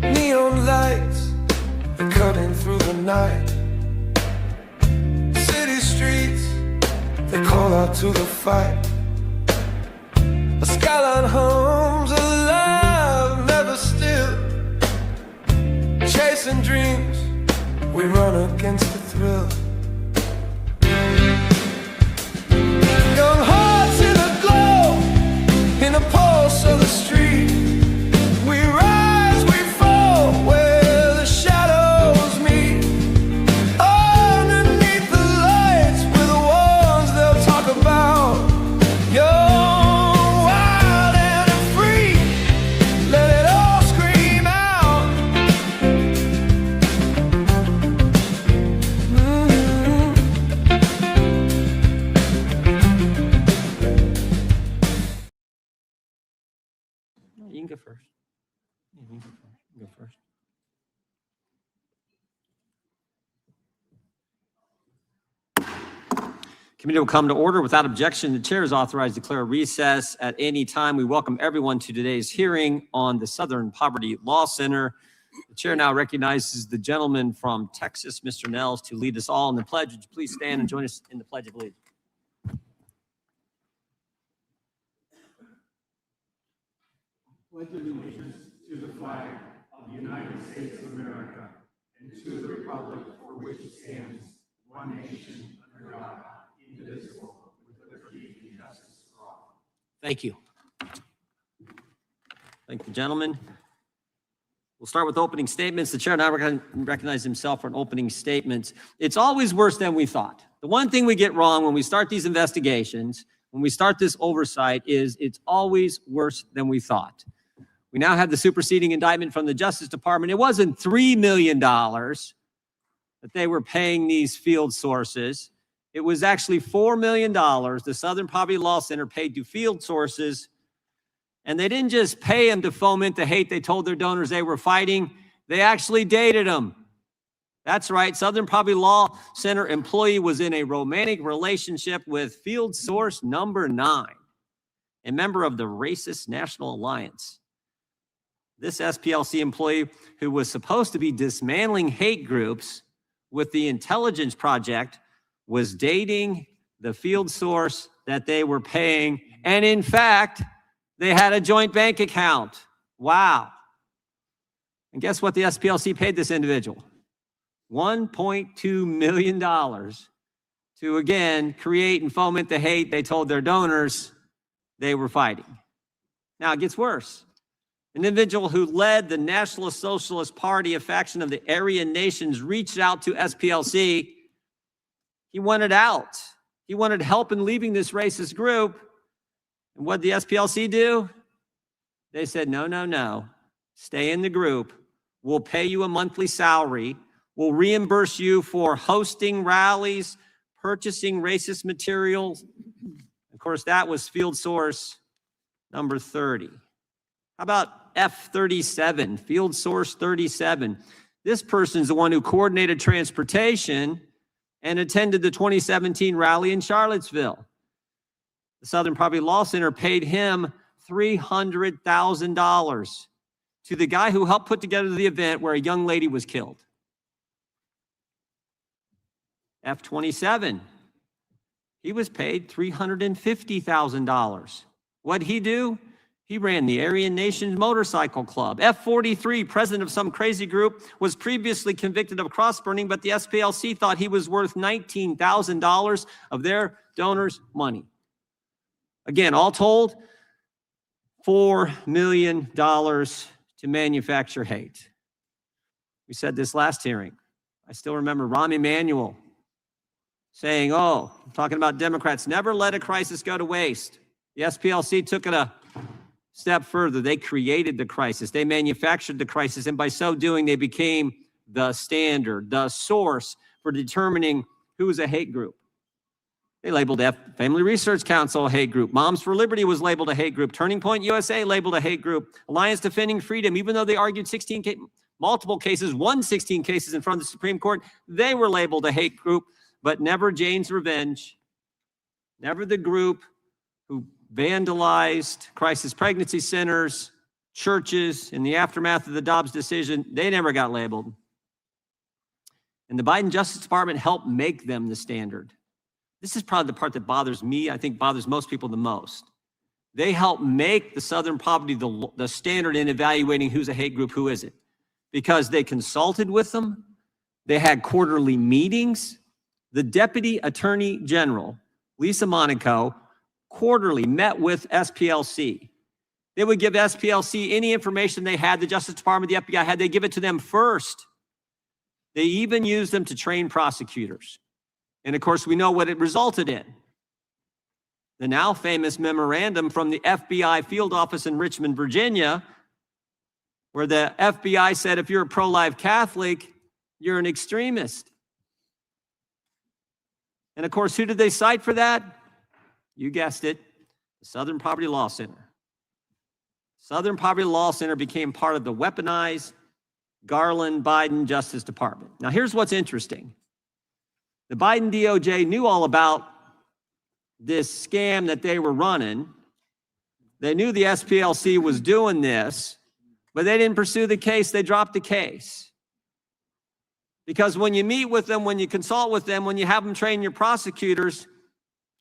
Neon lights, they're cutting through the night. City streets, they call out to the fight. A skyline homes alive, never still. Chasing dreams, we run against the thrill. Young hearts in a glow, in the pulse of the street. We rise, we fall, where the shadows meet. Underneath the lights, we're the ones they'll talk about. Young, wild and free, let it all scream out. You can go first. You can go first. Committee will come to order without objection. The chair is authorized to declare a recess at any time. We welcome everyone to today's hearing on the Southern Poverty Law Center. The chair now recognizes the gentleman from Texas, Mr. Nels, to lead us all in the pledge. Would you please stand and join us in the Pledge of Allegiance? Pledge allegiance to the flag of the United States of America and to the republic for which it stands, one nation, under God, indivisible, with liberty and justice for all. Thank you. Thank you, gentlemen. We'll start with opening statements. The chair now recognizes himself for an opening statement. It's always worse than we thought. The one thing we get wrong when we start these investigations, when we start this oversight, is it's always worse than we thought. We now have the superseding indictment from the Justice Department. It wasn't $3 million that they were paying these field sources. It was actually $4 million the Southern Poverty Law Center paid to field sources. And they didn't just pay them to foment the hate they told their donors they were fighting. They actually dated them. That's right. Southern Poverty Law Center employee was in a romantic relationship with field source number 9, a member of the Racist National Alliance. This SPLC employee, who was supposed to be dismantling hate groups with the Intelligence Project, was dating the field source that they were paying. And in fact, they had a joint bank account. Wow. And guess what the SPLC paid this individual? $1.2 million to, again, create and foment the hate they told their donors they were fighting. Now it gets worse. An individual who led the National Socialist Party, a faction of the Aryan nations, reached out to SPLC. He wanted out. He wanted help in leaving this racist group. And what did the SPLC do? They said, no, no, no. Stay in the group. We'll pay you a monthly salary. We'll reimburse you for hosting rallies, purchasing racist materials. Of course, that was field source number 30. How about F37, field source 37? This person's the one who coordinated transportation and attended the 2017 rally in Charlottesville. The Southern Poverty Law Center paid him $300,000 to the guy who helped put together the event where a young lady was killed. F27, he was paid $350,000. What'd he do? He ran the Aryan Nations Motorcycle Club. F43, president of some crazy group, was previously convicted of cross-burning, but the SPLC thought he was worth $19,000 of their donors' money. Again, all told, $4 million to manufacture hate. We said this last hearing. I still remember Rahm Emanuel saying, I'm talking about Democrats, never let a crisis go to waste. The SPLC took it a step further. They created the crisis. They manufactured the crisis. And by so doing, they became the standard, the source for determining who is a hate group. They labeled Family Research Council a hate group. Moms for Liberty was labeled a hate group. Turning Point USA labeled a hate group. Alliance Defending Freedom, even though they argued multiple cases, won 16 cases in front of the Supreme Court, they were labeled a hate group. but never Jane's Revenge, never the group who vandalized crisis pregnancy centers, churches in the aftermath of the Dobbs decision. They never got labeled. And the Biden Justice Department helped make them the standard. This is probably the part that bothers me, I think bothers most people the most. They helped make the Southern poverty the standard in evaluating who's a hate group, who isn't. Because they consulted with them, they had quarterly meetings. The Deputy Attorney General, Lisa Monaco, quarterly met with SPLC. They would give SPLC any information they had, the Justice Department, the FBI had, they give it to them first. They even used them to train prosecutors. And of course, we know what it resulted in. The now famous memorandum from the FBI field office in Richmond, Virginia, where the FBI said, if you're a pro-life Catholic, you're an extremist. And of course, who did they cite for that? You guessed it, the Southern Poverty Law Center. Southern Poverty Law Center became part of the weaponized Garland-Biden Justice Department. Now, here's what's interesting. The Biden DOJ knew all about this scam that they were running. They knew the SPLC was doing this, but they didn't pursue the case. They dropped the case. Because when you meet with them, when you consult with them, when you have them train your prosecutors,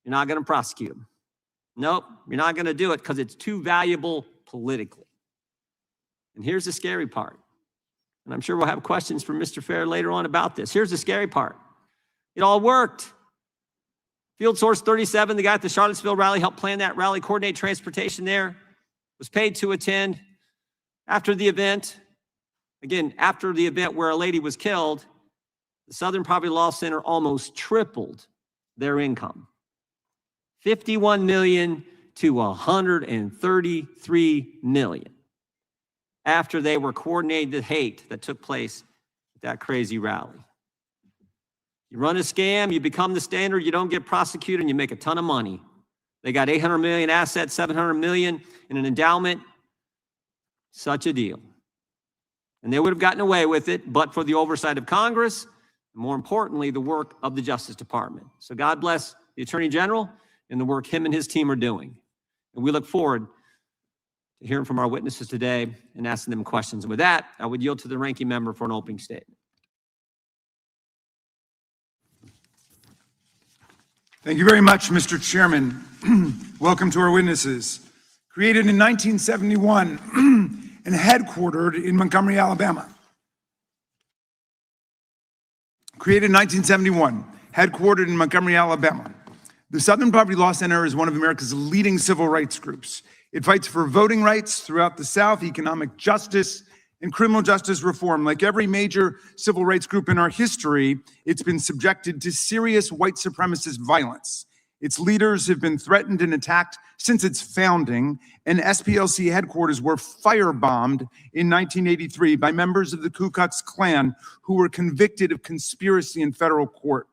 you're not going to prosecute them. Nope, you're not going to do it because it's too valuable politically. And here's the scary part. And I'm sure we'll have questions from Mr. Fair later on about this. Here's the scary part. It all worked. Field Source 37, the guy at the Charlottesville rally, helped plan that rally, coordinate transportation there, was paid to attend. After the event, again, after the event where a lady was killed, the Southern Poverty Law Center almost tripled their income. $51 million to $133 million after they were coordinating the hate that took place at that crazy rally. You run a scam, you become the standard, you don't get prosecuted, and you make a ton of money. They got $800 million assets, $700 million in an endowment. Such a deal. And they would have gotten away with it, but for the oversight of Congress, and more importantly, the work of the Justice Department. So God bless the Attorney General and the work him and his team are doing. And we look forward to hearing from our witnesses today and asking them questions. And with that, I would yield to the ranking member for an opening statement. Thank you very much, Mr. Chairman. Welcome to our witnesses. Created in 1971 and headquartered in Montgomery, Alabama. Created in 1971, headquartered in Montgomery, Alabama. The Southern Poverty Law Center is one of America's leading civil rights groups. It fights for voting rights throughout the South, economic justice, and criminal justice reform. Like every major civil rights group in our history, it's been subjected to serious white supremacist violence. Its leaders have been threatened and attacked since its founding, and SPLC headquarters were firebombed in 1983 by members of the Ku Klux Klan who were convicted of conspiracy in federal court.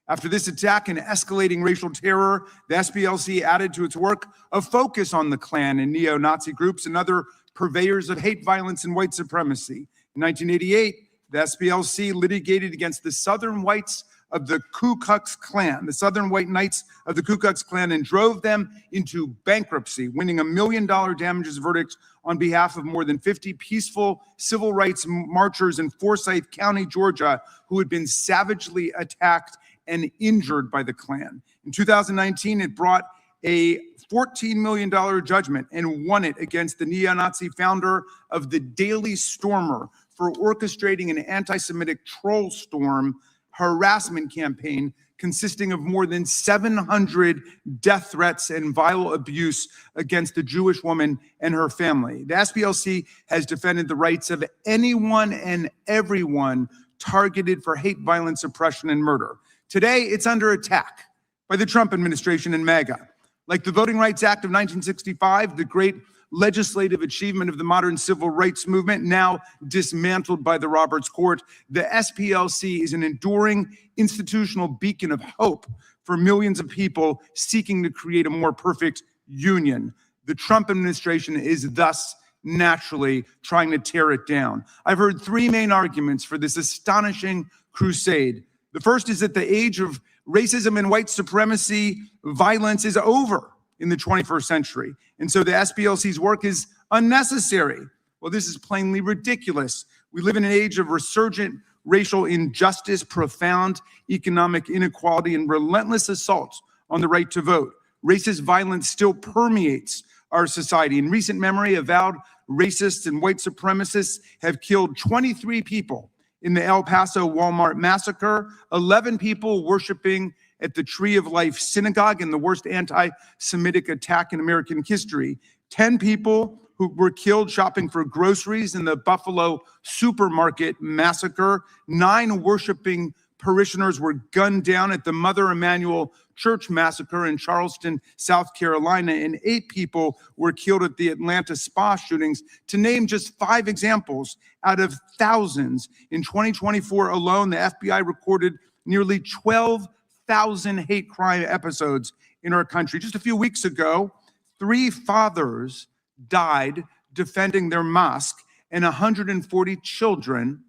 After this attack and escalating racial terror, the SPLC added to its work a focus on the Klan and neo-Nazi groups and other purveyors of hate, violence, and white supremacy. In 1988, the SPLC litigated against the Southern whites of the Ku Klux Klan, the Southern white knights of the Ku Klux Klan, and drove them into bankruptcy, winning $1 million damages verdict on behalf of more than 50 peaceful civil rights marchers in Forsyth County, Georgia, who had been savagely attacked and injured by the Klan. In 2019, it brought a $14 million judgment and won it against the neo-Nazi founder of the Daily Stormer for orchestrating an anti-Semitic troll storm harassment campaign consisting of more than 700 death threats and vile abuse against a Jewish woman and her family. The SPLC has defended the rights of anyone and everyone targeted for hate, violence, oppression, and murder. Today, it's under attack by the Trump administration and MAGA. Like the Voting Rights Act of 1965, the great legislative achievement of the modern civil rights movement, now dismantled by the Roberts Court, the SPLC is an enduring institutional beacon of hope for millions of people seeking to create a more perfect union. The Trump administration is thus naturally trying to tear it down. I've heard three main arguments for this astonishing crusade. The first is that the age of Racism and white supremacy violence is over in the 21st century. And so the SPLC's work is unnecessary. Well, this is plainly ridiculous. We live in an age of resurgent racial injustice, profound economic inequality, and relentless assaults on the right to vote. Racist violence still permeates our society. In recent memory, avowed racists and white supremacists have killed 23 people in the El Paso Walmart massacre, 11 people worshiping at the Tree of Life synagogue in the worst anti-Semitic attack in American history, 10 people who were killed shopping for groceries in the Buffalo supermarket massacre, 9 worshiping parishioners were gunned down at the Mother Emanuel Church massacre in Charleston, South Carolina, and 8 people were killed at the Atlanta spa shootings, to name just 5 examples out of thousands. In 2024 alone, the FBI recorded nearly 12,000 hate crime episodes in our country. Just a few weeks ago, 3 fathers died defending their mosque, and 140 children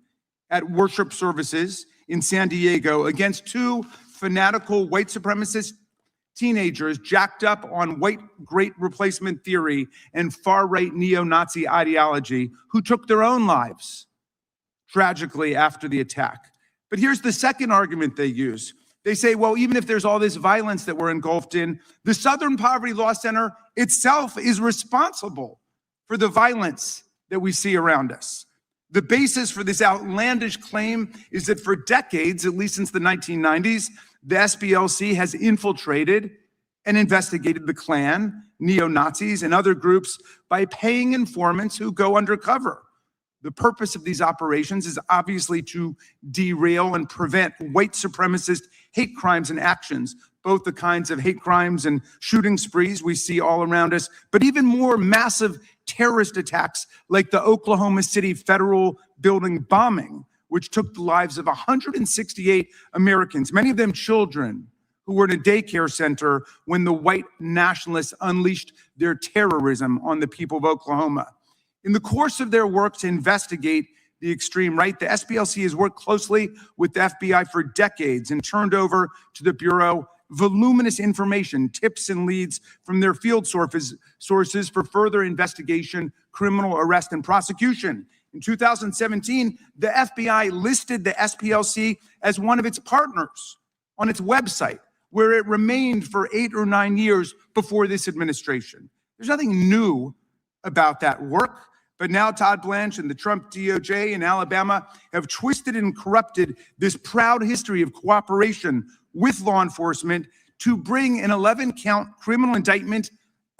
at worship services in San Diego against 2 fanatical white supremacist teenagers jacked up on white great replacement theory and far-right neo-Nazi ideology, who took their own lives tragically after the attack. But here's the second argument they use. They say, well, even if there's all this violence that we're engulfed in, the Southern Poverty Law Center itself is responsible for the violence that we see around us. The basis for this outlandish claim is that for decades, at least since the 1990s, the SPLC has infiltrated and investigated the Klan, neo-Nazis, and other groups by paying informants who go undercover. The purpose of these operations is obviously to derail and prevent white supremacist hate crimes and actions, both the kinds of hate crimes and shooting sprees we see all around us, but even more massive terrorist attacks like the Oklahoma City Federal Building bombing, which took the lives of 168 Americans, many of them children, who were in a daycare center when the white nationalists unleashed their terrorism on the people of Oklahoma. In the course of their work to investigate the extreme right, the SPLC has worked closely with the FBI for decades and turned over to the Bureau voluminous information, tips, and leads from their field sources for further investigation, criminal arrest, and prosecution. In 2017, the FBI listed the SPLC as one of its partners on its website, where it remained for 8 or 9 years before this administration. There's nothing new about that work, but now Todd Blanche and the Trump DOJ in Alabama have twisted and corrupted this proud history of cooperation with law enforcement to bring an 11-count criminal indictment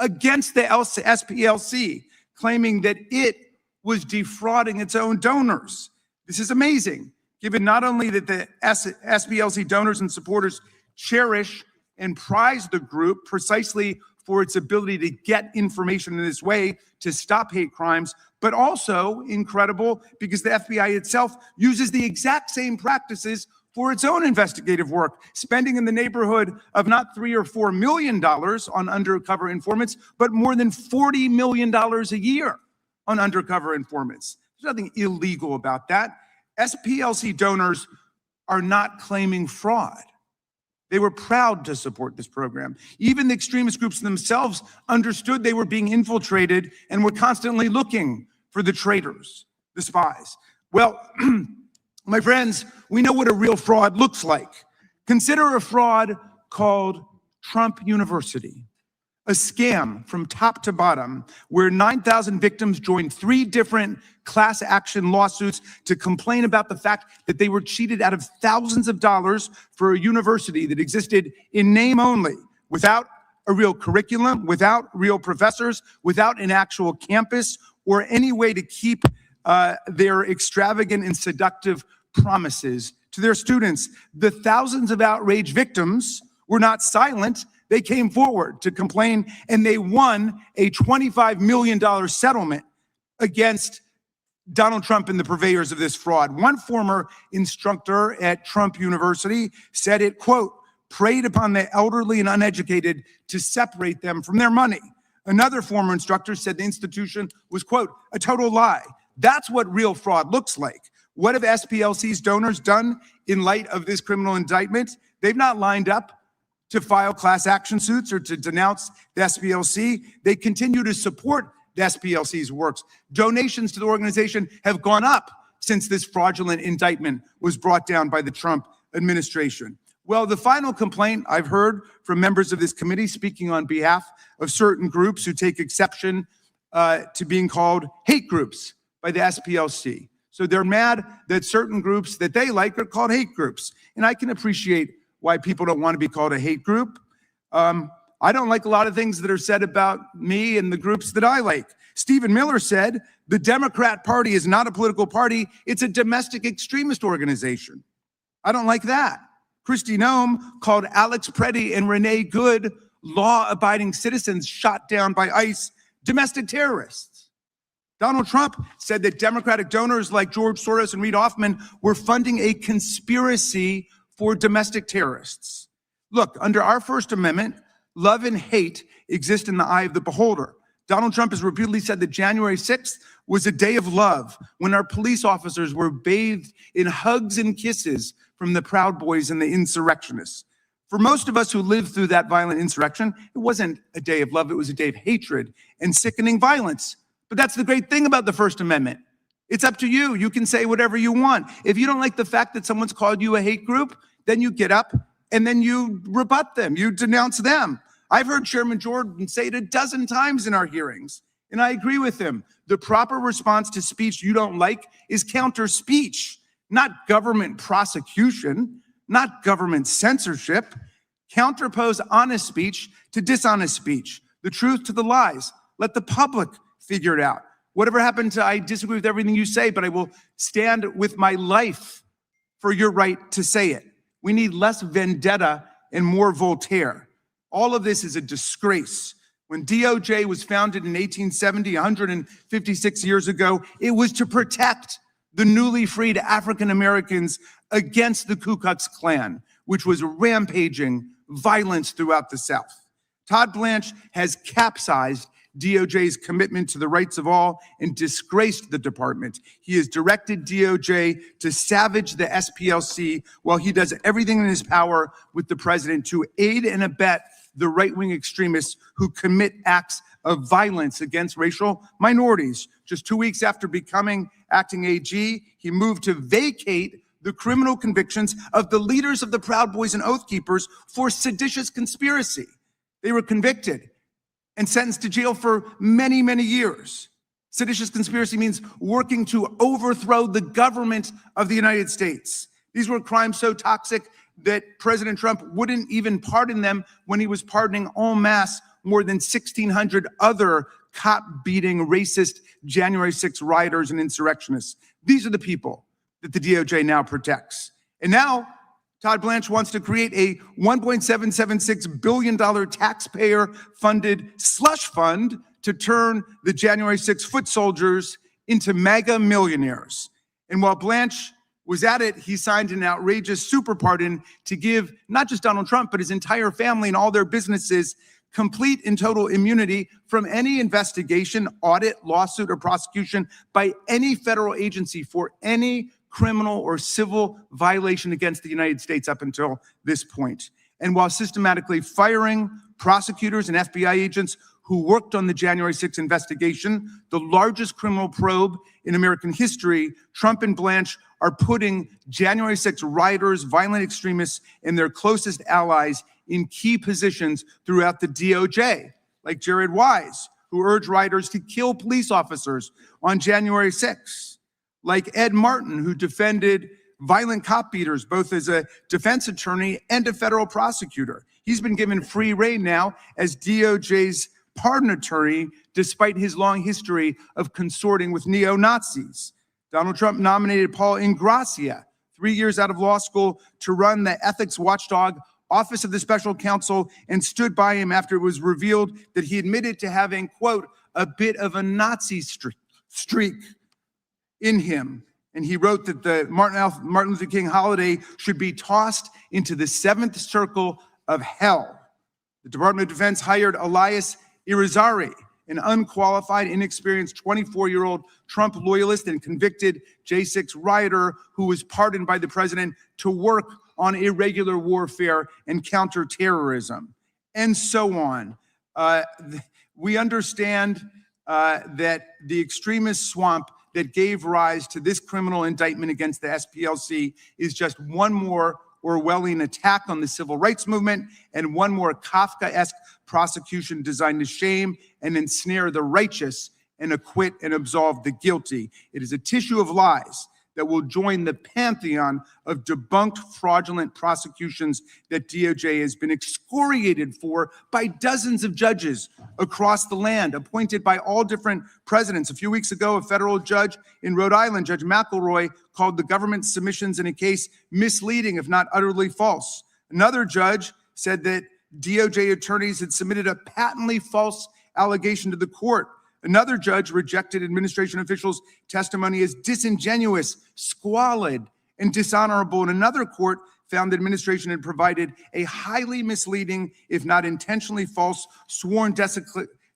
against the SPLC, claiming that it was defrauding its own donors. This is amazing, given not only that the SPLC donors and supporters cherish and prize the group precisely for its ability to get information in this way to stop hate crimes, but also incredible because the FBI itself uses the exact same practices for its own investigative work, spending in the neighborhood of not $3 or $4 million on undercover informants, but more than $40 million a year on undercover informants. There's nothing illegal about that. SPLC donors are not claiming fraud. They were proud to support this program. Even the extremist groups themselves understood they were being infiltrated and were constantly looking for the traitors, the spies. Well, my friends, we know what a real fraud looks like. Consider a fraud called Trump University, a scam from top to bottom where 9,000 victims joined 3 different class action lawsuits to complain about the fact that they were cheated out of thousands of dollars for a university that existed in name only, without a real curriculum, without real professors, without an actual campus, or any way to keep their extravagant and seductive promises to their students. The thousands of outraged victims were not silent. They came forward to complain, and they won a $25 million settlement against Donald Trump and the purveyors of this fraud. One former instructor at Trump University said it, quote, preyed upon the elderly and uneducated to separate them from their money. Another former instructor said the institution was, quote, a total lie. That's what real fraud looks like. What have SPLC's donors done in light of this criminal indictment? They've not lined up to file class action suits or to denounce the SPLC. They continue to support the SPLC's works. Donations to the organization have gone up since this fraudulent indictment was brought down by the Trump administration. Well, the final complaint I've heard from members of this committee speaking on behalf of certain groups who take exception to being called hate groups by the SPLC. So they're mad that certain groups that they like are called hate groups. And I can appreciate why people don't want to be called a hate group. I don't like a lot of things that are said about me and the groups that I like. Stephen Miller said, the Democrat Party is not a political party, it's a domestic extremist organization. I don't like that. Kristi Noem called Alex Preddy and Renee Good, law-abiding citizens shot down by ICE, domestic terrorists. Donald Trump said that Democratic donors like George Soros and Reid Hoffman were funding a conspiracy for domestic terrorists. Look, under our First Amendment, love and hate exist in the eye of the beholder. Donald Trump has repeatedly said that January 6th was a day of love when our police officers were bathed in hugs and kisses from the Proud Boys and the insurrectionists. For most of us who lived through that violent insurrection, it wasn't a day of love, it was a day of hatred and sickening violence. But that's the great thing about the First Amendment. It's up to you. You can say whatever you want. If you don't like the fact that someone's called you a hate group, then you get up and then you rebut them. You denounce them. I've heard Chairman Jordan say it a dozen times in our hearings, and I agree with him. The proper response to speech you don't like is counter speech, not government prosecution, not government censorship. Counterpose honest speech to dishonest speech, the truth to the lies. Let the public figure it out. Whatever happened to, I disagree with everything you say, but I will stand with my life for your right to say it. We need less vendetta and more Voltaire. All of this is a disgrace. When DOJ was founded in 1870, 156 years ago, it was to protect the newly freed African Americans against the Ku Klux Klan, which was rampaging violence throughout the South. Todd Blanche has capsized DOJ's commitment to the rights of all and disgraced the department. He has directed DOJ to savage the SPLC while he does everything in his power with the president to aid and abet the right-wing extremists who commit acts of violence against racial minorities. Just 2 weeks after becoming acting AG, he moved to vacate the criminal convictions of the leaders of the Proud Boys and Oath Keepers for seditious conspiracy. They were convicted and sentenced to jail for many, many years. Seditious conspiracy means working to overthrow the government of the United States. These were crimes so toxic that President Trump wouldn't even pardon them when he was pardoning en masse more than 1,600 other cop-beating, racist January 6 rioters and insurrectionists. These are the people that the DOJ now protects. And now, Todd Blanche wants to create a $1.776 billion taxpayer-funded slush fund to turn the January 6 foot soldiers into mega millionaires. And while Blanche was at it, he signed an outrageous super pardon to give not just Donald Trump, but his entire family and all their businesses complete and total immunity from any investigation, audit, lawsuit, or prosecution by any federal agency for any criminal or civil violation against the United States up until this point. And while systematically firing prosecutors and FBI agents who worked on the January 6 investigation, the largest criminal probe in American history, Trump and Blanche are putting January 6 rioters, violent extremists, and their closest allies in key positions throughout the DOJ, like Jared Wise, who urged rioters to kill police officers on January 6, like Ed Martin, who defended violent cop beaters, both as a defense attorney and a federal prosecutor. He's been given free rein now as DOJ's pardon attorney, despite his long history of consorting with neo-Nazis. Donald Trump nominated Paul Ingrassia, 3 years out of law school, to run the ethics watchdog Office of the Special Counsel, and stood by him after it was revealed that he admitted to having, quote, a bit of a Nazi streak in him. And he wrote that the Martin Luther King holiday should be tossed into the seventh circle of hell. The Department of Defense hired Elias Irizarry, an unqualified, inexperienced 24-year-old Trump loyalist and convicted J6 rioter who was pardoned by the president, to work on irregular warfare and counterterrorism, and so on. We understand that the extremist swamp that gave rise to this criminal indictment against the SPLC is just one more Orwellian attack on the civil rights movement and one more Kafkaesque prosecution designed to shame and ensnare the righteous and acquit and absolve the guilty. It is a tissue of lies that will join the pantheon of debunked fraudulent prosecutions that DOJ has been excoriated for by dozens of judges across the land, appointed by all different presidents. A few weeks ago, a federal judge in Rhode Island, Judge McElroy, called the government's submissions in a case misleading, if not utterly false. Another judge said that DOJ attorneys had submitted a patently false allegation to the court. Another judge rejected administration officials' testimony as disingenuous, squalid, and dishonorable. And another court found the administration had provided a highly misleading, if not intentionally false, sworn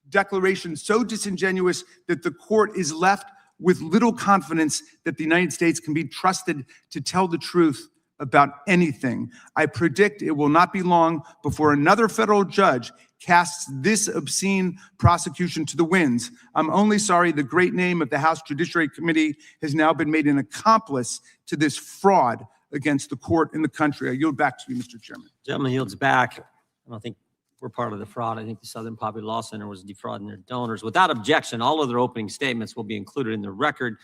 declaration so disingenuous that the court is left with little confidence that the United States can be trusted to tell the truth about anything. I predict it will not be long before another federal judge casts this obscene prosecution to the winds. I'm only sorry the great name of the House Judiciary Committee has now been made an accomplice to this fraud against the court and the country. I yield back to you, Mr. Chairman. Gentleman yields back. I don't think we're part of the fraud. I think the Southern Poverty Law Center was defrauding their donors. Without objection, all other opening statements will be included in the record.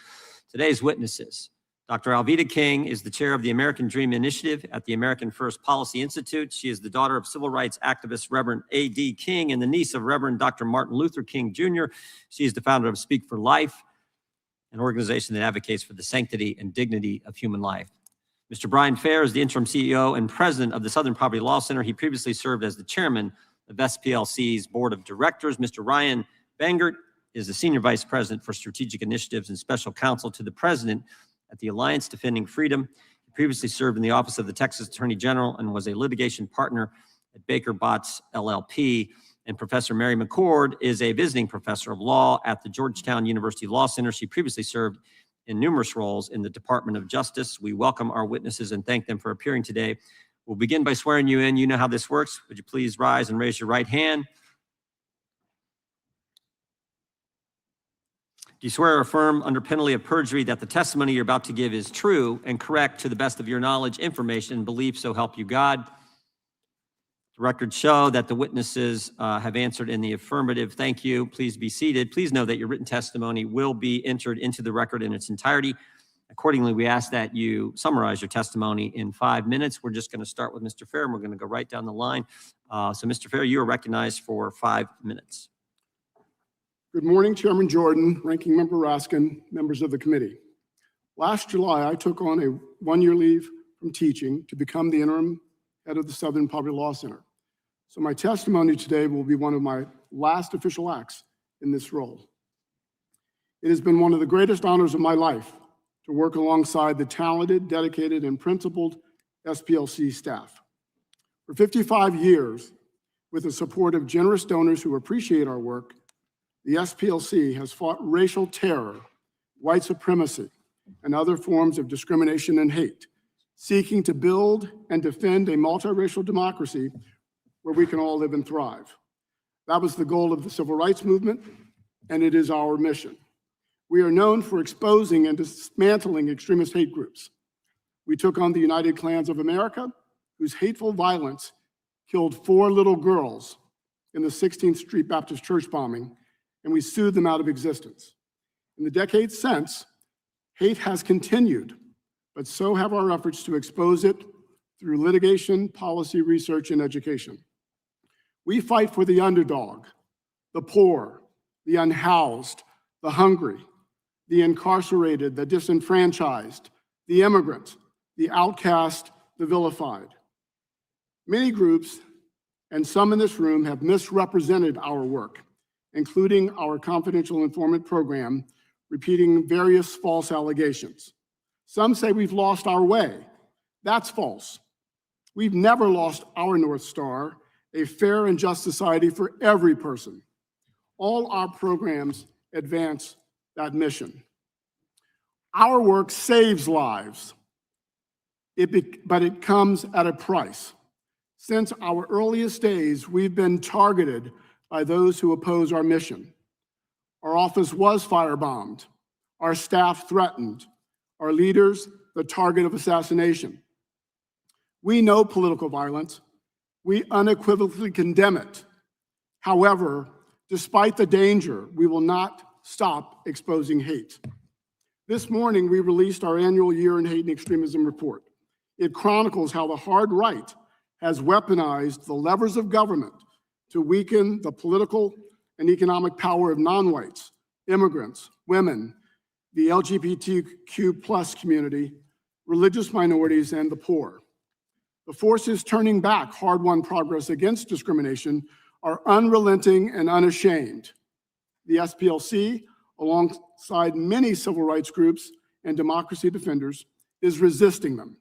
Today's witnesses. Dr. Alveda King is the chair of the American Dream Initiative at the American First Policy Institute. She is the daughter of civil rights activist Reverend A.D. King and the niece of Reverend Dr. Martin Luther King Jr. She is the founder of Speak for Life, an organization that advocates for the sanctity and dignity of human life. Mr. Brian Fair is the interim CEO and president of the Southern Poverty Law Center. He previously served as the chairman of SPLC's board of directors. Mr. Ryan Bangert is the senior vice president for strategic initiatives and special counsel to the president at the Alliance Defending Freedom. He previously served in the office of the Texas Attorney General and was a litigation partner at Baker Botts LLP. And Professor Mary McCord is a visiting professor of law at the Georgetown University Law Center. She previously served in numerous roles in the Department of Justice. We welcome our witnesses and thank them for appearing today. We'll begin by swearing you in. You know how this works. Would you please rise and raise your right hand? Do you swear or affirm under penalty of perjury that the testimony you're about to give is true and correct to the best of your knowledge, information, and belief, so help you God? The records show that the witnesses have answered in the affirmative. Thank you. Please be seated. Please know that your written testimony will be entered into the record in its entirety. Accordingly, we ask that you summarize your testimony in 5 minutes. We're just going to start with Mr. Fair, and we're going to go right down the line. So, Mr. Fair, you are recognized for 5 minutes. Good morning, Chairman Jordan, Ranking Member Raskin, members of the committee. Last July, I took on a one-year leave from teaching to become the interim head of the Southern Poverty Law Center. So my testimony today will be one of my last official acts in this role. It has been one of the greatest honors of my life to work alongside the talented, dedicated, and principled SPLC staff. For 55 years, with the support of generous donors who appreciate our work, the SPLC has fought racial terror, white supremacy, and other forms of discrimination and hate, seeking to build and defend a multiracial democracy where we can all live and thrive. That was the goal of the civil rights movement, and it is our mission. We are known for exposing and dismantling extremist hate groups. We took on the United Klans of America, whose hateful violence killed 4 little girls in the 16th Street Baptist Church bombing, and we sued them out of existence. In the decades since, hate has continued, but so have our efforts to expose it through litigation, policy, research, and education. We fight for the underdog, the poor, the unhoused, the hungry, the incarcerated, the disenfranchised, the immigrant, the outcast, the vilified. Many groups, and some in this room, have misrepresented our work, including our confidential informant program, repeating various false allegations. Some say we've lost our way. That's false. We've never lost our North Star, a fair and just society for every person. All our programs advance that mission. Our work saves lives. but it comes at a price. Since our earliest days, we've been targeted by those who oppose our mission. Our office was firebombed, our staff threatened, our leaders the target of assassination. We know political violence. We unequivocally condemn it. However, despite the danger, we will not stop exposing hate. This morning, we released our annual Year in Hate and Extremism report. It chronicles how the hard right has weaponized the levers of government to weaken the political and economic power of non-whites, immigrants, women, the LGBTQ+ community, religious minorities, and the poor. The forces turning back hard-won progress against discrimination are unrelenting and unashamed. The SPLC, alongside many civil rights groups and democracy defenders, is resisting them.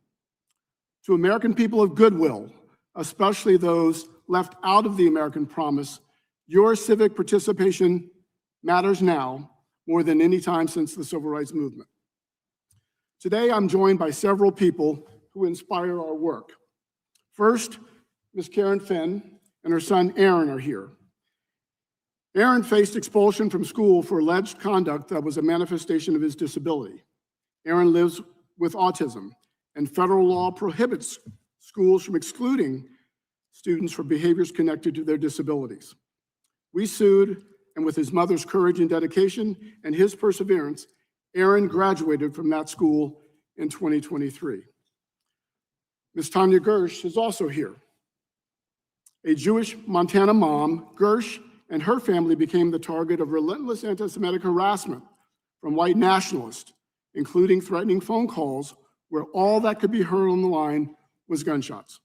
To American people of goodwill, especially those left out of the American promise, your civic participation matters now more than any time since the Civil Rights Movement. Today, I'm joined by several people who inspire our work. First, Ms. Karen Finn and her son Aaron are here. Aaron faced expulsion from school for alleged conduct that was a manifestation of his disability. Aaron lives with autism, and federal law prohibits schools from excluding students for behaviors connected to their disabilities. We sued, and with his mother's courage and dedication and his perseverance, Aaron graduated from that school in 2023. Ms. Tanya Gersh is also here. A Jewish Montana mom, Gersh and her family became the target of relentless anti-Semitic harassment from white nationalists, including threatening phone calls where all that could be heard on the line was gunshots.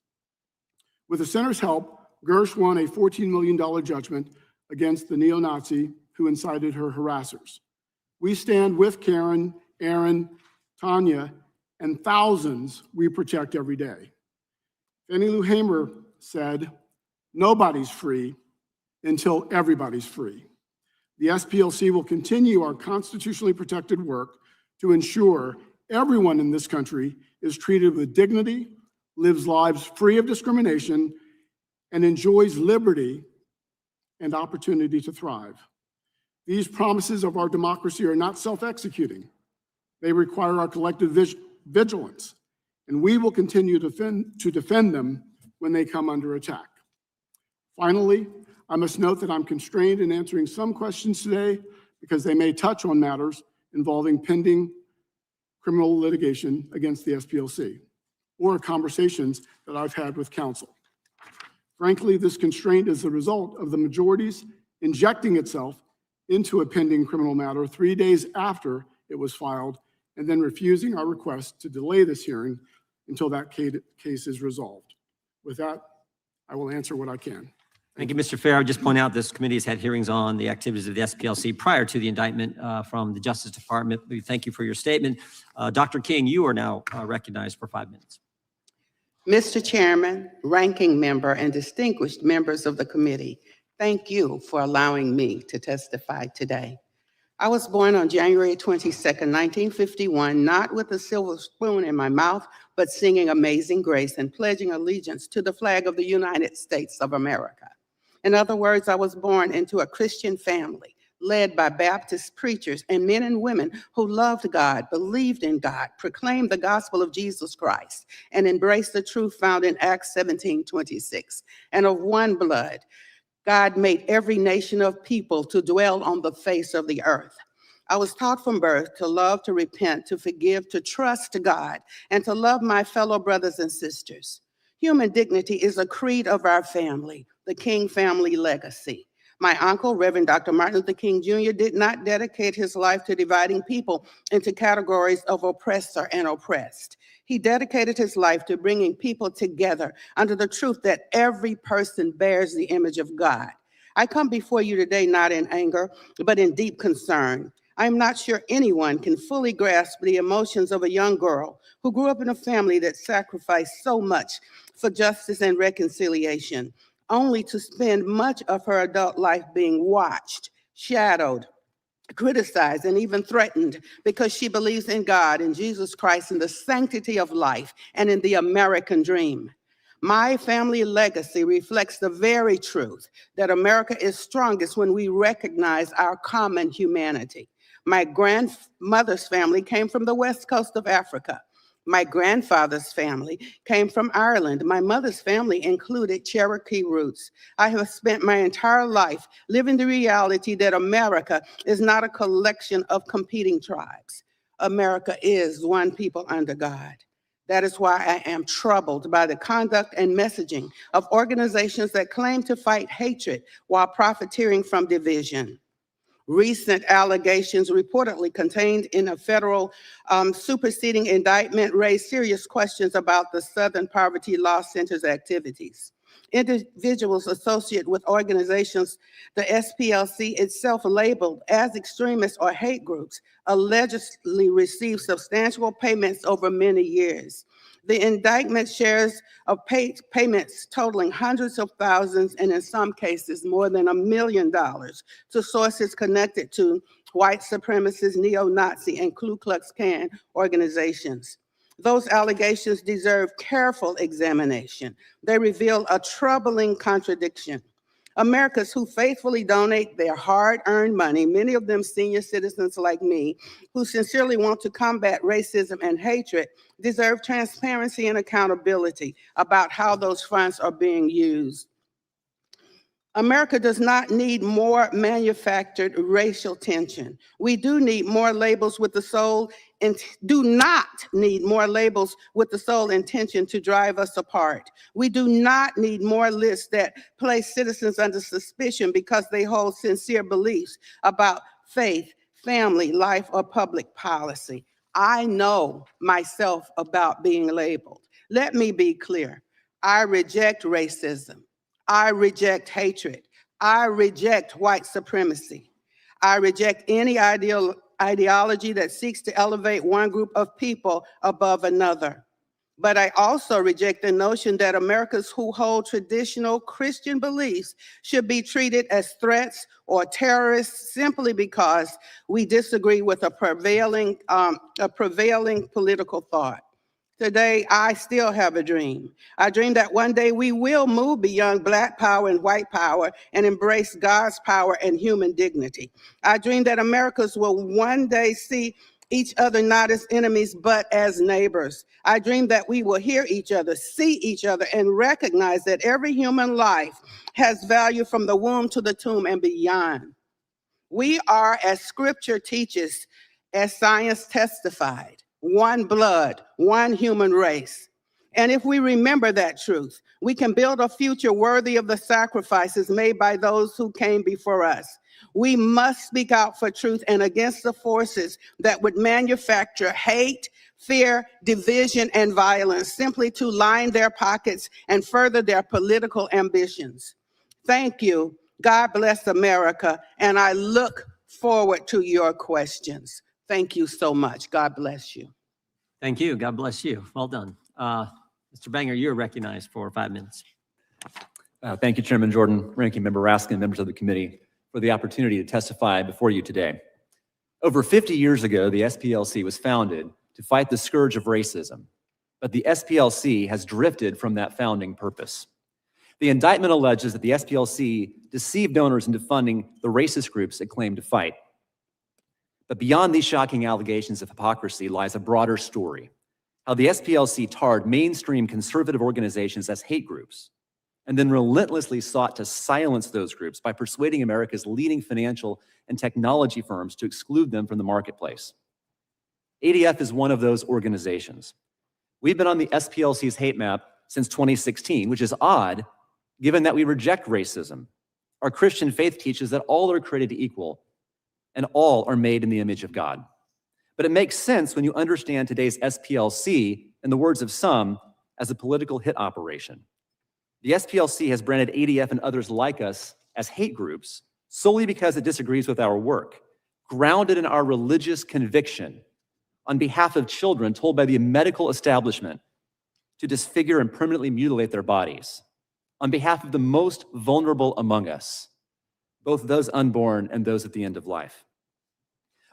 With the center's help, Gersh won a $14 million judgment against the neo-Nazi who incited her harassers. We stand with Karen, Aaron, Tanya, and thousands we protect every day. Fannie Lou Hamer said, "Nobody's free until everybody's free." The SPLC will continue our constitutionally protected work to ensure everyone in this country is treated with dignity, lives lives free of discrimination, and enjoys liberty and opportunity to thrive. These promises of our democracy are not self-executing. They require our collective vigilance, and we will continue to defend them when they come under attack. Finally, I must note that I'm constrained in answering some questions today because they may touch on matters involving pending criminal litigation against the SPLC or conversations that I've had with counsel. Frankly, this constraint is the result of the majority's injecting itself into a pending criminal matter 3 days after it was filed and then refusing our request to delay this hearing until that case is resolved. With that, I will answer what I can. Thank you, Mr. Fair. I would just point out this committee has had hearings on the activities of the SPLC prior to the indictment from the Justice Department. We thank you for your statement. Dr. King, you are now recognized for 5 minutes. Mr. Chairman, ranking member, and distinguished members of the committee, thank you for allowing me to testify today. I was born on January 22nd, 1951, not with a silver spoon in my mouth, but singing Amazing Grace and pledging allegiance to the flag of the United States of America. In other words, I was born into a Christian family led by Baptist preachers and men and women who loved God, believed in God, proclaimed the gospel of Jesus Christ, and embraced the truth found in Acts 17:26. And of one blood, God made every nation of people to dwell on the face of the earth. I was taught from birth to love, to repent, to forgive, to trust God, and to love my fellow brothers and sisters. Human dignity is a creed of our family, the King family legacy. My uncle, Reverend Dr. Martin Luther King Jr., did not dedicate his life to dividing people into categories of oppressor and oppressed. He dedicated his life to bringing people together under the truth that every person bears the image of God. I come before you today not in anger, but in deep concern. I'm not sure anyone can fully grasp the emotions of a young girl who grew up in a family that sacrificed so much for justice and reconciliation, only to spend much of her adult life being watched, shadowed, criticized, and even threatened because she believes in God, in Jesus Christ, in the sanctity of life, and in the American dream. My family legacy reflects the very truth that America is strongest when we recognize our common humanity. My grandmother's family came from the west coast of Africa. My grandfather's family came from Ireland. My mother's family included Cherokee roots. I have spent my entire life living the reality that America is not a collection of competing tribes. America is one people under God. That is why I am troubled by the conduct and messaging of organizations that claim to fight hatred while profiteering from division. Recent allegations reportedly contained in a federal superseding indictment raised serious questions about the Southern Poverty Law Center's activities. Individuals associated with organizations the SPLC itself labeled as extremists or hate groups allegedly received substantial payments over many years. The indictment shares of payments totaling hundreds of thousands and in some cases more than $1 million to sources connected to white supremacist, neo-Nazi, and Ku Klux Klan organizations. Those allegations deserve careful examination. They reveal a troubling contradiction. Americans who faithfully donate their hard-earned money, many of them senior citizens like me, who sincerely want to combat racism and hatred, deserve transparency and accountability about how those funds are being used. America does not need more manufactured racial tension. We do need more labels with the sole and do not need more labels with the sole intention to drive us apart. We do not need more lists that place citizens under suspicion because they hold sincere beliefs about faith, family, life, or public policy. I know myself about being labeled. Let me be clear. I reject racism. I reject hatred. I reject white supremacy. I reject any ideology that seeks to elevate one group of people above another. But I also reject the notion that Americans who hold traditional Christian beliefs should be treated as threats or terrorists simply because we disagree with a prevailing political thought. Today, I still have a dream. I dream that one day we will move beyond Black power and white power and embrace God's power and human dignity. I dream that Americans will one day see each other not as enemies, but as neighbors. I dream that we will hear each other, see each other, and recognize that every human life has value from the womb to the tomb and beyond. We are, as scripture teaches, as science testified, one blood, one human race. And if we remember that truth, we can build a future worthy of the sacrifices made by those who came before us. We must speak out for truth and against the forces that would manufacture hate, fear, division, and violence simply to line their pockets and further their political ambitions. Thank you. God bless America, and I look forward to your questions. Thank you so much. God bless you. Thank you. God bless you. Well done. Mr. Banger, you're recognized for 5 minutes. Thank you, Chairman Jordan, Ranking Member Raskin, and members of the committee for the opportunity to testify before you today. Over 50 years ago, the SPLC was founded to fight the scourge of racism, but the SPLC has drifted from that founding purpose. The indictment alleges that the SPLC deceived donors into funding the racist groups it claimed to fight. But beyond these shocking allegations of hypocrisy lies a broader story, how the SPLC tarred mainstream conservative organizations as hate groups, and then relentlessly sought to silence those groups by persuading America's leading financial and technology firms to exclude them from the marketplace. ADF is one of those organizations. We've been on the SPLC's hate map since 2016, which is odd, given that we reject racism. Our Christian faith teaches that all are created equal, and all are made in the image of God. But it makes sense when you understand today's SPLC, in the words of some, as a political hit operation. The SPLC has branded ADF and others like us as hate groups solely because it disagrees with our work, grounded in our religious conviction on behalf of children told by the medical establishment to disfigure and permanently mutilate their bodies, on behalf of the most vulnerable among us, both those unborn and those at the end of life.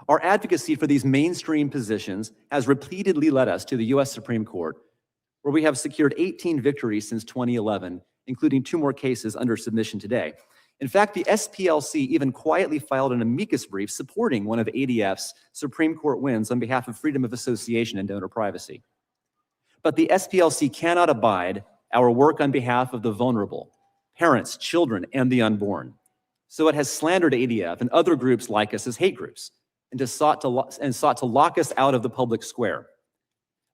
Our advocacy for these mainstream positions has repeatedly led us to the U.S. Supreme Court, where we have secured 18 victories since 2011, including 2 more cases under submission today. In fact, the SPLC even quietly filed an amicus brief supporting one of ADF's Supreme Court wins on behalf of freedom of association and donor privacy. But the SPLC cannot abide our work on behalf of the vulnerable, parents, children, and the unborn. So it has slandered ADF and other groups like us as hate groups and sought to lock us out of the public square.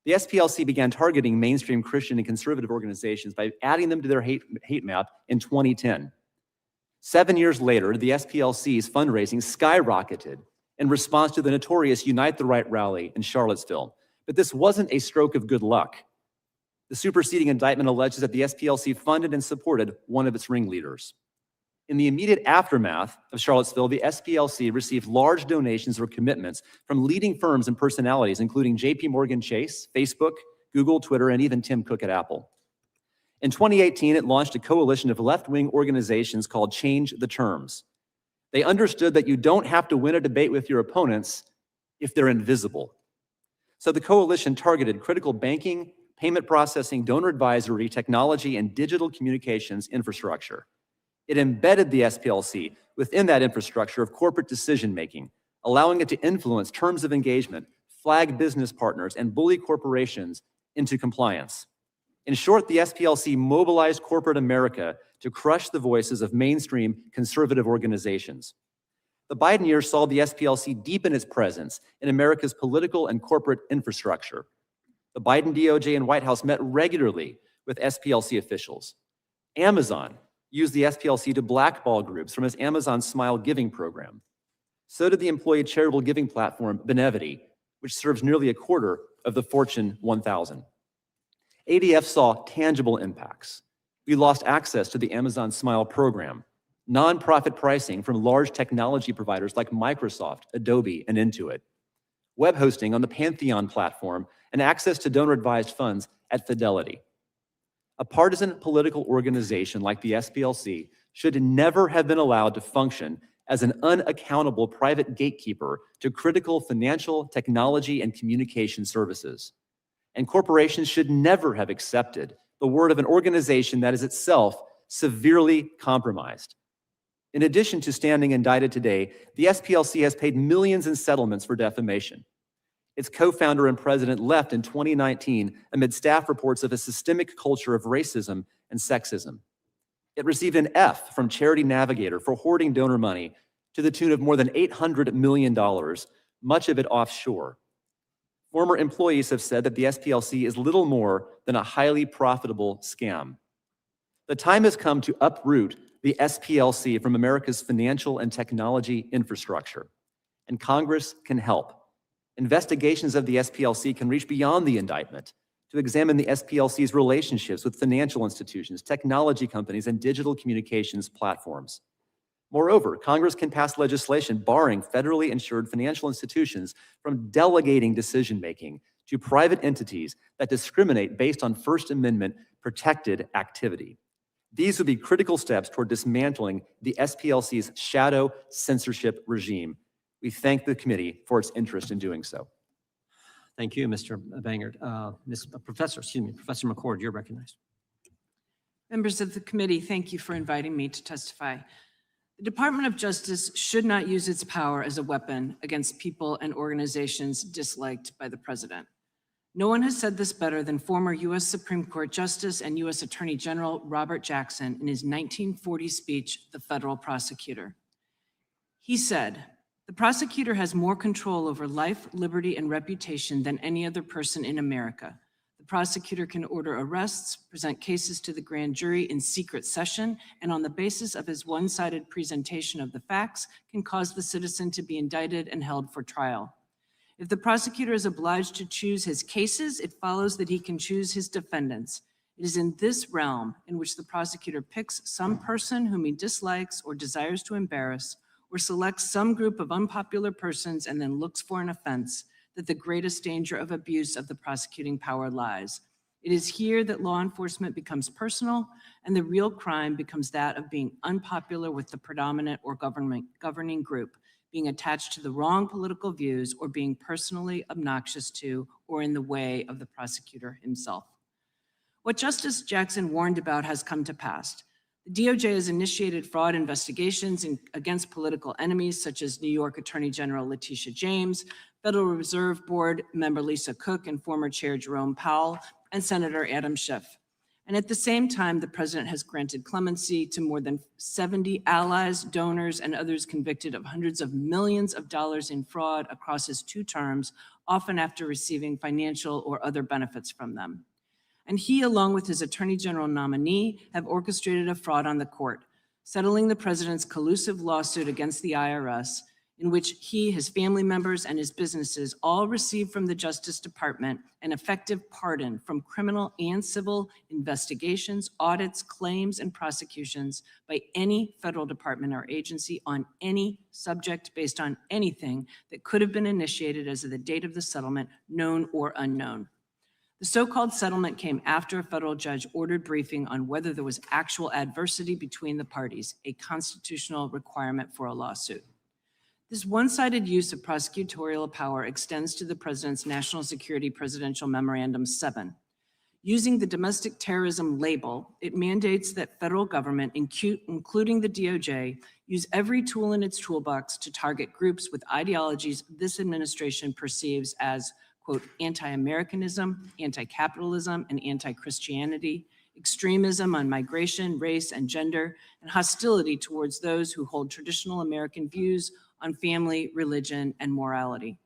The SPLC began targeting mainstream Christian and conservative organizations by adding them to their hate map in 2010. 7 years later, the SPLC's fundraising skyrocketed in response to the notorious Unite the Right rally in Charlottesville. But this wasn't a stroke of good luck. The superseding indictment alleges that the SPLC funded and supported one of its ringleaders. In the immediate aftermath of Charlottesville, the SPLC received large donations or commitments from leading firms and personalities, including JP Morgan Chase, Facebook, Google, Twitter, and even Tim Cook at Apple. In 2018, it launched a coalition of left-wing organizations called Change the Terms. They understood that you don't have to win a debate with your opponents if they're invisible. So the coalition targeted critical banking, payment processing, donor advisory, technology, and digital communications infrastructure. It embedded the SPLC within that infrastructure of corporate decision-making, allowing it to influence terms of engagement, flag business partners, and bully corporations into compliance. In short, the SPLC mobilized corporate America to crush the voices of mainstream conservative organizations. The Biden years saw the SPLC deepen its presence in America's political and corporate infrastructure. The Biden DOJ and White House met regularly with SPLC officials. Amazon used the SPLC to blackball groups from its Amazon Smile Giving program. So did the employee charitable giving platform Benevity, which serves nearly a quarter of the Fortune 1000. ADF saw tangible impacts. We lost access to the Amazon Smile program, nonprofit pricing from large technology providers like Microsoft, Adobe, and Intuit, web hosting on the Pantheon platform, and access to donor-advised funds at Fidelity. A partisan political organization like the SPLC should never have been allowed to function as an unaccountable private gatekeeper to critical financial, technology, and communication services. And corporations should never have accepted the word of an organization that is itself severely compromised. In addition to standing indicted today, the SPLC has paid millions in settlements for defamation. Its co-founder and president left in 2019 amid staff reports of a systemic culture of racism and sexism. It received an F from Charity Navigator for hoarding donor money to the tune of more than $800 million, much of it offshore. Former employees have said that the SPLC is little more than a highly profitable scam. The time has come to uproot the SPLC from America's financial and technology infrastructure, and Congress can help. Investigations of the SPLC can reach beyond the indictment to examine the SPLC's relationships with financial institutions, technology companies, and digital communications platforms. Moreover, Congress can pass legislation barring federally insured financial institutions from delegating decision-making to private entities that discriminate based on First Amendment protected activity. These would be critical steps toward dismantling the SPLC's shadow censorship regime. We thank the committee for its interest in doing so. Thank you, Mr. Bangert. Professor McCord, you're recognized. Members of the committee, thank you for inviting me to testify. The Department of Justice should not use its power as a weapon against people and organizations disliked by the president. No one has said this better than former U.S. Supreme Court Justice and U.S. Attorney General Robert Jackson in his 1940 speech, The Federal Prosecutor. He said, "The prosecutor has more control over life, liberty, and reputation than any other person in America. The prosecutor can order arrests, present cases to the grand jury in secret session, and on the basis of his one-sided presentation of the facts, can cause the citizen to be indicted and held for trial. If the prosecutor is obliged to choose his cases, it follows that he can choose his defendants. It is in this realm in which the prosecutor picks some person whom he dislikes or desires to embarrass, or selects some group of unpopular persons and then looks for an offense, that the greatest danger of abuse of the prosecuting power lies. It is here that law enforcement becomes personal and the real crime becomes that of being unpopular with the predominant or governing group. being attached to the wrong political views, or being personally obnoxious to or in the way of the prosecutor himself. What Justice Jackson warned about has come to pass. The DOJ has initiated fraud investigations against political enemies such as New York Attorney General Letitia James, Federal Reserve Board member Lisa Cook, and former Chair Jerome Powell, and Senator Adam Schiff. And at the same time, the president has granted clemency to more than 70 allies, donors, and others convicted of hundreds of millions of dollars in fraud across his 2 terms, often after receiving financial or other benefits from them. And he, along with his Attorney General nominee, have orchestrated a fraud on the court, settling the president's collusive lawsuit against the IRS, in which he, his family members, and his businesses all received from the Justice Department an effective pardon from criminal and civil investigations, audits, claims, and prosecutions by any federal department or agency on any subject based on anything that could have been initiated as of the date of the settlement, known or unknown. The so-called settlement came after a federal judge ordered briefing on whether there was actual adversity between the parties, a constitutional requirement for a lawsuit. This one-sided use of prosecutorial power extends to the President's National Security Presidential Memorandum 7. Using the domestic terrorism label, it mandates that federal government, including the DOJ, use every tool in its toolbox to target groups with ideologies this administration perceives as, quote, anti-Americanism, anti-capitalism, and anti-Christianity, extremism on migration, race, and gender, and hostility towards those who hold traditional American views on family, religion, and morality.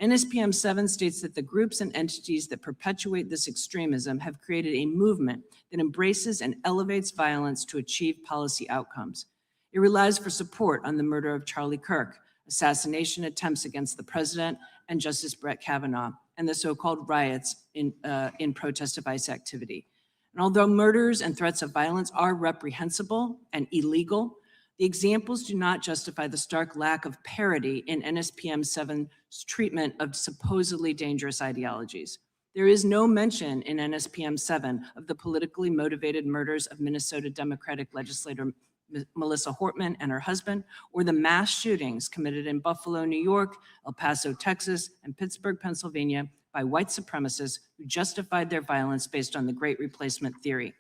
NSPM 7 states that the groups and entities that perpetuate this extremism have created a movement that embraces and elevates violence to achieve policy outcomes. It relies for support on the murder of Charlie Kirk, assassination attempts against the president and Justice Brett Kavanaugh, and the so-called riots in protest of ICE activity. And although murders and threats of violence are reprehensible and illegal, the examples do not justify the stark lack of parity in NSPM 7's treatment of supposedly dangerous ideologies. There is no mention in NSPM 7 of the politically motivated murders of Minnesota Democratic legislator Melissa Hortman and her husband, or the mass shootings committed in Buffalo, New York, El Paso, Texas, and Pittsburgh, Pennsylvania by white supremacists who justified their violence based on the Great Replacement theory.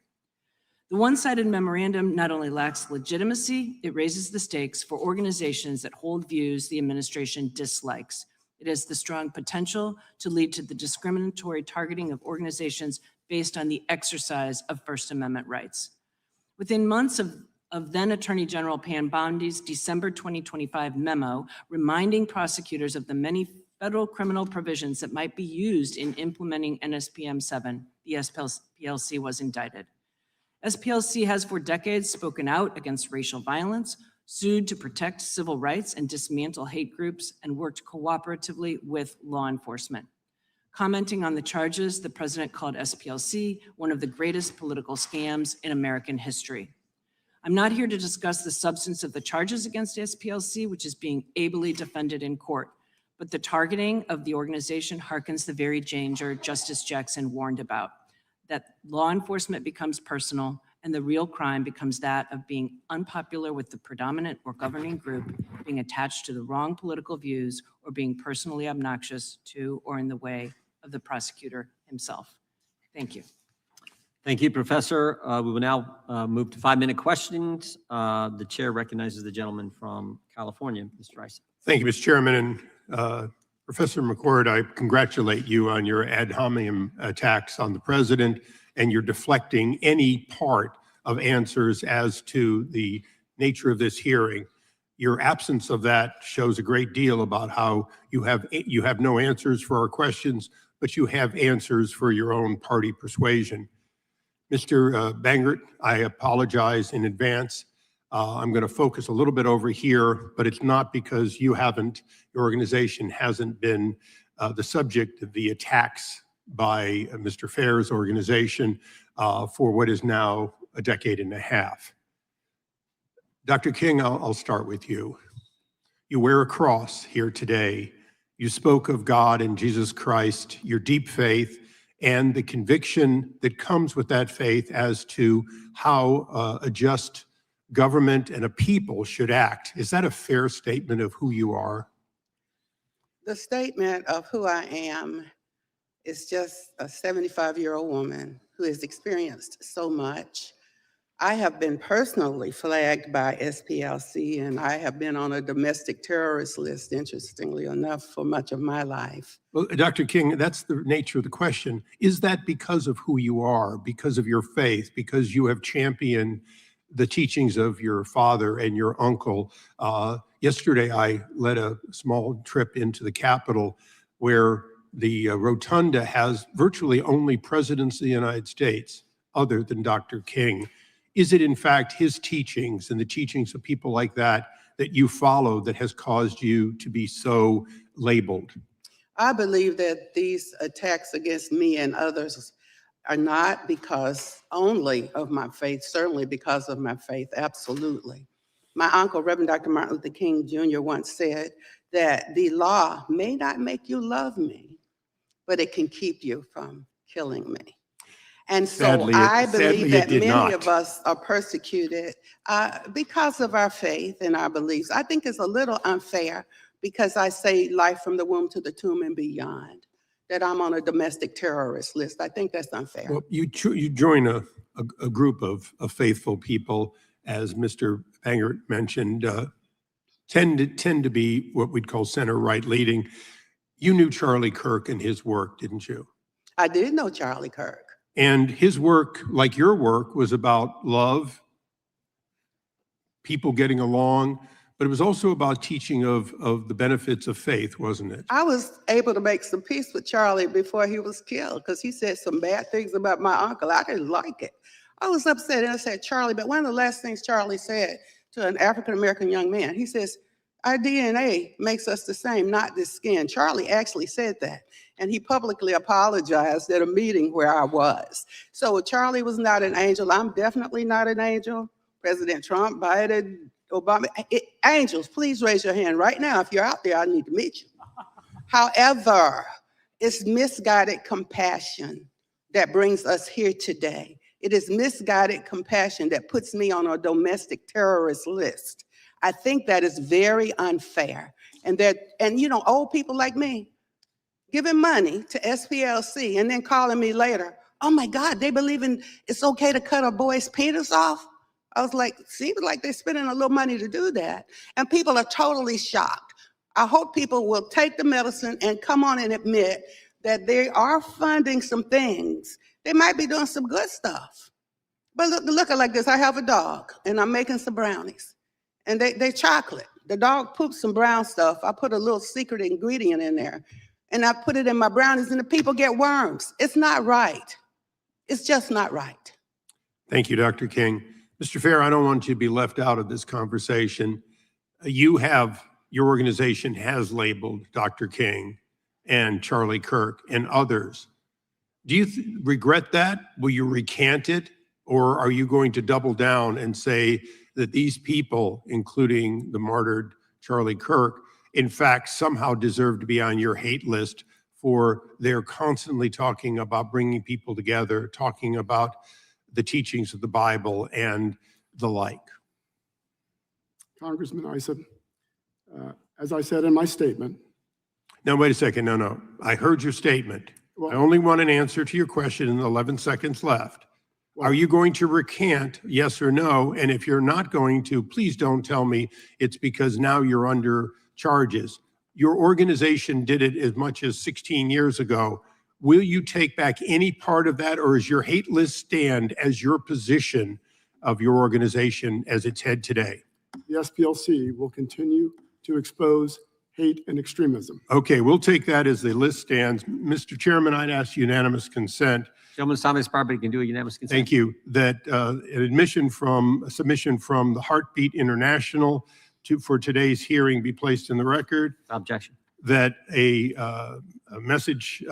The one-sided memorandum not only lacks legitimacy, it raises the stakes for organizations that hold views the administration dislikes. It has the strong potential to lead to the discriminatory targeting of organizations based on the exercise of First Amendment rights. Within months of then Attorney General Pam Bondi's December 2025 memo reminding prosecutors of the many federal criminal provisions that might be used in implementing NSPM 7, the SPLC was indicted. SPLC has for decades spoken out against racial violence, sued to protect civil rights and dismantle hate groups, and worked cooperatively with law enforcement. Commenting on the charges, the president called SPLC one of the greatest political scams in American history. I'm not here to discuss the substance of the charges against SPLC, which is being ably defended in court, but the targeting of the organization harkens the very danger Justice Jackson warned about, that law enforcement becomes personal and the real crime becomes that of being unpopular with the predominant or governing group, being attached to the wrong political views, or being personally obnoxious to or in the way of the prosecutor himself. Thank you. Thank you, Professor. We will now move to 5-minute questions. The chair recognizes the gentleman from California, Mr. Rice. Thank you, Mr. Chairman. And Professor McCord, I congratulate you on your ad hominem attacks on the president, and you're deflecting any part of answers as to the nature of this hearing. Your absence of that shows a great deal about how you have no answers for our questions, but you have answers for your own party persuasion. Mr. Bangert, I apologize in advance. I'm going to focus a little bit over here, but it's not because your organization hasn't been the subject of the attacks by Mr. Fair's organization for what is now a decade and a half. Dr. King, I'll start with you. You wear a cross here today. You spoke of God and Jesus Christ, your deep faith, and the conviction that comes with that faith as to how a just government and a people should act. Is that a fair statement of who you are? The statement of who I am is just a 75-year-old woman who has experienced so much. I have been personally flagged by SPLC, and I have been on a domestic terrorist list, interestingly enough, for much of my life. Well, Dr. King, that's the nature of the question. Is that because of who you are, because of your faith, because you have championed the teachings of your father and your uncle? Yesterday, I led a small trip into the Capitol where the rotunda has virtually only presidents of the United States other than Dr. King. Is it in fact his teachings and the teachings of people like that that you follow that has caused you to be so labeled? I believe that these attacks against me and others are not because only of my faith, certainly because of my faith, absolutely. My uncle, Reverend Dr. Martin Luther King Jr. once said that the law may not make you love me, but it can keep you from killing me. And so I believe that many of us are persecuted because of our faith and our beliefs. I think it's a little unfair because I say life from the womb to the tomb and beyond, that I'm on a domestic terrorist list. I think that's unfair. Well, you join a group of faithful people, as Mr. Bangert mentioned, tend to be what we'd call center-right leading. You knew Charlie Kirk and his work, didn't you? I did know Charlie Kirk. And his work, like your work, was about love, people getting along, but it was also about teaching of the benefits of faith, wasn't it? I was able to make some peace with Charlie before he was killed because he said some bad things about my uncle. I didn't like it. I was upset and I said, Charlie, but one of the last things Charlie said to an African-American young man, he says, our DNA makes us the same, not the skin. Charlie actually said that. And he publicly apologized at a meeting where I was. So Charlie was not an angel. I'm definitely not an angel. President Trump, Biden, Obama, angels, please raise your hand right now. If you're out there, I need to meet you. However, it's misguided compassion that brings us here today. It is misguided compassion that puts me on a domestic terrorist list. I think that is very unfair. And you know, old people like me giving money to SPLC and then calling me later, oh my God, they believe in it's okay to cut a boy's penis off. I was like, seems like they're spending a little money to do that. And people are totally shocked. I hope people will take the medicine and come on and admit that they are funding some things. They might be doing some good stuff. But look at like this, I have a dog and I'm making some brownies. And they chocolate. The dog poops some brown stuff. I put a little secret ingredient in there. And I put it in my brownies and the people get worms. It's not right. It's just not right. Thank you, Dr. King. Mr. Fair, I don't want you to be left out of this conversation. Your organization has labeled Dr. King and Charlie Kirk and others. Do you regret that? Will you recant it? Or are you going to double down and say that these people, including the martyred Charlie Kirk, in fact, somehow deserve to be on your hate list for they're constantly talking about bringing people together, talking about the teachings of the Bible and the like? Congressman Issa, as I said in my statement. Now, wait a second. No. I heard your statement. Well, I only want an answer to your question in the 11 seconds left. Are you going to recant, yes or no? And if you're not going to, please don't tell me it's because now you're under charges. Your organization did it as much as 16 years ago. Will you take back any part of that, or is your hate list stand as your position of your organization as its head today? the SPLC will continue to expose hate and extremism. Okay, we'll take that as the list stands. Mr. Chairman, I'd ask unanimous consent. Gentleman's time has expired, but you can do a unanimous consent. Thank you. That a submission from the Heartbeat International for today's hearing be placed in the record. Objection. That a message,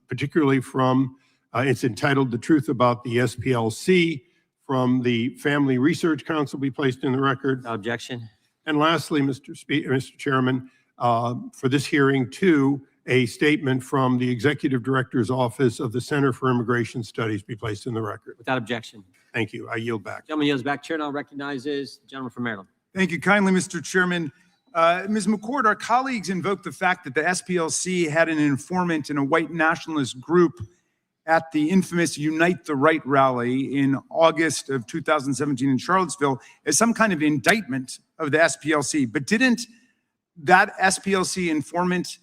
particularly from, it's entitled "The Truth About the SPLC," from the Family Research Council be placed in the record. Objection. And lastly, Mr. Chairman, for this hearing too, a statement from the Executive Director's Office of the Center for Immigration Studies be placed in the record. Without objection. Thank you. I yield back. Gentleman yields back. Chair now recognizes the gentleman from Maryland. Thank you kindly, Mr. Chairman. Ms. McCord, our colleagues invoked the fact that the SPLC had an informant in a white nationalist group at the infamous Unite the Right rally in August of 2017 in Charlottesville as some kind of indictment of the SPLC. But didn't that SPLC informant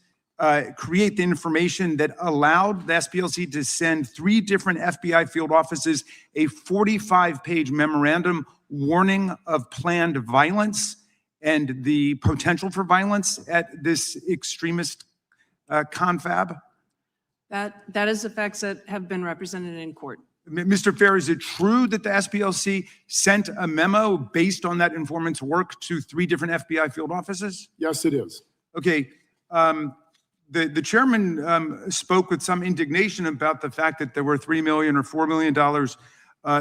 create the information that allowed the SPLC to send 3 different FBI field offices a 45-page memorandum warning of planned violence and the potential for violence at this extremist confab? That is the facts that have been represented in court. Mr. Fair, is it true that the SPLC sent a memo based on that informant's work to 3 different FBI field offices? Yes, it is. Okay. The chairman spoke with some indignation about the fact that there were $3 million or $4 million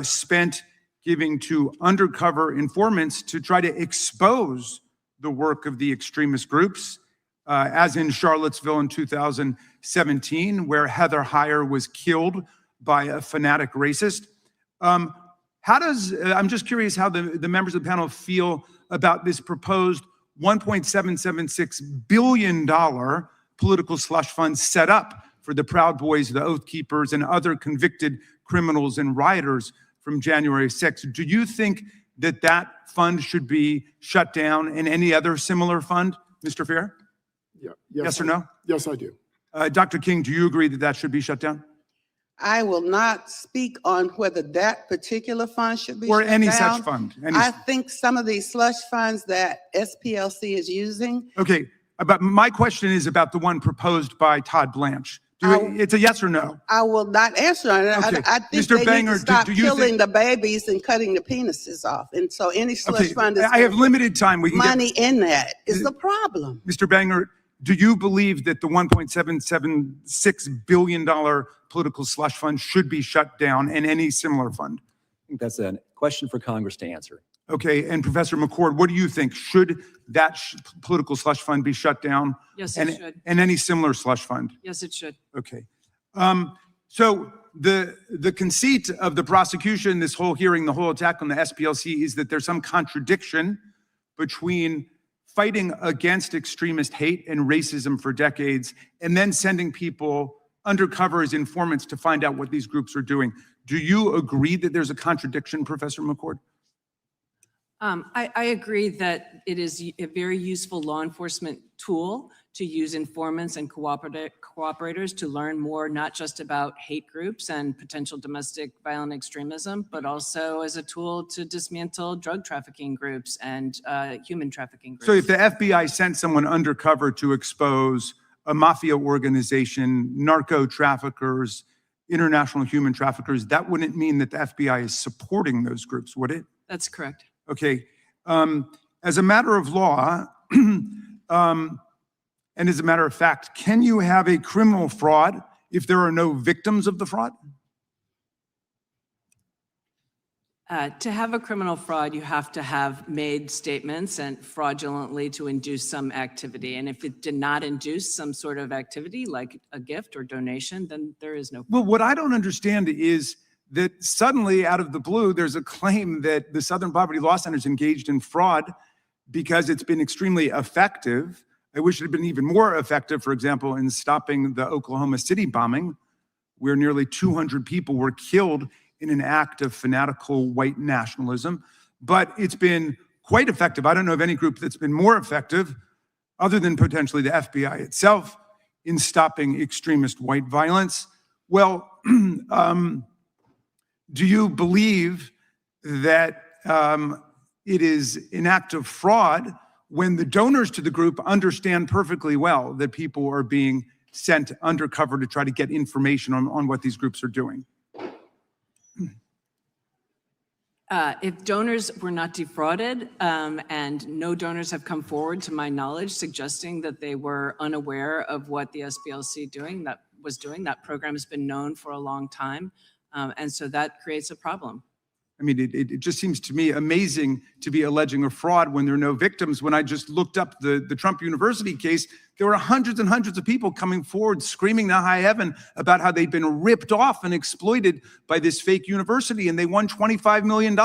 spent giving to undercover informants to try to expose the work of the extremist groups, as in Charlottesville in 2017, where Heather Heyer was killed by a fanatic racist. I'm just curious how the members of the panel feel about this proposed $1.776 billion political slush fund set up for the Proud Boys, the Oath Keepers, and other convicted criminals and rioters from January 6th. Do you think that that fund should be shut down and any other similar fund, Mr. Fair? Yeah. Yes or no? Yes, I do. Dr. King, do you agree that that should be shut down? I will not speak on whether that particular fund should be Or shut any down. such fund? I think some of these slush funds that SPLC is using. Okay, but my question is about the one proposed by Todd Blanche. It's a yes or no? I will not answer on it. Okay. I think Mr. they Banger, need to stop do you killing think- the babies and cutting the penises off. And so any slush Okay, fund is I have limited time. We can get- money in that is the problem. Mr. Banger, do you believe that the $1.776 billion political slush fund should be shut down and any similar fund? I think that's a question for Congress to answer. Okay, and Professor McCord, what do you think? Should that political slush fund be shut down? Yes, it should. And any similar slush fund? Yes, it should. Okay. So the conceit of the prosecution, this whole hearing, the whole attack on the SPLC is that there's some contradiction between fighting against extremist hate and racism for decades and then sending people undercover as informants to find out what these groups are doing. Do you agree that there's a contradiction, Professor McCord? I agree that it is a very useful law enforcement tool to use informants and cooperators to learn more, not just about hate groups and potential domestic violent extremism, but also as a tool to dismantle drug trafficking groups and human trafficking groups. So if the FBI sent someone undercover to expose a mafia organization, narco traffickers, international human traffickers, that wouldn't mean that the FBI is supporting those groups, would it? That's correct. Okay. As a matter of law, and as a matter of fact, can you have a criminal fraud if there are no victims of the fraud? To have a criminal fraud, you have to have made statements and fraudulently to induce some activity. And if it did not induce some sort of activity like a gift or donation, then there is no. Well, what I don't understand is that suddenly out of the blue, there's a claim that the Southern Poverty Law Center is engaged in fraud because it's been extremely effective. I wish it had been even more effective, for example, in stopping the Oklahoma City bombing, where nearly 200 people were killed in an act of fanatical white nationalism. But it's been quite effective. I don't know of any group that's been more effective, other than potentially the FBI itself, in stopping extremist white violence. Well, do you believe that it is an act of fraud when the donors to the group understand perfectly well that people are being sent undercover to try to get information on what these groups are doing? If donors were not defrauded, and no donors have come forward, to my knowledge, suggesting that they were unaware of what the SPLC was doing, that program has been known for a long time. And so that creates a problem. I mean, it just seems to me amazing to be alleging a fraud when there are no victims. When I just looked up the Trump University case, there were hundreds and hundreds of people coming forward screaming to high heaven about how they'd been ripped off and exploited by this fake university, and they won $25 million.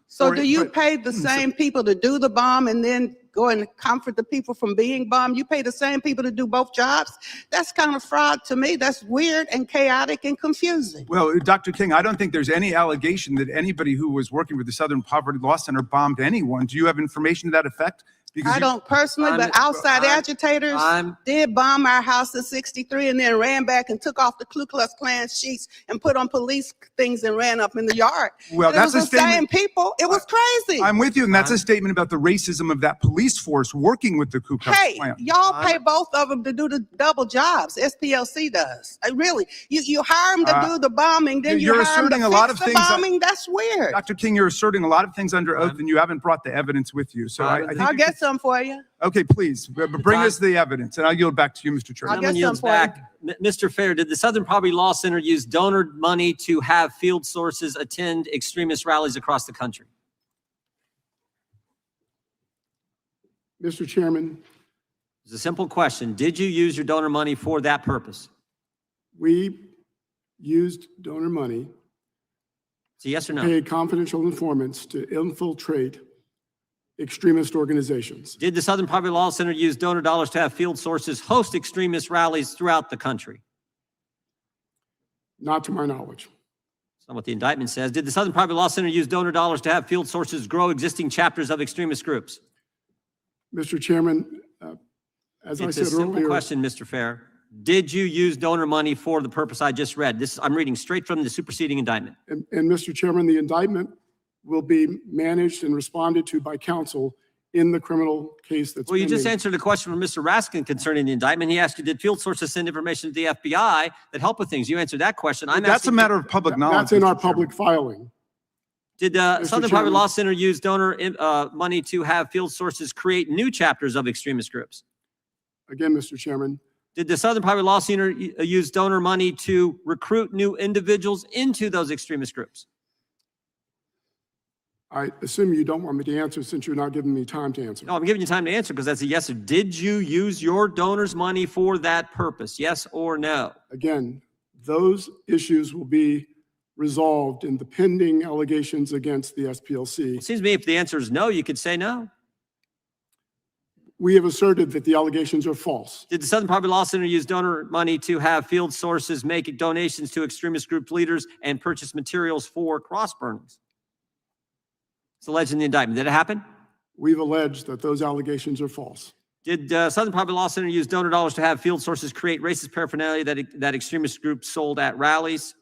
So for do it. you But- pay the same people to do the bomb and then go and comfort the people from being bombed? You pay the same people to do both jobs? That's kind of fraud to me. That's weird and chaotic and confusing. Well, Dr. King, I don't think there's any allegation that anybody who was working with the Southern Poverty Law Center bombed anyone. Do you have information to that effect? Because I don't personally, but outside agitators did bomb our house in '63 and then ran back and took off the Ku Klux Klan sheets and put on police things and ran up in the yard. Well, And it that's was a the same statement. people. It was crazy. I'm with you, and that's a statement about the racism of that police force working with the Ku Klux Hey, Klan. y'all pay both of them to do the double jobs. SPLC does. Really, you hire them to do the bombing, then you you're hire them asserting to a lot fix of the things bombing. That's weird. Dr. King, you're asserting a lot of things under oath, and you haven't brought the evidence with you. So I think I'll you get should- some for you. Okay, please, bring us the evidence, and I'll yield back to you, Mr. Chairman. I'll Gentleman get yields some for you. back. Mr. Fair, did the Southern Poverty Law Center use donor money to have field sources attend extremist rallies across the country? Mr. Chairman, It's a simple question. Did you use your donor money for that purpose? we used donor money, It's a yes or no. paid confidential informants to infiltrate extremist organizations. Did the Southern Poverty Law Center use donor dollars to have field sources host extremist rallies throughout the country? Not to my knowledge. That's not what the indictment says. Did the Southern Poverty Law Center use donor dollars to have field sources grow existing chapters of extremist groups? Mr. Chairman, as I It's a said simple earlier, question, Mr. Fair. Did you use donor money for the purpose I just read? I'm reading straight from the superseding indictment. and Mr. Chairman, the indictment will be managed and responded to by counsel in the criminal case that's Well, you just pending. answered a question from Mr. Raskin concerning the indictment. He asked you, did field sources send information to the FBI that help with things? You answered that question. I'm That's a asking, matter of public knowledge. That's in our Mr. Chairman. public filing. did Mr. Southern Poverty Chairman. Law Center use donor money to have field sources create new chapters of extremist groups? Again, Mr. Chairman, Did the Southern Poverty Law Center use donor money to recruit new individuals into those extremist groups? I assume you don't want me to answer since you're not giving me time to answer. No, I'm giving you time to answer because that's a yes. Or did you use your donors' money for that purpose? Yes or no? Again, those issues will be resolved in the pending allegations against the SPLC. It seems to me if the answer is no, you could say no. We have asserted that the allegations are false. Did the Southern Poverty Law Center use donor money to have field sources make donations to extremist group leaders and purchase materials for cross burnings? It's alleged in the indictment. Did it happen? We've alleged that those allegations are false. Did Southern Poverty Law Center use donor dollars to have field sources create racist paraphernalia that extremist groups sold at rallies?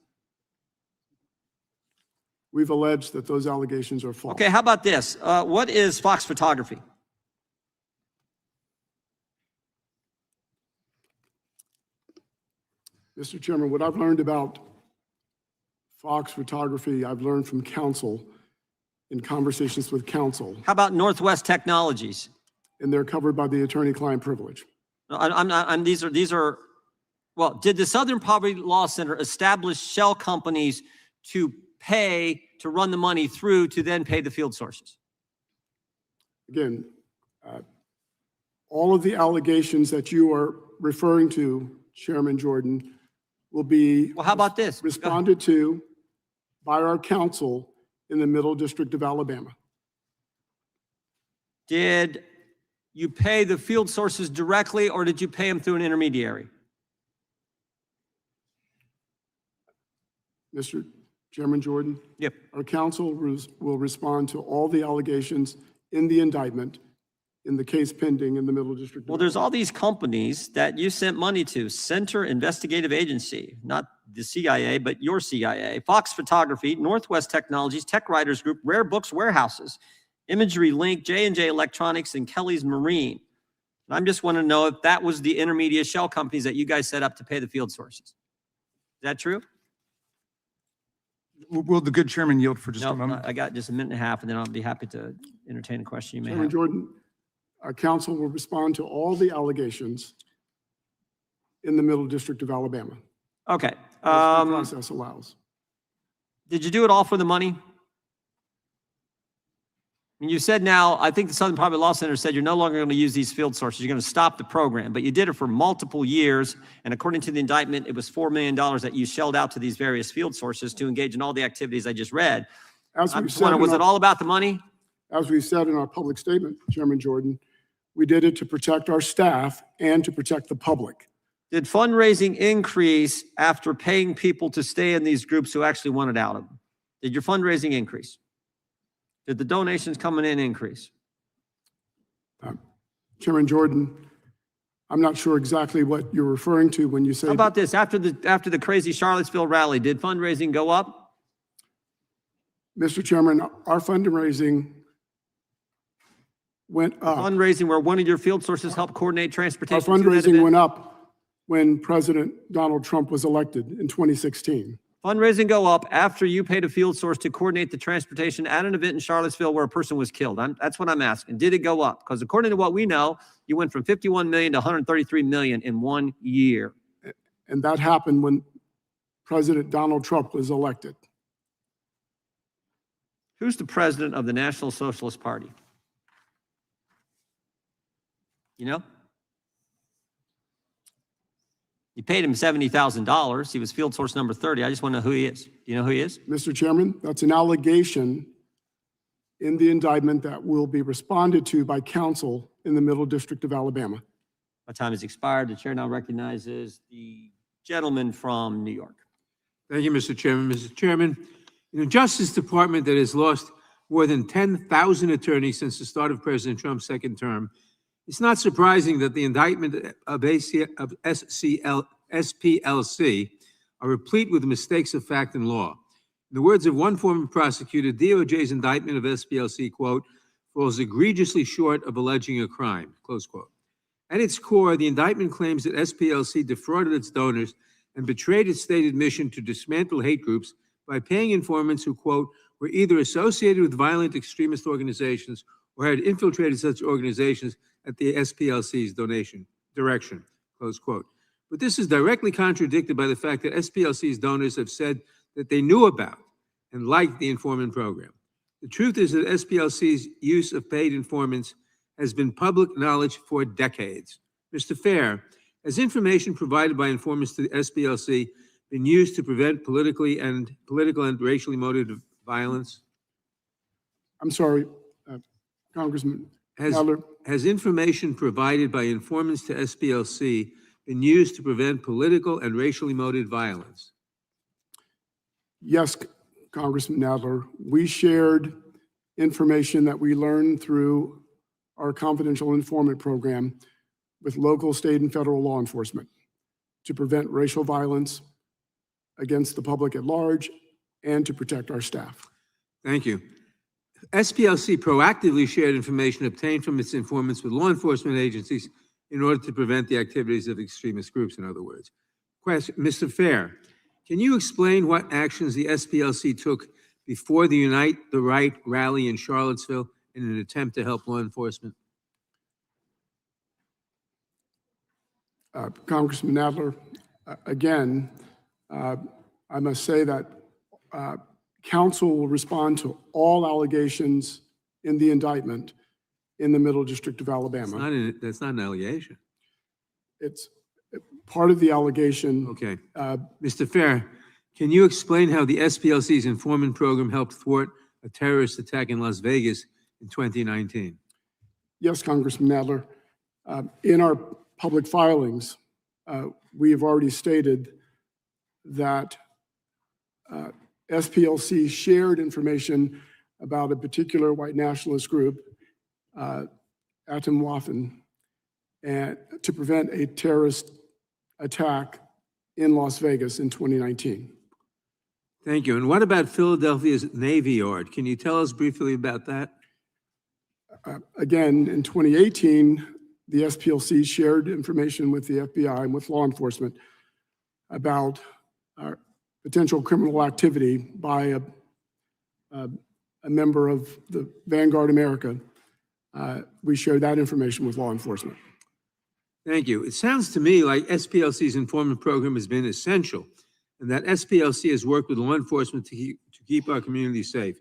We've alleged that those allegations are false. Okay, how about this? What is Fox photography? Mr. Chairman, what I've learned about Fox photography, I've learned from counsel in conversations with counsel, How about Northwest Technologies? and they're covered by the attorney-client privilege. No, I'm not, these are, well, did the Southern Poverty Law Center establish shell companies to pay, to run the money through to then pay the field sources? Again, all of the allegations that you are referring to, Chairman Jordan, will be Well, how about this? Go ahead. responded to by our counsel in the Middle District of Alabama. Did you pay the field sources directly or did you pay them through an intermediary? Mr. Chairman Jordan, Yep. our counsel will respond to all the allegations in the indictment in the case pending in the Middle District. Well, there's all these companies that you sent money to, Center Investigative Agency, not the CIA, but your CIA, Fox Photography, Northwest Technologies, Tech Writers Group, Rare Books Warehouses, Imagery Link, J&J Electronics, and Kelly's Marine. And I'm just want to know if that was the intermediate shell companies that you guys set up to pay the field sources. Is that true? Will the good chairman yield for just a No, moment? I got just a minute and a half, and then I'll be happy to entertain a question you may Chairman have. Jordan, our counsel will respond to all the allegations in the Middle District of Alabama, Okay. as the process allows. Did you do it all for the money? And you said now, I think the Southern Poverty Law Center said you're no longer going to use these field sources. You're going to stop the program, but you did it for multiple years. And according to the indictment, it was $4 million that you shelled out to these various field sources to engage in all the activities I just read. As I'm we just said, wondering, was it all about the money? as we said in our public statement, Chairman Jordan, we did it to protect our staff and to protect the public. Did fundraising increase after paying people to stay in these groups who actually wanted out of them? Did your fundraising increase? Did the donations coming in increase? Chairman Jordan, I'm not sure exactly what you're referring to when you say. How about this? After the crazy Charlottesville rally, did fundraising go up? Mr. Chairman, our fundraising went up. Fundraising where one of your field sources helped coordinate Our transportation. to that fundraising event? went up when President Donald Trump was elected in 2016. Fundraising go up after you paid a field source to coordinate the transportation at an event in Charlottesville where a person was killed. That's what I'm asking. Did it go up? Because according to what we know, you went from 51 million to 133 million in 1 year. And that happened when President Donald Trump was elected. Who's the president of the National Socialist Party? You know? You paid him $70,000. He was field source number 30. I just want to know who he is. Do you know who he is? Mr. Chairman, that's an allegation in the indictment that will be responded to by counsel in the Middle District of Alabama. My time has expired. The chair now recognizes the gentleman from New York. Thank you, Mr. Chairman. Mr. Chairman, in a Justice Department that has lost more than 10,000 attorneys since the start of President Trump's second term, it's not surprising that the indictment of SPLC are replete with mistakes of fact and law. In the words of one former prosecutor, DOJ's indictment of SPLC, quote, falls egregiously short of alleging a crime, close quote. At its core, the indictment claims that SPLC defrauded its donors and betrayed its stated mission to dismantle hate groups by paying informants who, quote, were either associated with violent extremist organizations or had infiltrated such organizations at the SPLC's direction, close quote. But this is directly contradicted by the fact that SPLC's donors have said that they knew about and liked the informant program. The truth is that SPLC's use of paid informants has been public knowledge for decades. Mr. Fair, has information provided by informants to the SPLC been used to prevent political and racially motivated violence? I'm sorry, Congressman Adler. Has information provided by informants to SPLC been used to prevent political and racially motivated violence? Yes, Congressman Adler. We shared information that we learned through our confidential informant program with local, state, and federal law enforcement to prevent racial violence against the public at large and to protect our staff. Thank you. SPLC proactively shared information obtained from its informants with law enforcement agencies in order to prevent the activities of extremist groups, in other words. Question, Mr. Fair, can you explain what actions the SPLC took before the Unite the Right rally in Charlottesville in an attempt to help law enforcement? Congressman Adler, again, I must say that counsel will respond to all allegations in the indictment in the Middle District of Alabama. That's not an allegation. It's part of the allegation. Okay. Mr. Fair, can you explain how the SPLC's informant program helped thwart a terrorist attack in Las Vegas in 2019? Yes, Congressman Adler. In our public filings, we have already stated that SPLC shared information about a particular white nationalist group, Atom Waffen, and to prevent a terrorist attack in Las Vegas in 2019. Thank you. And what about Philadelphia's Navy Yard? Can you tell us briefly about that? Again, in 2018, the SPLC shared information with the FBI and with law enforcement about potential criminal activity by a member of the Vanguard America. We shared that information with law enforcement. Thank you. It sounds to me like SPLC's informant program has been essential and that SPLC has worked with law enforcement to keep our community safe.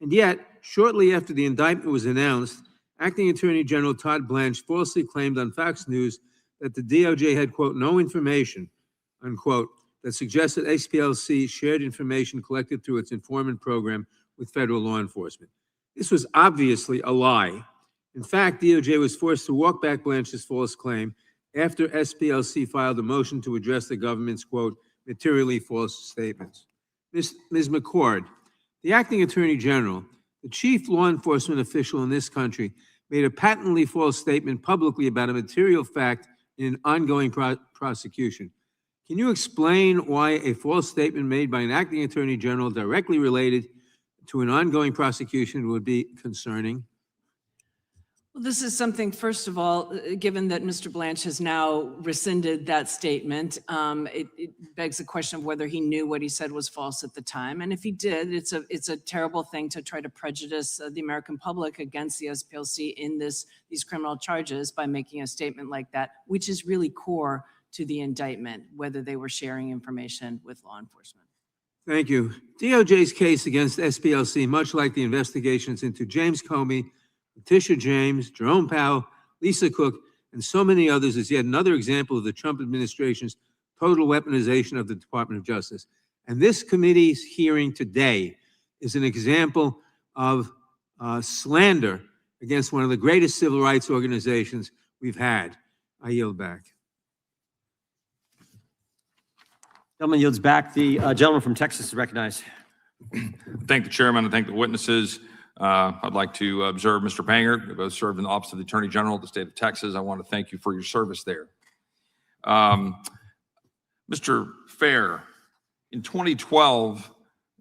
And yet, Shortly after the indictment was announced, Acting Attorney General Todd Blanche falsely claimed on Fox News that the DOJ had, quote, no information, unquote, that suggested SPLC shared information collected through its informant program with federal law enforcement. This was obviously a lie. In fact, DOJ was forced to walk back Blanche's false claim after SPLC filed a motion to address the government's, quote, materially false statements. Ms. McCord, the Acting Attorney General, the chief law enforcement official in this country, made a patently false statement publicly about a material fact in an ongoing prosecution. Can you explain why a false statement made by an acting attorney general directly related to an ongoing prosecution would be concerning? Well, this is something, first of all, given that Mr. Blanche has now rescinded that statement, it begs the question of whether he knew what he said was false at the time. And if he did, it's a terrible thing to try to prejudice the American public against the SPLC in these criminal charges by making a statement like that, which is really core to the indictment, whether they were sharing information with law enforcement. Thank you. DOJ's case against SPLC, much like the investigations into James Comey, Letitia James, Jerome Powell, Lisa Cook, and so many others, is yet another example of the Trump administration's total weaponization of the Department of Justice. And this committee's hearing today is an example of slander against one of the greatest civil rights organizations we've had. I yield back. Gentleman yields back. The gentleman from Texas is recognized. Thank the chairman and thank the witnesses. I'd like to observe Mr. Banger, who both served in the Office of the Attorney General of the state of Texas. I want to thank you for your service there. Mr. Fair, in 2012,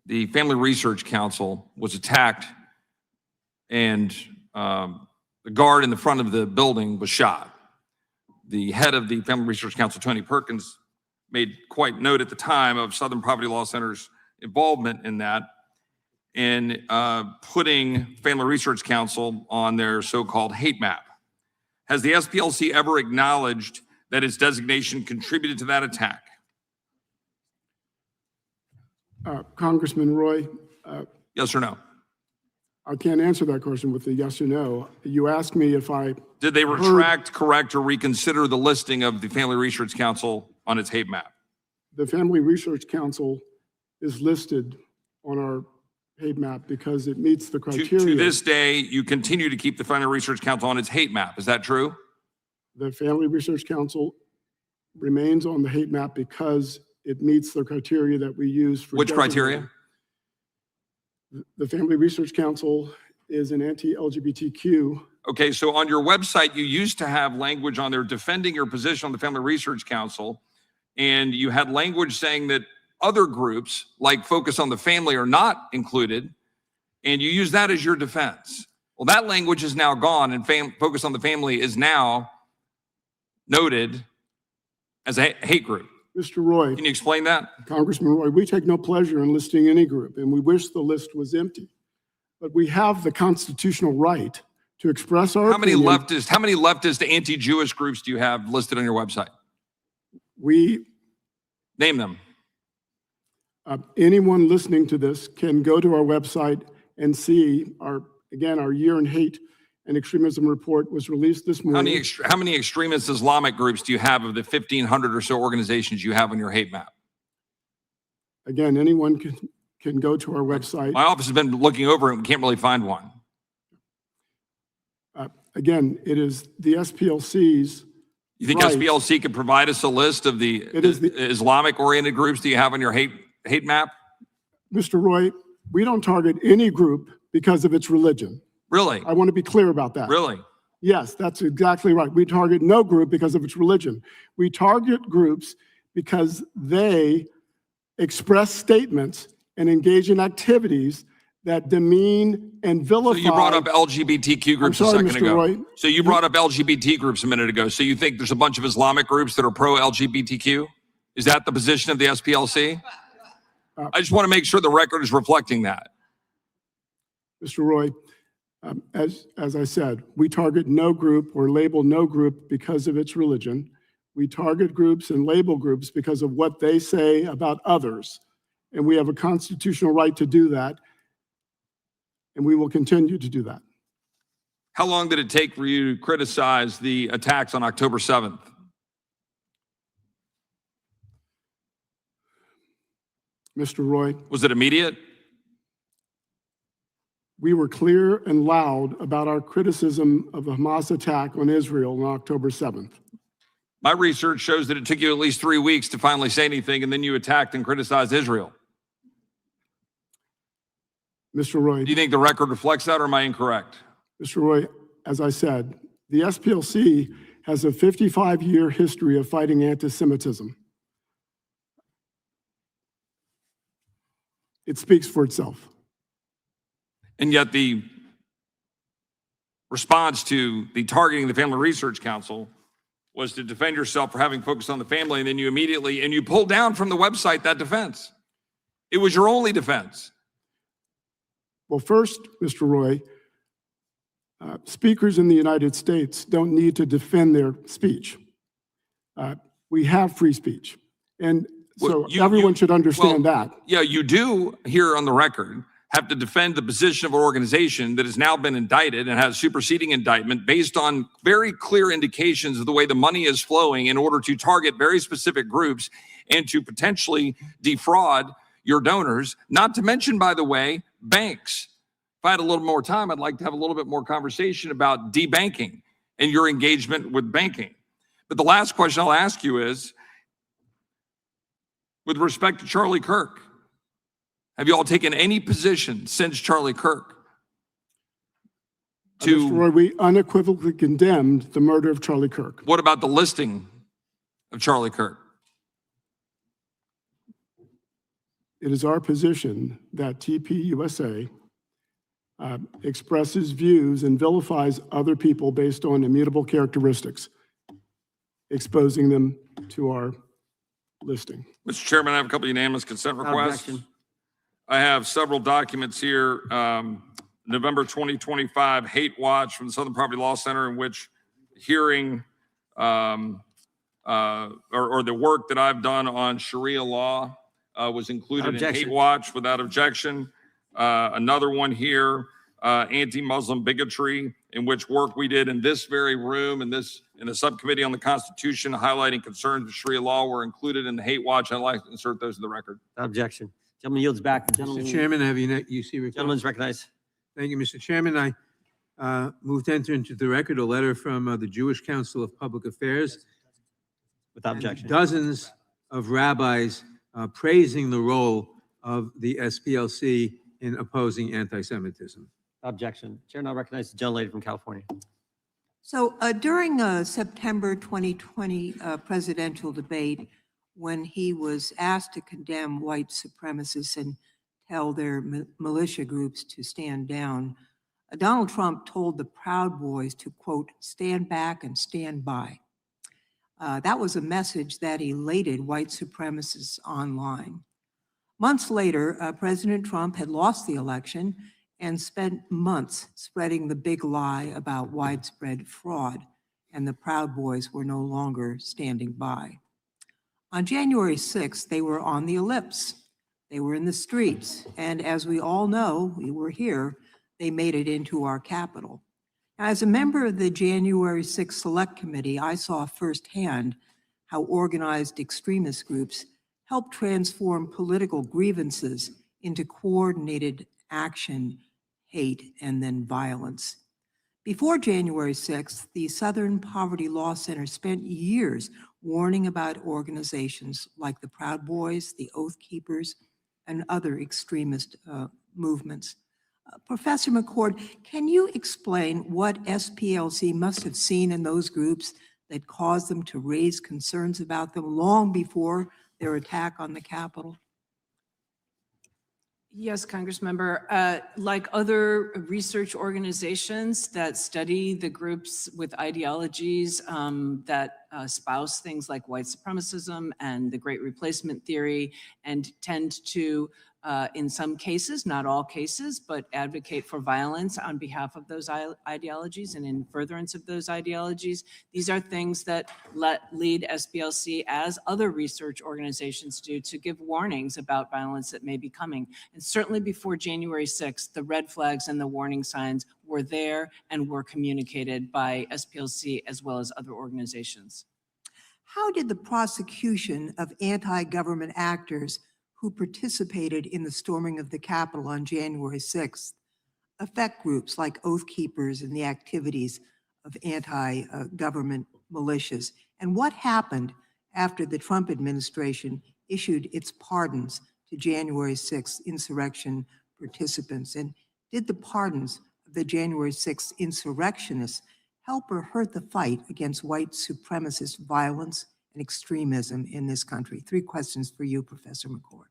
the Family Research Council was attacked and the guard in the front of the building was shot. The head of the Family Research Council, Tony Perkins, made quite note at the time of Southern Poverty Law Center's involvement in that, in putting Family Research Council on their so-called hate map. Has the SPLC ever acknowledged that its designation contributed to that attack? Congressman Roy, Yes or no? I can't answer that question with a yes or no. You asked me if I Did they retract, correct, or reconsider the listing of the Family Research Council on its hate map? The Family Research Council is listed on our hate map because it meets the criteria. To this day, you continue to keep the Family Research Council on its hate map. Is that true? The Family Research Council remains on the hate map because it meets the criteria that we use for. Which criteria? The Family Research Council is an anti-LGBTQ. Okay, so on your website, you used to have language on there defending your position on the Family Research Council, and you had language saying that other groups, like Focus on the Family, are not included, and you use that as your defense. Well, that language is now gone, and Focus on the Family is now noted as a hate group. Mr. Roy. Can you explain that? Congressman Roy, we take no pleasure in listing any group, and we wish the list was empty. But we have the constitutional right to express our opinion. How many leftist anti-Jewish groups do you have listed on your website? Name them. Anyone listening to this can go to our website and see our year in hate and extremism report was released this morning. How many extremist Islamic groups do you have of the 1,500 or so organizations you have on your hate map? Again, anyone can go to our website. My office has been looking over it and we can't really find one. Again, it is the SPLC's. You think right. SPLC could provide us a list of the Islamic-oriented groups that you have on your hate map? Mr. Roy, we don't target any group because of its religion. Really? I want to be clear about that. Really? Yes, that's exactly right. We target no group because of its religion. We target groups because they express statements and engage in activities that demean and vilify. So you brought up LGBTQ groups a second ago. Roy. So you brought up LGBT groups a minute ago. So you think there's a bunch of Islamic groups that are pro-LGBTQ? Is that the position of the SPLC? I just want to make sure the record is reflecting that. Mr. Roy, as I said, we target no group or label no group because of its religion. We target groups and label groups because of what they say about others. And we have a constitutional right to do that. and we will continue to do that. How long did it take for you to criticize the attacks on October 7th? Mr. Roy, Was it immediate? we were clear and loud about our criticism of the Hamas attack on Israel on October 7th. My research shows that it took you at least 3 weeks to finally say anything, and then you attacked and criticized Israel. Mr. Roy, Do you think the record reflects that, or am I incorrect? Mr. Roy, as I said, the SPLC has a 55-year history of fighting anti-Semitism. It speaks for itself. And yet the response to the targeting the Family Research Council was to defend yourself for having focused on the family, and then you immediately, and you pulled down from the website that defense. It was your only defense. Well, first, Mr. Roy, speakers in the United States don't need to defend their speech. We have free speech. And so Well, everyone should understand that. Yeah, you do here on the record have to defend the position of an organization that has now been indicted and has superseding indictment based on very clear indications of the way the money is flowing in order to target very specific groups and to potentially defraud your donors, not to mention, by the way, banks. If I had a little more time, I'd like to have a little bit more conversation about debanking and your engagement with banking. But the last question I'll ask you is, with respect to Charlie Kirk, have you all taken any position since Charlie Kirk Mr. Roy, we unequivocally condemned the murder of Charlie Kirk. What about the listing of Charlie Kirk? It is our position that TPUSA expresses views and vilifies other people based on immutable characteristics, exposing them to our listing. Mr. Chairman, I have a couple of unanimous consent Without requests. objection. I have several documents here. November 2025 Hate Watch from the Southern Property Law Center, in which hearing or the work that I've done on Sharia law was included in Objection. Hate Watch without objection. Another one here, anti-Muslim bigotry, in which work we did in this very room in the subcommittee on the Constitution highlighting concerns with Sharia law were included in the Hate Watch. I'd like to insert those in the record. Without objection. Gentleman yields back. Mr. Chairman, have you see request? Gentleman's recognized. Thank you, Mr. Chairman. I move to enter into the record a letter from the Jewish Council of Public Affairs. Without and objection. Dozens of rabbis praising the role of the SPLC in opposing anti-Semitism. Objection. Chair now recognizes the gentlelady from California. So during a September 2020 presidential debate, when he was asked to condemn white supremacists and tell their militia groups to stand down, Donald Trump told the Proud Boys to, quote, stand back and stand by. That was a message that elated white supremacists online. Months later, President Trump had lost the election and spent months spreading the big lie about widespread fraud, and the Proud Boys were no longer standing by. On January 6th, they were on the ellipse. They were in the streets, and as we all know, we were here, they made it into our Capitol. As a member of the January 6th Select Committee, I saw firsthand how organized extremist groups help transform political grievances into coordinated action, hate, and then violence. Before January 6th, the Southern Poverty Law Center spent years warning about organizations like the Proud Boys, the Oath Keepers, and other extremist movements. Professor McCord, can you explain what SPLC must have seen in those groups that caused them to raise concerns about them long before their attack on the Capitol? Yes, Congressmember. Like other research organizations that study the groups with ideologies that espouse things like white supremacism and the Great Replacement theory, and tend to, in some cases, not all cases, but advocate for violence on behalf of those ideologies and in furtherance of those ideologies. These are things that lead SPLC, as other research organizations do, to give warnings about violence that may be coming. And certainly before January 6th, the red flags and the warning signs were there and were communicated by SPLC as well as other organizations. How did the prosecution of anti-government actors who participated in the storming of the Capitol on January 6th affect groups like Oath Keepers and the activities of anti-government militias? And what happened after the Trump administration issued its pardons to January 6th insurrection participants? And did the pardons of the January 6th insurrectionists help or hurt the fight against white supremacist violence and extremism in this country? 3 questions for you, Professor McCord.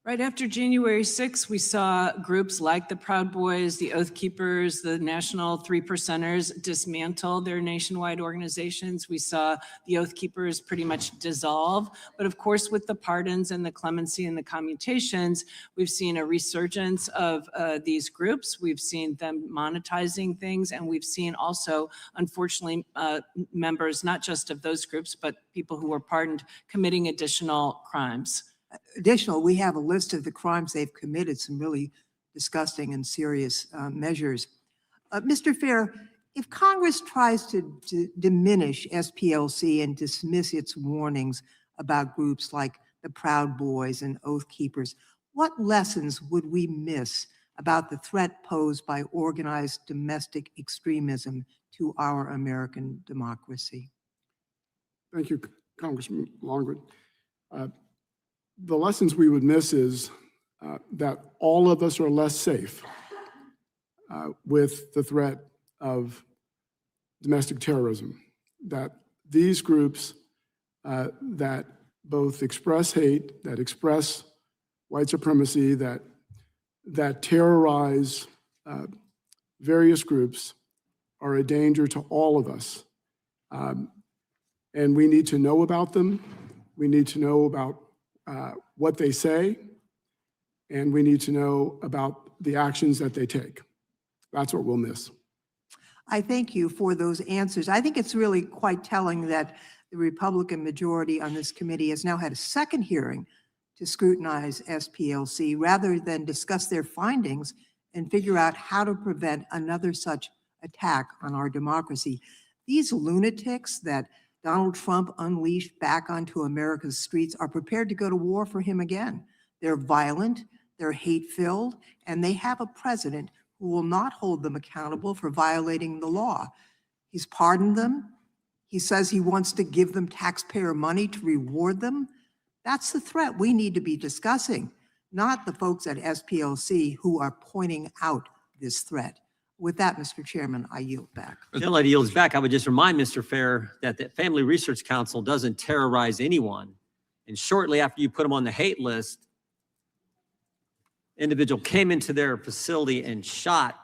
Right after January 6th, we saw groups like the Proud Boys, the Oath Keepers, the National 3%ers dismantle their nationwide organizations. We saw the Oath Keepers pretty much dissolve. But of course, with the pardons and the clemency and the commutations, we've seen a resurgence of these groups. We've seen them monetizing things, and we've seen also, unfortunately, members not just of those groups, but people who were pardoned committing additional crimes. We have a list of the crimes they've committed, some really disgusting and serious measures. Mr. Fair, if Congress tries to diminish SPLC and dismiss its warnings about groups like the Proud Boys and Oath Keepers, what lessons would we miss about the threat posed by organized domestic extremism to our American democracy? Thank you, Congressman Longwood. The lessons we would miss is that all of us are less safe with the threat of domestic terrorism, that these groups that both express hate, that express white supremacy, that terrorize various groups are a danger to all of us. And we need to know about them. We need to know about what they say, and we need to know about the actions that they take. That's what we'll miss. I thank you for those answers. I think it's really quite telling that the Republican majority on this committee has now had a second hearing to scrutinize SPLC rather than discuss their findings and figure out how to prevent another such attack on our democracy. These lunatics that Donald Trump unleashed back onto America's streets are prepared to go to war for him again. They're violent, they're hate-filled, and they have a president who will not hold them accountable for violating the law. He's pardoned them. He says he wants to give them taxpayer money to reward them. That's the threat we need to be discussing, not the folks at SPLC who are pointing out this threat. With that, Mr. Chairman, I yield back. Until it yields back, I would just remind Mr. Fair that the Family Research Council doesn't terrorize anyone. And shortly after you put them on the hate list, individual came into their facility and shot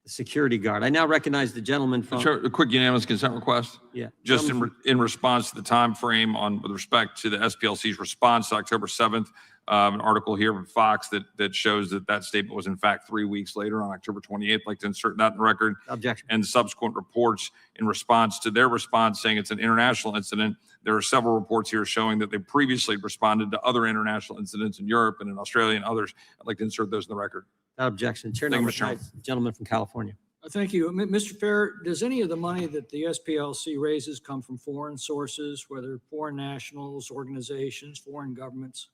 the security guard. I now recognize the gentleman from. A quick unanimous consent request. Yeah. Just in response to the time frame with respect to the SPLC's response to October 7th, an article here from Fox that shows that statement was in fact 3 weeks later on October 28th. I'd like to insert that in the record. Objection. And subsequent reports in response to their response saying it's an international incident. There are several reports here showing that they previously responded to other international incidents in Europe and in Australia and others. I'd like to insert those in the record. Without objection. Chair Thank you, number Mr. Chairman. 5, gentleman from California. Thank you. Mr. Fair, does any of the money that the SPLC raises come from foreign sources, whether foreign nationals, organizations, foreign governments?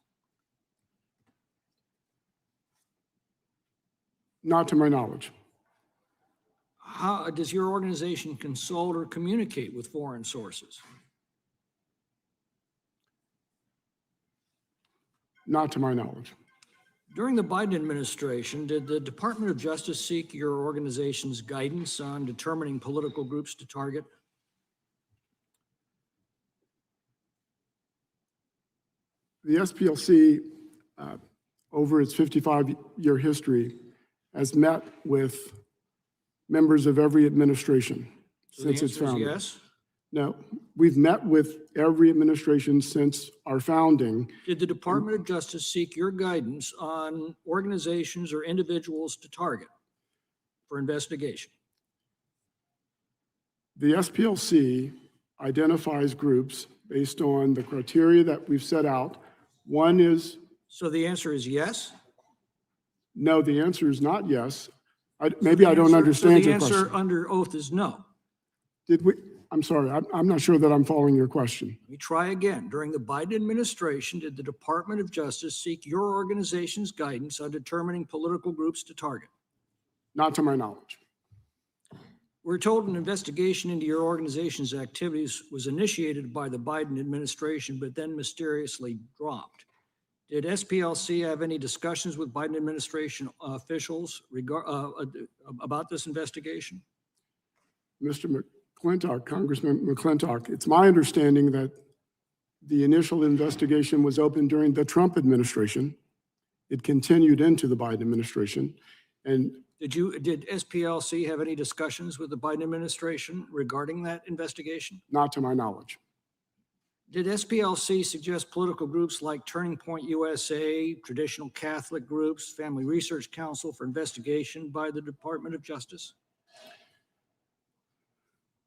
Not to my knowledge. How does your organization consult or communicate with foreign sources? Not to my knowledge. During the Biden administration, did the Department of Justice seek your organization's guidance on determining political groups to target? The SPLC, over its 55-year history, has met with members of every administration So since the its answer is founding. yes? No, we've met with every administration since our founding. Did the Department of Justice seek your guidance on organizations or individuals to target for investigation? The SPLC identifies groups based on the criteria that we've set out. One is, So the answer is yes? no, the answer is not yes. Maybe I don't understand your So the answer question. under oath is no. Did we, I'm sorry, I'm not sure that I'm following your question. Let me try again. During the Biden administration, did the Department of Justice seek your organization's guidance on determining political groups to target? Not to my knowledge. We're told an investigation into your organization's activities was initiated by the Biden administration, but then mysteriously dropped. Did SPLC have any discussions with Biden administration officials about this investigation? Mr. McClintock, Congressman McClintock, it's my understanding that the initial investigation was opened during the Trump administration. It continued into the Biden administration. And Did SPLC have any discussions with the Biden administration regarding that investigation? not to my knowledge. Did SPLC suggest political groups like Turning Point USA, traditional Catholic groups, Family Research Council for investigation by the Department of Justice?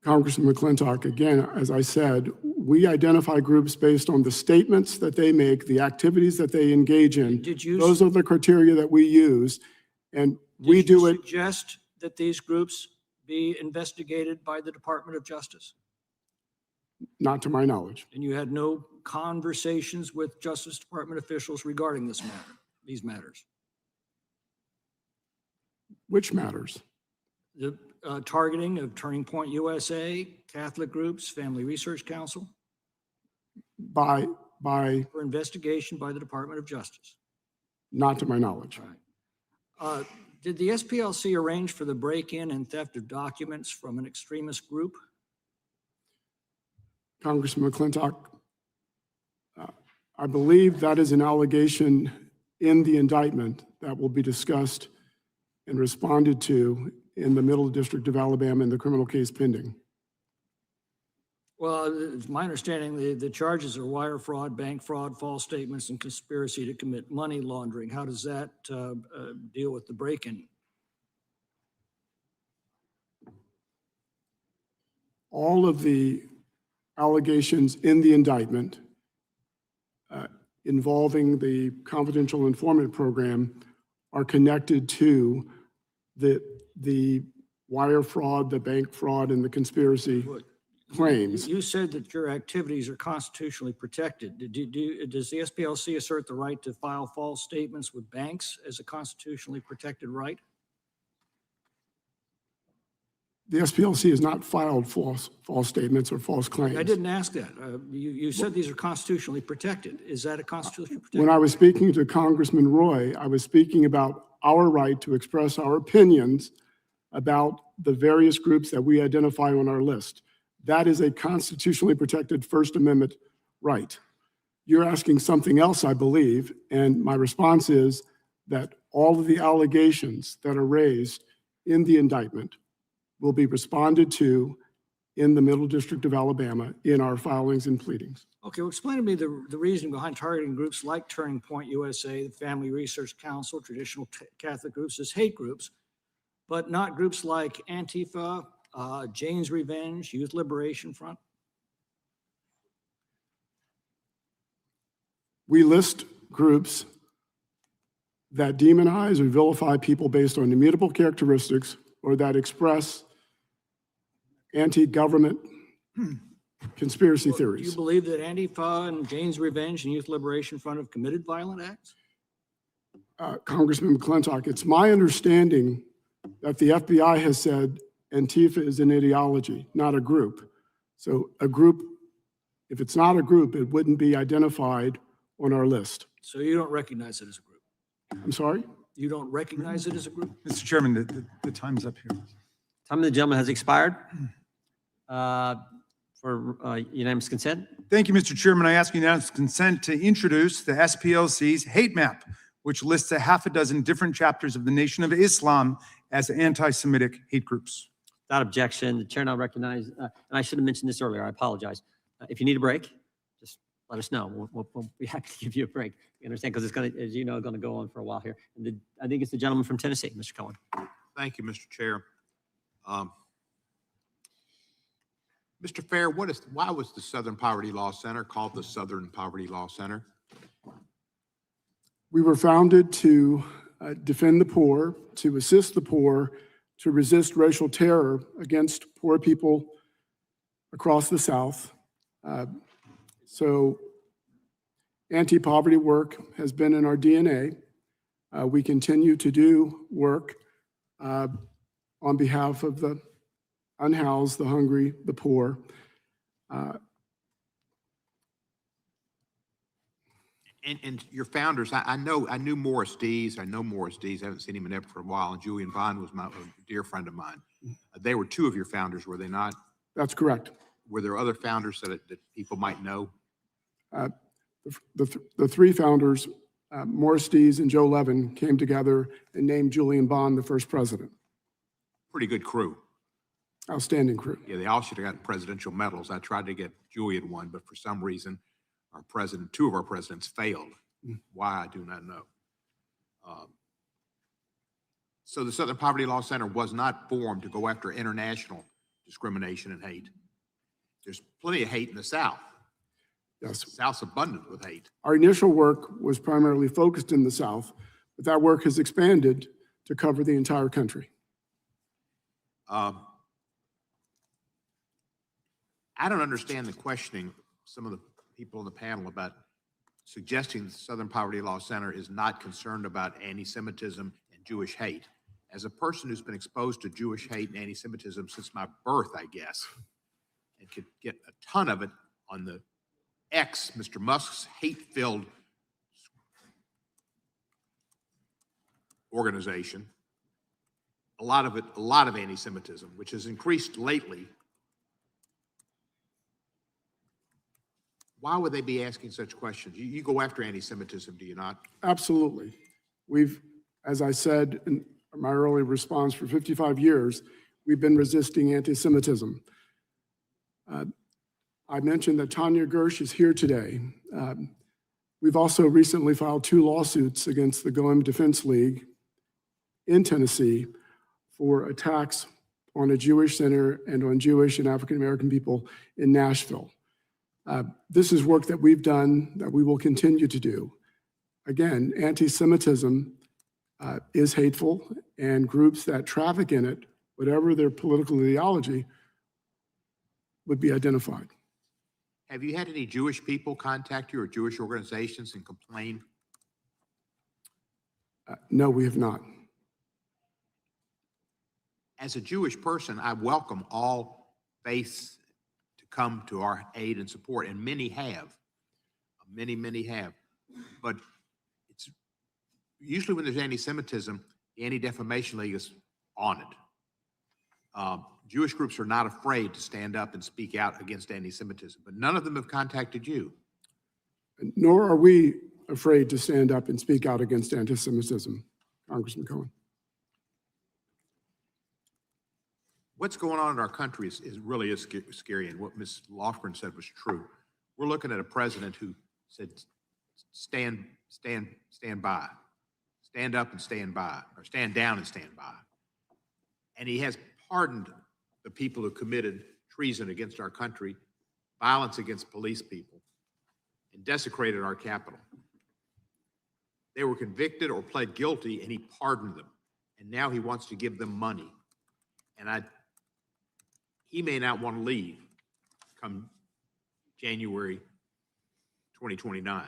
Congressman McClintock, again, as I said, we identify groups based on the statements that they make, the activities that they engage in. Did you- Those are the criteria that we use, and we do it. Did you suggest that these groups be investigated by the Department of Justice? Not to my knowledge. And you had no conversations with Justice Department officials regarding these matters? Which matters? The targeting of Turning Point USA, Catholic groups, Family Research Council, By, for investigation by the Department of Justice? not to my knowledge. All right. Did the SPLC arrange for the break-in and theft of documents from an extremist group? Congressman McClintock, I believe that is an allegation in the indictment that will be discussed and responded to in the Middle District of Alabama in the criminal case pending. Well, it's my understanding the charges are wire fraud, bank fraud, false statements, and conspiracy to commit money laundering. How does that deal with the break-in? All of the allegations in the indictment involving the confidential informant program are connected to the wire fraud, the bank fraud, and the conspiracy claims. You said that your activities are constitutionally protected. Does the SPLC assert the right to file false statements with banks as a constitutionally protected right? The SPLC has not filed false statements or false claims. I didn't ask that. You said these are constitutionally protected. Is that a constitutionally protected? When I was speaking to Congressman Roy, I was speaking about our right to express our opinions about the various groups that we identify on our list. That is a constitutionally protected First Amendment right. You're asking something else, I believe, and my response is that all of the allegations that are raised in the indictment will be responded to in the Middle District of Alabama in our filings and pleadings. Okay, well, explain to me the reasoning behind targeting groups like Turning Point USA, the Family Research Council, traditional Catholic groups as hate groups, but not groups like Antifa, Jane's Revenge, Youth Liberation Front. We list groups that demonize or vilify people based on immutable characteristics or that express anti-government conspiracy Do you theories. believe that Antifa and Jane's Revenge and Youth Liberation Front have committed violent acts? Congressman McClintock, it's my understanding that the FBI has said Antifa is an ideology, not a group. So a group, if it's not a group, it wouldn't be identified on our list. So you don't recognize it as a group? I'm sorry? You don't recognize it as a group? Mr. Chairman, the time's up here. Time of the gentleman has expired. For unanimous consent. Thank you, Mr. Chairman. I ask unanimous consent to introduce the SPLC's hate map, which lists a half a dozen different chapters of the Nation of Islam as anti-Semitic hate groups. Without objection, the chair now recognizes, and I should have mentioned this earlier, I apologize. If you need a break, just let us know. We'll be happy to give you a break. You understand? Because it's going to, as you know, going to go on for a while here. And I think it's the gentleman from Tennessee, Mr. Cohen. Thank you, Mr. Chair. Mr. Fair, why was the Southern Poverty Law Center called the Southern Poverty Law Center? We were founded to defend the poor, to assist the poor, to resist racial terror against poor people across the South. So anti-poverty work has been in our DNA. We continue to do work on behalf of the unhoused, the hungry, the poor. And your founders, I knew Morris Dees. I know Morris Dees. I haven't seen him in Epic for a while. And Julian Bond was a dear friend of mine. They were two of your founders, were they not? That's correct. Were there other founders that people might know? The three founders, Morris Dees and Joe Levin, came together and named Julian Bond the first president. Pretty good crew. Outstanding crew. Yeah, they all should have gotten presidential medals. I tried to get Julian one, but for some reason, two of our presidents failed. Why, I do not know. So the Southern Poverty Law Center was not formed to go after international discrimination and hate. There's plenty of hate in the South. Yes. The South's abundant with hate. Our initial work was primarily focused in the South, but that work has expanded to cover the entire country. I don't understand the questioning, some of the people on the panel, about suggesting the Southern Poverty Law Center is not concerned about anti-Semitism and Jewish hate. As a person who's been exposed to Jewish hate and anti-Semitism since my birth, I guess, and could get a ton of it on the Mr. Musk's hate-filled organization, a lot of anti-Semitism, which has increased lately. Why would they be asking such questions? You go after anti-Semitism, do you not? Absolutely. We've, as I said in my early response, for 55 years, we've been resisting anti-Semitism. I mentioned that Tanya Gersh is here today. We've also recently filed 2 lawsuits against the Goem Defense League in Tennessee for attacks on a Jewish center and on Jewish and African-American people in Nashville. This is work that we've done, that we will continue to do. Again, anti-Semitism is hateful, and groups that traffic in it, whatever their political ideology, would be identified. Have you had any Jewish people contact you or Jewish organizations and complain? No, we have not. As a Jewish person, I welcome all faiths to come to our aid and support, and many have. Many have. But it's usually when there's anti-Semitism, the Anti-Defamation League is on it. Jewish groups are not afraid to stand up and speak out against anti-Semitism, but none of them have contacted you. Nor are we afraid to stand up and speak out against anti-Semitism, Congressman Cohen. What's going on in our country is really scary, and what Ms. Lofgren said was true. We're looking at a president who said, stand by, stand up and stand by, or stand down and stand by. And he has pardoned the people who committed treason against our country, violence against police people, and desecrated our Capitol. They were convicted or pled guilty, and he pardoned them. And now he wants to give them money. And he may not want to leave come January 2029.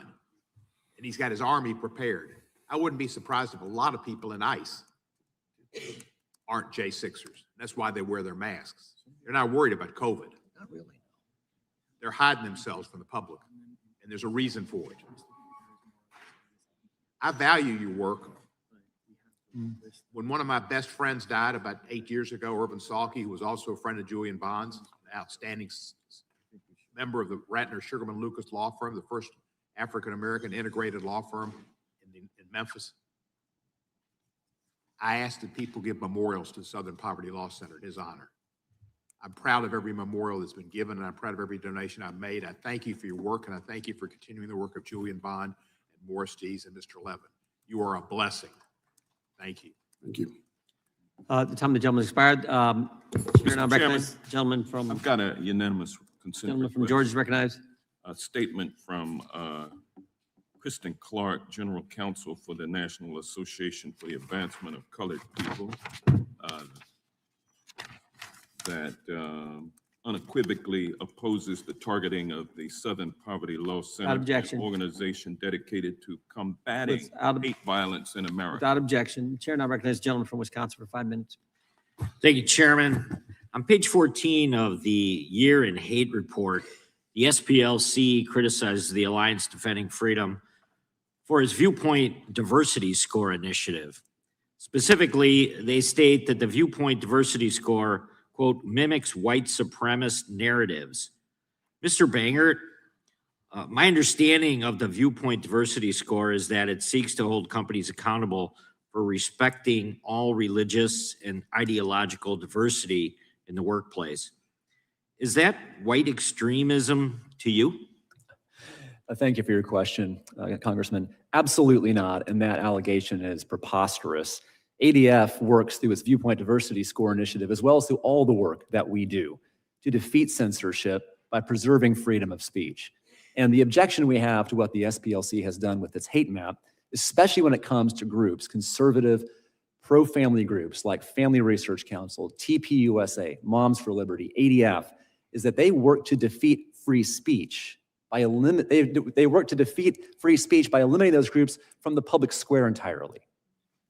And he's got his army prepared. I wouldn't be surprised if a lot of people in ICE aren't J6ers. That's why they wear their masks. They're not worried about COVID. Not really. They're hiding themselves from the public, and there's a reason for it. I value your work. When one of my best friends died about 8 years ago, Irvin Salke, who was also a friend of Julian Bond's, an outstanding member of the Ratner Sugarman Lucas law firm, the first African-American integrated law firm in Memphis, I asked that people give memorials to the Southern Poverty Law Center in his honor. I'm proud of every memorial that's been given, and I'm proud of every donation I've made. I thank you for your work, and I thank you for continuing the work of Julian Bond and Morris Dees and Mr. Levin. You are a blessing. Thank you. Thank you. The time of the gentleman expired. Chair now recognizes the gentleman from, I've got a unanimous consent gentleman from request. Georgia is recognized. A statement from Kristen Clark, General Counsel for the National Association for the Advancement of Colored People, that unequivocally opposes the targeting of the Southern Poverty Law Center, an objection. organization dedicated to combating hate violence in America. Without objection. Chair now recognizes the gentleman from Wisconsin for 5 minutes. Thank you, Chairman. On page 14 of the Year in Hate Report, the SPLC criticizes the Alliance Defending Freedom for its Viewpoint Diversity Score initiative. Specifically, they state that the Viewpoint Diversity Score, quote, mimics white supremacist narratives. Mr. Bangert, my understanding of the Viewpoint Diversity Score is that it seeks to hold companies accountable for respecting all religious and ideological diversity in the workplace. Is that white extremism to you? Thank you for your question, Congressman. Absolutely not, and that allegation is preposterous. ADF works through its Viewpoint Diversity Score initiative, as well as through all the work that we do to defeat censorship by preserving freedom of speech. And the objection we have to what the SPLC has done with its hate map, especially when it comes to groups, conservative, pro-family groups like Family Research Council, TPUSA, Moms for Liberty, ADF, is that they work to defeat free speech by they work to defeat free speech by eliminating those groups from the public square entirely.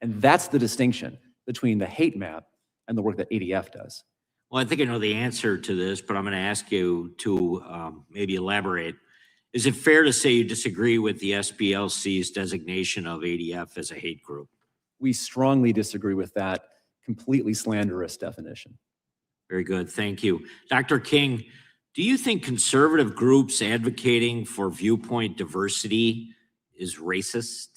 And that's the distinction between the hate map and the work that ADF does. Well, I think I know the answer to this, but I'm going to ask you to maybe elaborate. Is it fair to say you disagree with the SPLC's designation of ADF as a hate group? We strongly disagree with that completely slanderous definition. Very good. Thank you. Dr. King, do you think conservative groups advocating for viewpoint diversity is racist?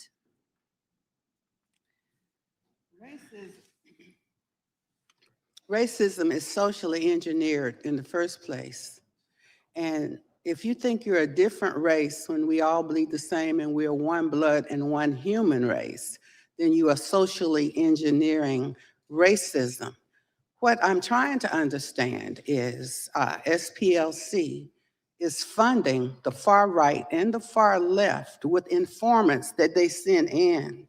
Racism is socially engineered in the first place. And if you think you're a different race when we all bleed the same and we're one blood and one human race, then you are socially engineering racism. What I'm trying to understand is SPLC is funding the far right and the far left with informants that they send in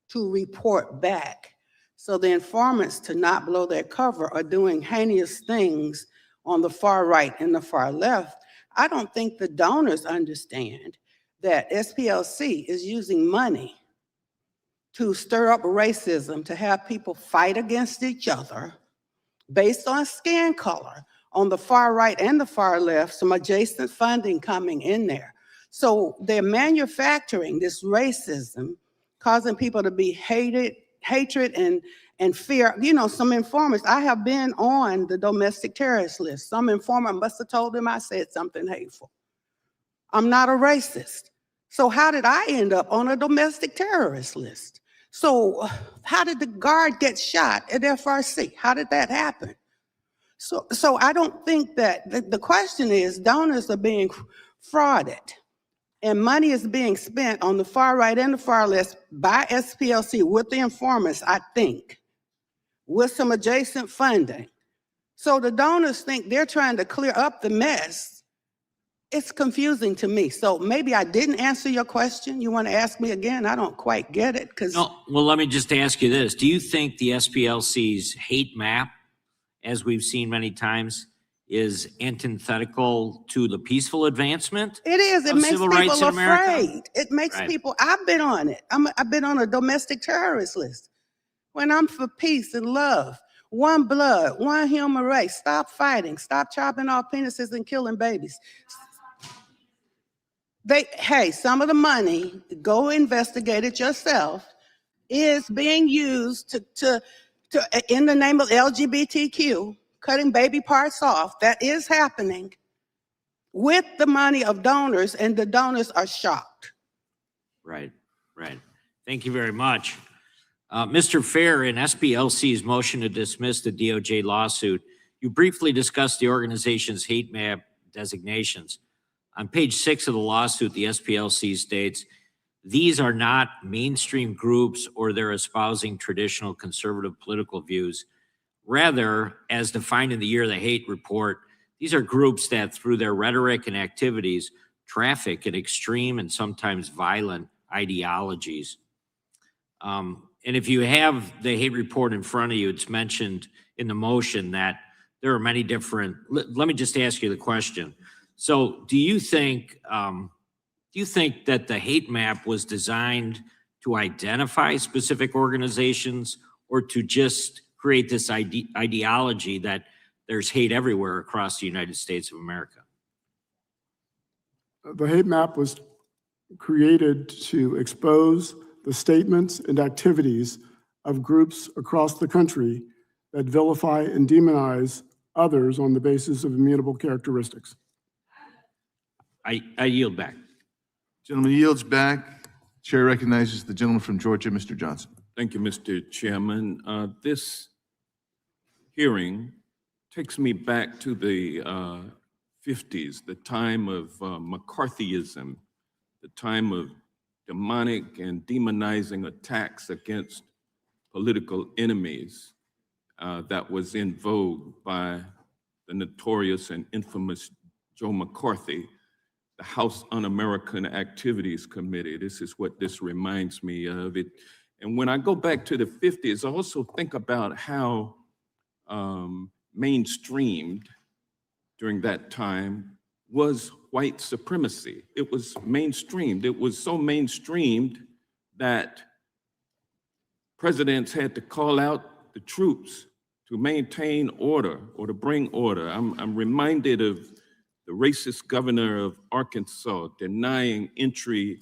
to report back. So the informants, to not blow their cover, are doing heinous things on the far right and the far left. I don't think the donors understand that SPLC is using money to stir up racism, to have people fight against each other based on skin color on the far right and the far left, some adjacent funding coming in there. So they're manufacturing this racism, causing people to be hatred and fear. You know, some informants, I have been on the domestic terrorist list. Some informant must have told them I said something hateful. I'm not a racist. So how did I end up on a domestic terrorist list? So how did the guard get shot at FRC? How did that happen? So I don't think that, the question is, donors are being frauded and money is being spent on the far right and the far left by SPLC with the informants, I think, with some adjacent funding. So the donors think they're trying to clear up the mess. It's confusing to me. So maybe I didn't answer your question. You want to ask me again? I don't quite get it. No, well, let me just ask you this. Do you think the SPLC's hate map, as we've seen many times, is antithetical to the peaceful advancement? It is. It of makes civil rights people in America? afraid. It makes Right. people, I've been on it. I've been on a domestic terrorist list. When I'm for peace and love, one blood, one human race, stop fighting, stop chopping off penises and killing babies. Hey, some of the money, go investigate it yourself, is being used to in the name of LGBTQ, cutting baby parts off. That is happening with the money of donors, and the donors are shocked. Right, right. Thank you very much. Mr. Fair, in SPLC's motion to dismiss the DOJ lawsuit, You briefly discussed the organization's hate map designations. On page 6 of the lawsuit, the SPLC states, these are not mainstream groups or they're espousing traditional conservative political views. Rather, as defined in the Year of the Hate report, these are groups that through their rhetoric and activities traffic in extreme and sometimes violent ideologies. And if you have the hate report in front of you, it's mentioned in the motion that there are many different, let me just ask you the question. So do you think that the hate map was designed to identify specific organizations or to just create this ideology that there's hate everywhere across the United States of America? The hate map was created to expose the statements and activities of groups across the country that vilify and demonize others on the basis of immutable characteristics. I yield back. Gentleman yields back. Chair recognizes the gentleman from Georgia, Mr. Johnson. Thank you, Mr. Chairman. This hearing takes me back to the 50s, the time of McCarthyism, the time of demonic and demonizing attacks against political enemies that was in vogue by the notorious and infamous Joe McCarthy, the House Un-American Activities Committee. This is what this reminds me of. And when I go back to the 50s, I also think about how mainstreamed during that time was white supremacy. It was mainstreamed. It was so mainstreamed that presidents had to call out the troops to maintain order or to bring order. I'm reminded of the racist governor of Arkansas denying entry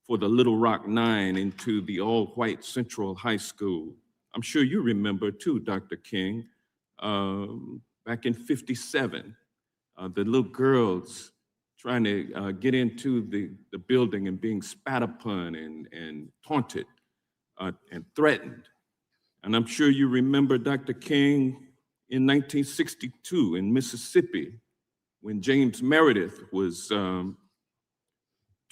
for the Little Rock Nine into the all-white Central High School. I'm sure you remember too, Dr. King, back in '57, the little girls trying to get into the building and being spat upon and taunted and threatened. And I'm sure you remember, Dr. King, in 1962 in Mississippi, when James Meredith was to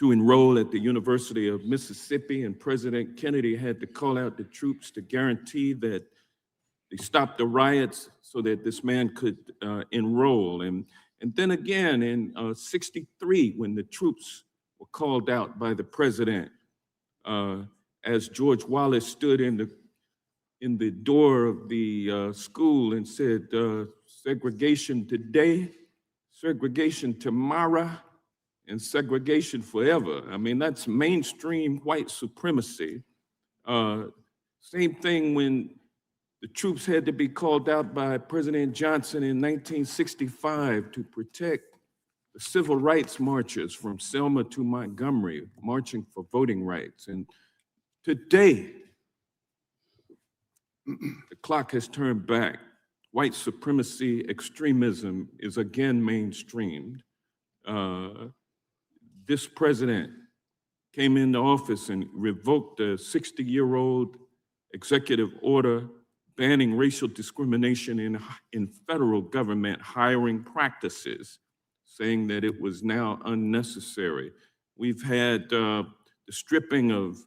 enroll at the University of Mississippi, and President Kennedy had to call out the troops to guarantee that they stopped the riots so that this man could enroll. And then again in '63, when the troops were called out by the president, as George Wallace stood in the door of the school and said, segregation today, segregation tomorrow, and segregation forever. I mean, that's mainstream white supremacy. Same thing when the troops had to be called out by President Johnson in 1965 to protect the civil rights marchers from Selma to Montgomery, marching for voting rights. And today, the clock has turned back. White supremacy extremism is again mainstreamed. This president came into office and revoked a 60-year-old executive order banning racial discrimination in federal government hiring practices, saying that it was now unnecessary. We've had the stripping of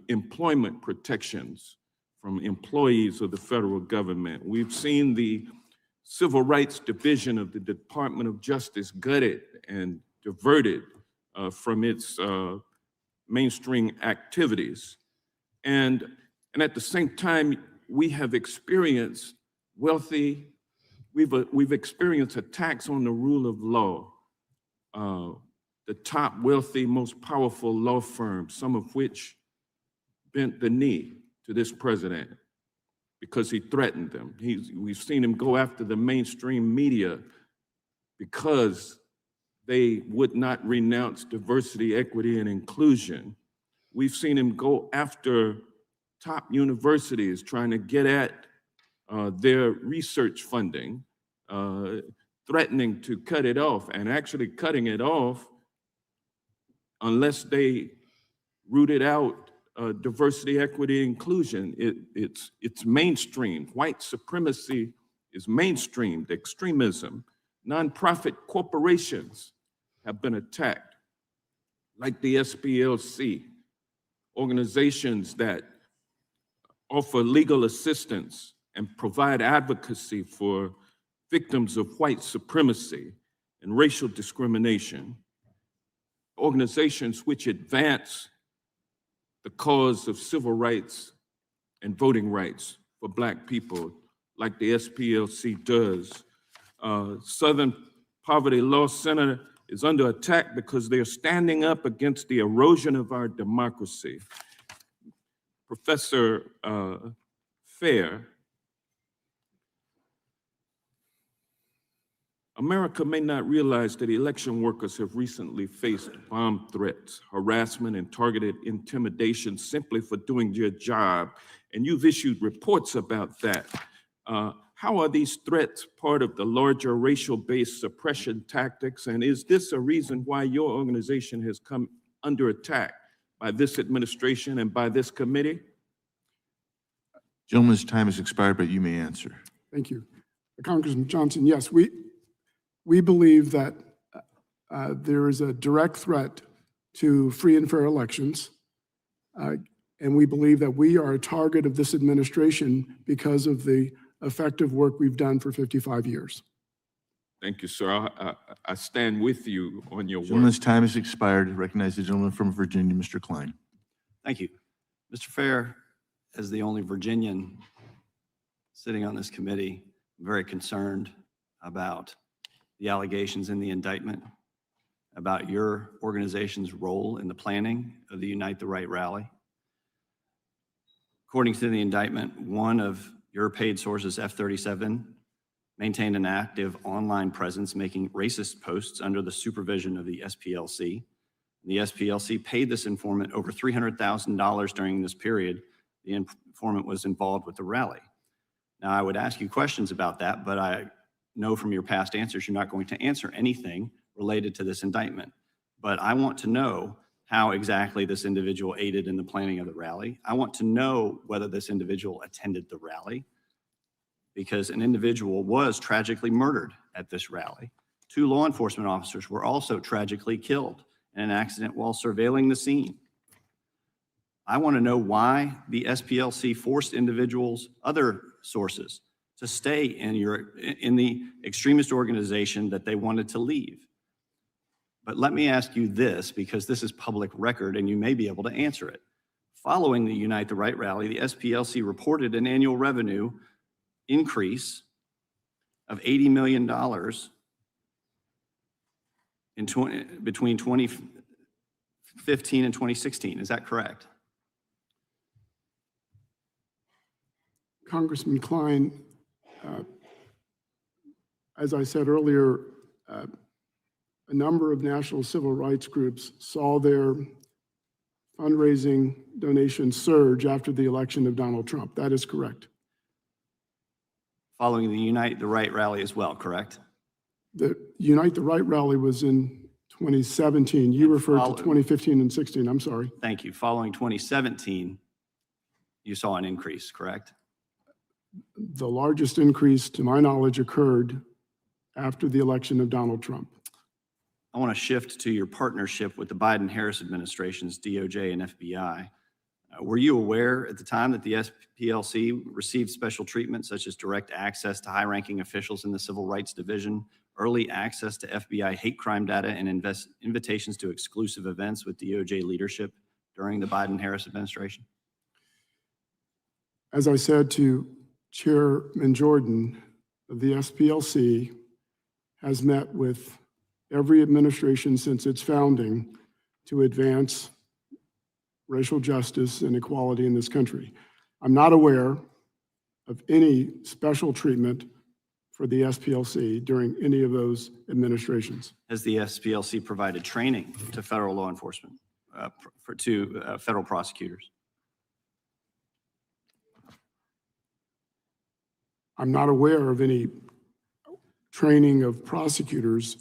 employment protections from employees of the federal government. We've seen the Civil Rights Division of the Department of Justice gutted and diverted from its mainstream activities. And at the same time, we have experienced we've experienced attacks on the rule of law. The top wealthy, most powerful law firms, some of which bent the knee to this president because he threatened them. We've seen him go after the mainstream media because they would not renounce diversity, equity, and inclusion. We've seen him go after top universities trying to get at their research funding, threatening to cut it off, and actually cutting it off unless they rooted out diversity, equity, inclusion. It's mainstream. White supremacy is mainstreamed extremism. Nonprofit corporations have been attacked, like the SPLC, organizations that offer legal assistance and provide advocacy for victims of white supremacy and racial discrimination, organizations which advance the cause of civil rights and voting rights for Black people, like the SPLC does. Southern Poverty Law Center is under attack because they're standing up against the erosion of our democracy. Professor Fair, America may not realize that election workers have recently faced bomb threats, harassment, and targeted intimidation simply for doing their job, and you've issued reports about that. How are these threats part of the larger racial-based suppression tactics, and is this a reason why your organization has come under attack by this administration and by this committee? Gentleman's time has expired, but you may answer. Thank you. Congressman Johnson, yes, we believe that there is a direct threat to free and fair elections. And we believe that we are a target of this administration because of the effective work we've done for 55 years. Thank you, sir. I stand with you on your work. Gentleman's time has expired. I recognize the gentleman from Virginia, Mr. Klein. Thank you. Mr. Fair, as the only Virginian sitting on this committee, I'm very concerned about the allegations in the indictment, about your organization's role in the planning of the Unite the Right rally. According to the indictment, one of your paid sources, F-37, maintained an active online presence making racist posts under the supervision of the SPLC. The SPLC paid this informant over $300,000 during this period. The informant was involved with the rally. Now, I would ask you questions about that, but I know from your past answers you're not going to answer anything related to this indictment. But I want to know how exactly this individual aided in the planning of the rally. I want to know whether this individual attended the rally, because an individual was tragically murdered at this rally. 2 law enforcement officers were also tragically killed in an accident while surveilling the scene. I want to know why the SPLC forced individuals, other sources, to stay in the extremist organization that they wanted to leave. But let me ask you this, because this is public record and you may be able to answer it. Following the Unite the Right rally, the SPLC reported an annual revenue increase of $80 million between 2015 and 2016. Is that correct? Congressman Klein, as I said earlier, a number of national civil rights groups saw their fundraising donations surge after the election of Donald Trump. That is correct. Following the Unite the Right rally as well, correct? The Unite the Right rally was in 2017. You referred to 2015 and 16. I'm sorry. Thank you. Following 2017, you saw an increase, correct? The largest increase, to my knowledge, occurred after the election of Donald Trump. I want to shift to your partnership with the Biden-Harris administration's DOJ and FBI. Were you aware at the time that the SPLC received special treatment, such as direct access to high-ranking officials in the Civil Rights Division, early access to FBI hate crime data, and invitations to exclusive events with DOJ leadership during the Biden-Harris administration? As I said to Chairman Jordan, the SPLC has met with every administration since its founding to advance racial justice and equality in this country. I'm not aware of any special treatment for the SPLC during any of those administrations. Has the SPLC provided training to federal law enforcement, to federal prosecutors? I'm not aware of any training of prosecutors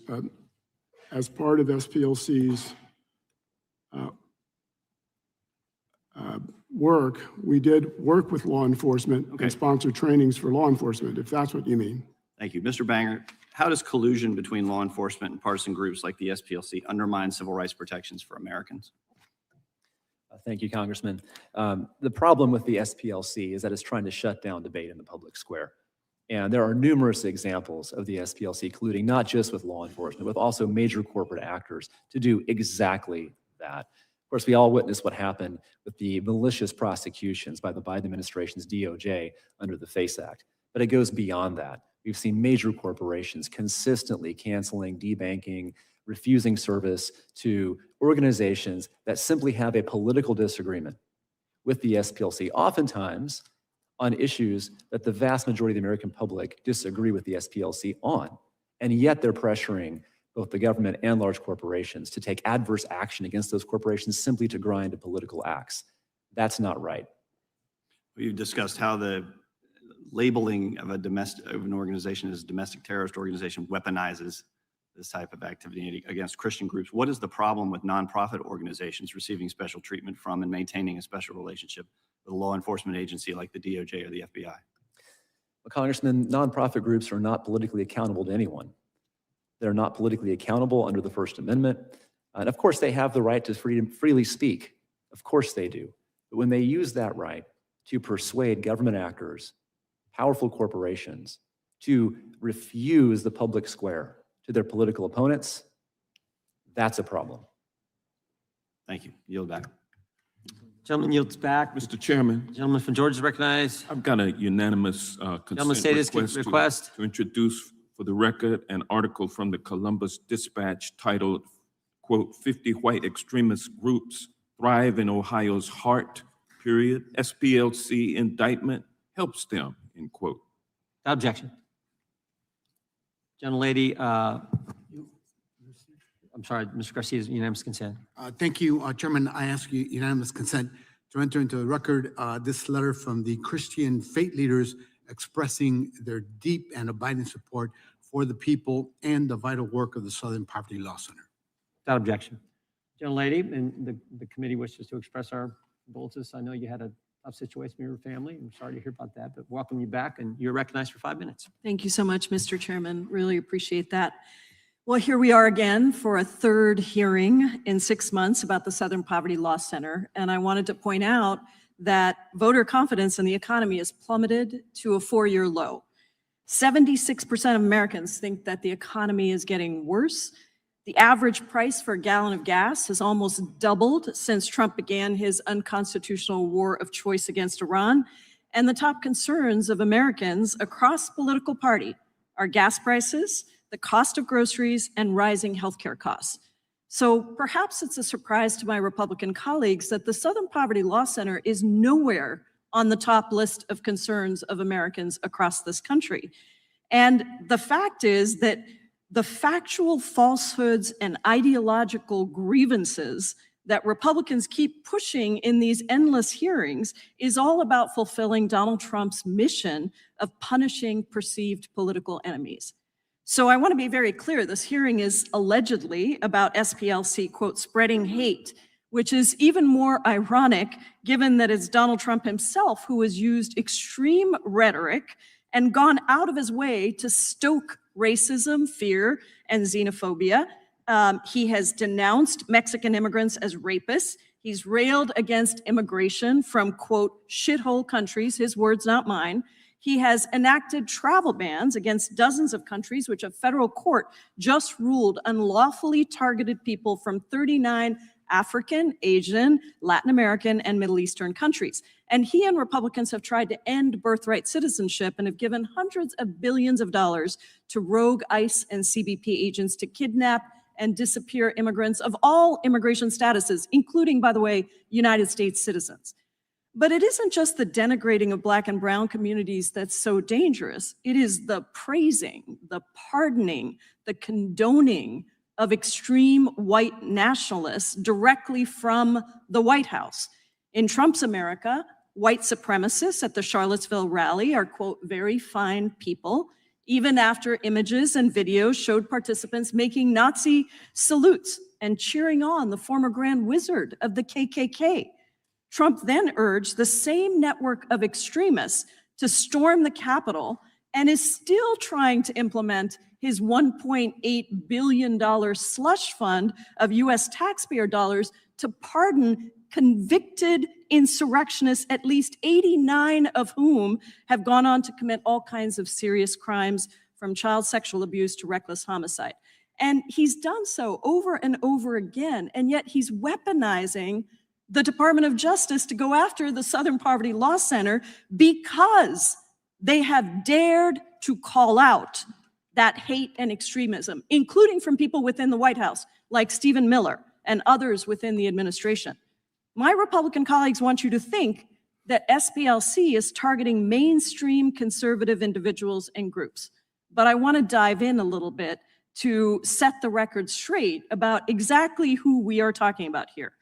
as part of SPLC's work, we did work with law enforcement Okay. and sponsor trainings for law enforcement, if that's what you mean. Thank you. Mr. Banger, how does collusion between law enforcement and partisan groups like the SPLC undermine civil rights protections for Americans? Thank you, Congressman. The problem with the SPLC is that it's trying to shut down debate in the public square. And there are numerous examples of the SPLC colluding, not just with law enforcement, but also major corporate actors to do exactly that. Of course, we all witnessed what happened with the malicious prosecutions by the Biden administration's DOJ under the FACE Act. But it goes beyond that. We've seen major corporations consistently canceling, debanking, refusing service to organizations that simply have a political disagreement with the SPLC, oftentimes on issues that the vast majority of the American public disagree with the SPLC on. And yet they're pressuring both the government and large corporations to take adverse action against those corporations simply to grind to political acts. That's not right. We've discussed how the labeling of an organization as a domestic terrorist organization weaponizes this type of activity against Christian groups. What is the problem with nonprofit organizations receiving special treatment from and maintaining a special relationship with a law enforcement agency like the DOJ or the FBI? Well, Congressman, nonprofit groups are not politically accountable to anyone. They're not politically accountable under the First Amendment. And of course, they have the right to freely speak. Of course they do. But when they use that right to persuade government actors, powerful corporations, to refuse the public square to their political opponents, that's a problem. Thank you. Yield back. Gentleman yields back. Mr. Chairman, Gentleman from Georgia is recognized. I've got a unanimous Gentleman consent state his request request. to introduce for the record an article from the Columbus Dispatch titled, quote, 50 white extremist groups thrive in Ohio's heart, period. SPLC indictment helps them, end quote. Without objection. Gentlelady, I'm sorry, Mr. Garcia's unanimous consent. Thank you, Chairman. I ask you unanimous consent to enter into the record this letter from the Christian faith leaders expressing their deep and abiding support for the people and the vital work of the Southern Poverty Law Center. Without objection. Gentlelady, and the committee wishes to express our condolences. I know you had a tough situation with your family. I'm sorry to hear about that, but welcome you back, and you're recognized for 5 minutes. Thank you so much, Mr. Chairman. Really appreciate that. Well, here we are again for a third hearing in 6 months about the Southern Poverty Law Center. And I wanted to point out that voter confidence in the economy has plummeted to a 4-year low. 76% of Americans think that the economy is getting worse. The average price for a gallon of gas has almost doubled since Trump began his unconstitutional war of choice against Iran. And the top concerns of Americans across political party are gas prices, the cost of groceries, and rising healthcare costs. So perhaps it's a surprise to my Republican colleagues that the Southern Poverty Law Center is nowhere on the top list of concerns of Americans across this country. And the fact is that the factual falsehoods and ideological grievances that Republicans keep pushing in these endless hearings is all about fulfilling Donald Trump's mission of punishing perceived political enemies. So I want to be very clear, this hearing is allegedly about SPLC, quote, spreading hate, which is even more ironic given that it's Donald Trump himself who has used extreme rhetoric and gone out of his way to stoke racism, fear, and xenophobia. He has denounced Mexican immigrants as rapists. He's railed against immigration from, quote, shithole countries, his words, not mine. He has enacted travel bans against dozens of countries, which a federal court just ruled unlawfully targeted people from 39 African, Asian, Latin American, and Middle Eastern countries. And he and Republicans have tried to end birthright citizenship and have given hundreds of billions of dollars to rogue ICE and CBP agents to kidnap and disappear immigrants of all immigration statuses, including, by the way, United States citizens. But it isn't just the denigrating of Black and brown communities that's so dangerous. It is the praising, the pardoning, the condoning of extreme white nationalists directly from the White House. In Trump's America, white supremacists at the Charlottesville rally are, quote, very fine people, even after images and videos showed participants making Nazi salutes and cheering on the former Grand Wizard of the KKK. Trump then urged the same network of extremists to storm the Capitol and is still trying to implement his $1.8 billion slush fund of US taxpayer dollars to pardon convicted insurrectionists, at least 89 of whom have gone on to commit all kinds of serious crimes, from child sexual abuse to reckless homicide. And he's done so over and over again, and yet he's weaponizing the Department of Justice to go after the Southern Poverty Law Center because they have dared to call out that hate and extremism, including from people within the White House, like Stephen Miller and others within the administration. My Republican colleagues want you to think that SPLC is targeting mainstream conservative individuals and groups. But I want to dive in a little bit to set the record straight about exactly who we are talking about here.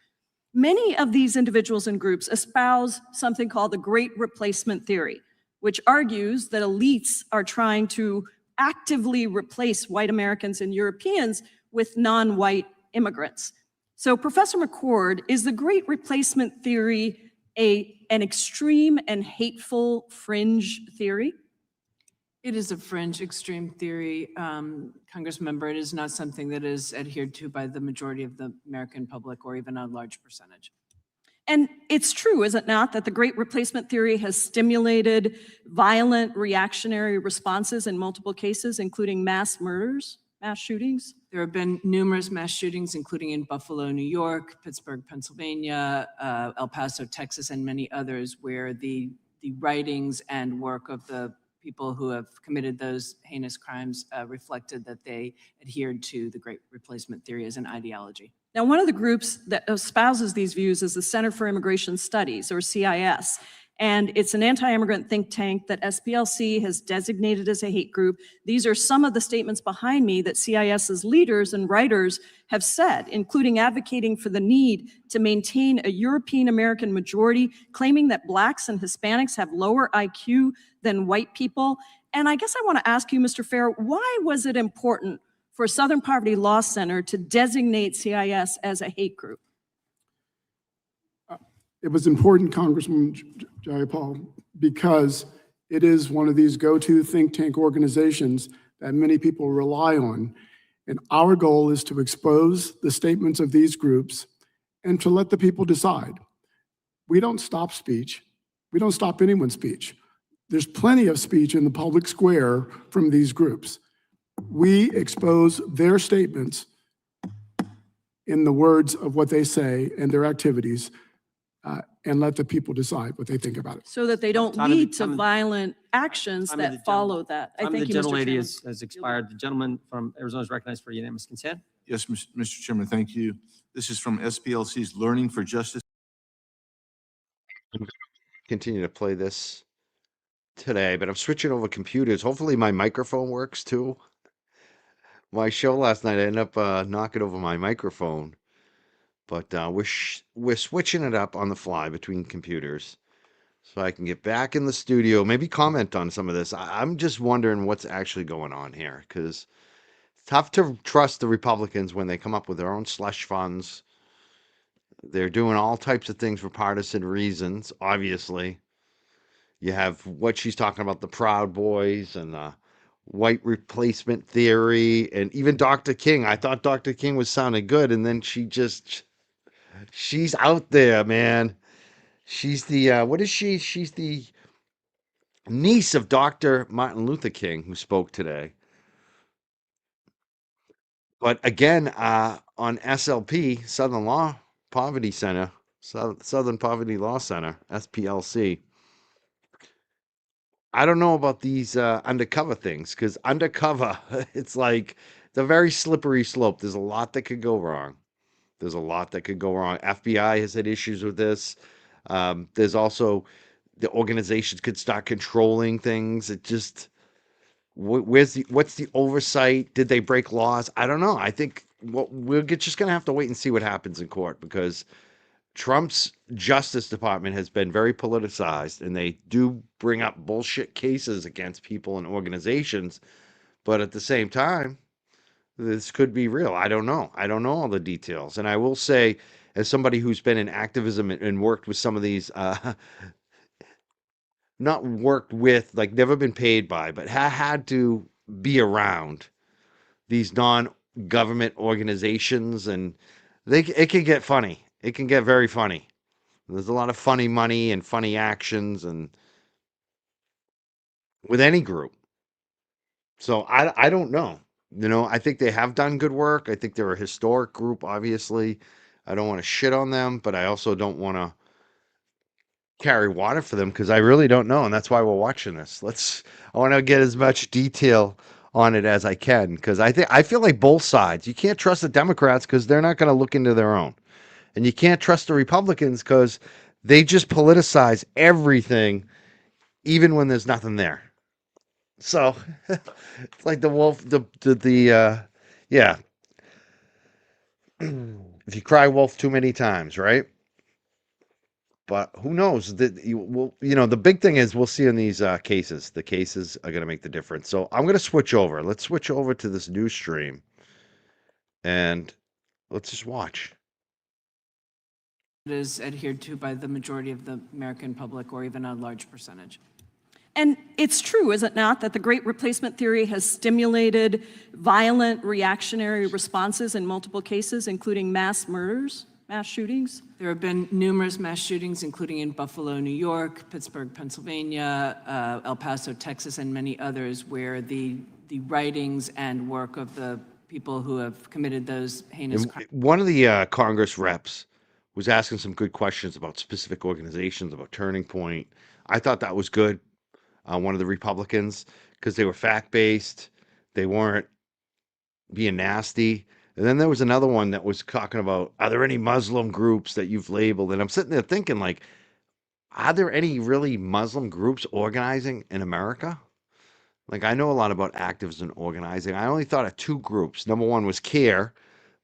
Many of these individuals and groups espouse something called the Great Replacement Theory, which argues that elites are trying to actively replace white Americans and Europeans with non-white immigrants. So Professor McCord, is the Great Replacement Theory an extreme and hateful fringe theory? It is a fringe extreme theory, Congressmember. It is not something that is adhered to by the majority of the American public or even a large percentage. And it's true, is it not, that the Great Replacement Theory has stimulated violent reactionary responses in multiple cases, including mass murders, mass shootings? There have been numerous mass shootings, including in Buffalo, New York, Pittsburgh, Pennsylvania, El Paso, Texas, and many others, where the writings and work of the people who have committed those heinous crimes reflected that they adhered to the Great Replacement Theory as an ideology. Now, one of the groups that espouses these views is the Center for Immigration Studies, or CIS, and it's an anti-immigrant think tank that SPLC has designated as a hate group. These are some of the statements behind me that CIS's leaders and writers have said, including advocating for the need to maintain a European American majority, claiming that Blacks and Hispanics have lower IQ than white people. And I guess I want to ask you, Mr. Fair, why was it important for Southern Poverty Law Center to designate CIS as a hate group? It was important, Congressman Jayapal, because it is one of these go-to think tank organizations that many people rely on. And our goal is to expose the statements of these groups and to let the people decide. We don't stop speech. We don't stop anyone's speech. There's plenty of speech in the public square from these groups. We expose their statements in the words of what they say and their activities, and let the people decide what they think about it. So that they don't lead to violent actions that follow that. I thank you, Mr. Chairman. The has expired. The gentleman from Arizona is recognized for unanimous consent. Yes, Mr. Chairman, thank you. This is from SPLC's Learning for Justice. Continue to play this today, but I'm switching over computers. Hopefully my microphone works too. My show last night, I ended up knocking over my microphone. But we're switching it up on the fly between computers so I can get back in the studio, maybe comment on some of this. I'm just wondering what's actually going on here, because it's tough to trust the Republicans when they come up with their own slush funds. They're doing all types of things for partisan reasons, obviously. You have what she's talking about, the Proud Boys and the white replacement theory, and even Dr. King. I thought Dr. King was sounding good, and then she's out there, man. She's the, what is she? She's the niece of Dr. Martin Luther King, who spoke today. But again, on SLP, Southern Poverty Law Center, SPLC, I don't know about these undercover things, because undercover, it's like the very slippery slope. There's a lot that could go wrong. There's a lot that could go wrong. FBI has had issues with this. There's also the organizations could start controlling things. It just, what's the oversight? Did they break laws? I don't know. I think we're just going to have to wait and see what happens in court, because Trump's Justice Department has been very politicized, and they do bring up bullshit cases against people and organizations. But at the same time, this could be real. I don't know. I don't know all the details. And I will say, as somebody who's been in activism and worked with some of these, not worked with, like never been paid by, but had to be around these non-government organizations, and it can get funny. It can get very funny. There's a lot of funny money and funny actions, and with any group. So I don't know. I think they have done good work. I think they're a historic group, obviously. I don't want to shit on them, but I also don't want to carry water for them because I really don't know, and that's why we're watching this. I want to get as much detail on it as I can because I feel like both sides. You can't trust the Democrats because they're not going to look into their own, and you can't trust the Republicans because they just politicize everything, even when there's nothing there. So it's like the wolf, yeah. If you cry wolf too many times, right? But who knows? That you will, the big thing is we'll see in these cases. The cases are going to make the difference. So I'm going to switch over. Let's switch over to this news stream, and let's just watch. It is adhered to by the majority of the American public, or even a large percentage. And it's true, is it not, that the Great Replacement Theory has stimulated violent reactionary responses in multiple cases, including mass murders, mass shootings? There have been numerous mass shootings, including in Buffalo, New York, Pittsburgh, Pennsylvania, El Paso, Texas, and many others, where the writings and work of the people who have committed those heinous crimes. One of the Congress reps was asking some good questions about specific organizations, about Turning Point. I thought that was good. One of the Republicans, because they were fact-based, they weren't being nasty. And then there was another one that was talking about, are there any Muslim groups that you've labeled? And I'm sitting there thinking, like, are there any really Muslim groups organizing in America? Like, I know a lot about activism and organizing. I only thought of two groups. Number one was CARE,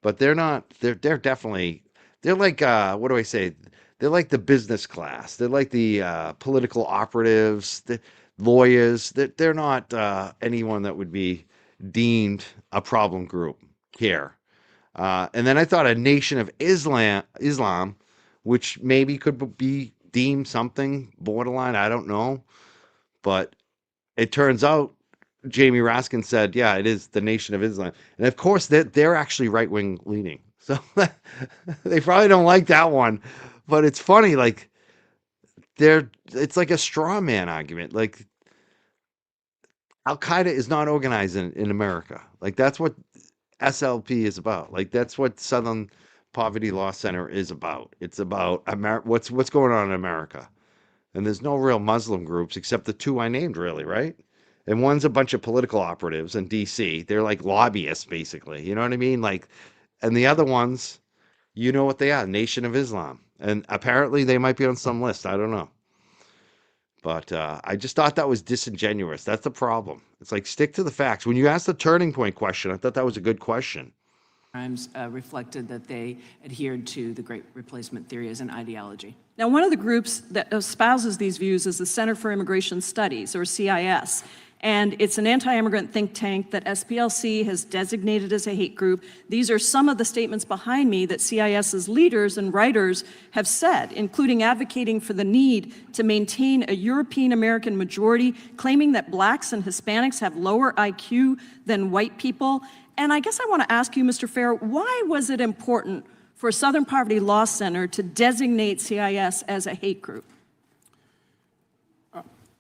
but they're definitely, they're like, what do I say? They're like the business class. They're like the political operatives, the lawyers. They're not anyone that would be deemed a problem group. CARE. And then I thought a Nation of Islam, which maybe could be deemed something borderline. I don't know. But it turns out Jamie Raskin said, yeah, it is the Nation of Islam. And of course, they're actually right-wing leaning. So they probably don't like that one. But it's funny, like, it's like a straw man argument. Like, Al-Qaeda is not organized in America. Like, that's what SLP is about. Like, that's what Southern Poverty Law Center is about. It's about what's going on in America. And there's no real Muslim groups except the two I named, really, right? And one's a bunch of political operatives in DC. They're like lobbyists, basically. You know what I mean? Like, and the other ones, you know what they are, Nation of Islam. And apparently they might be on some list. I don't know. But I just thought that was disingenuous. That's the problem. It's like, stick to the facts. When you asked the Turning Point question, I thought that was a good question. Crimes reflected that they adhered to the Great Replacement Theory as an ideology. Now, one of the groups that espouses these views is the Center for Immigration Studies, or CIS. And it's an anti-immigrant think tank that SPLC has designated as a hate group. These are some of the statements behind me that CIS's leaders and writers have said, including advocating for the need to maintain a European-American majority, claiming that blacks and Hispanics have lower IQ than white people. And I guess I want to ask you, Mr. Fair, why was it important for Southern Poverty Law Center to designate CIS as a hate group?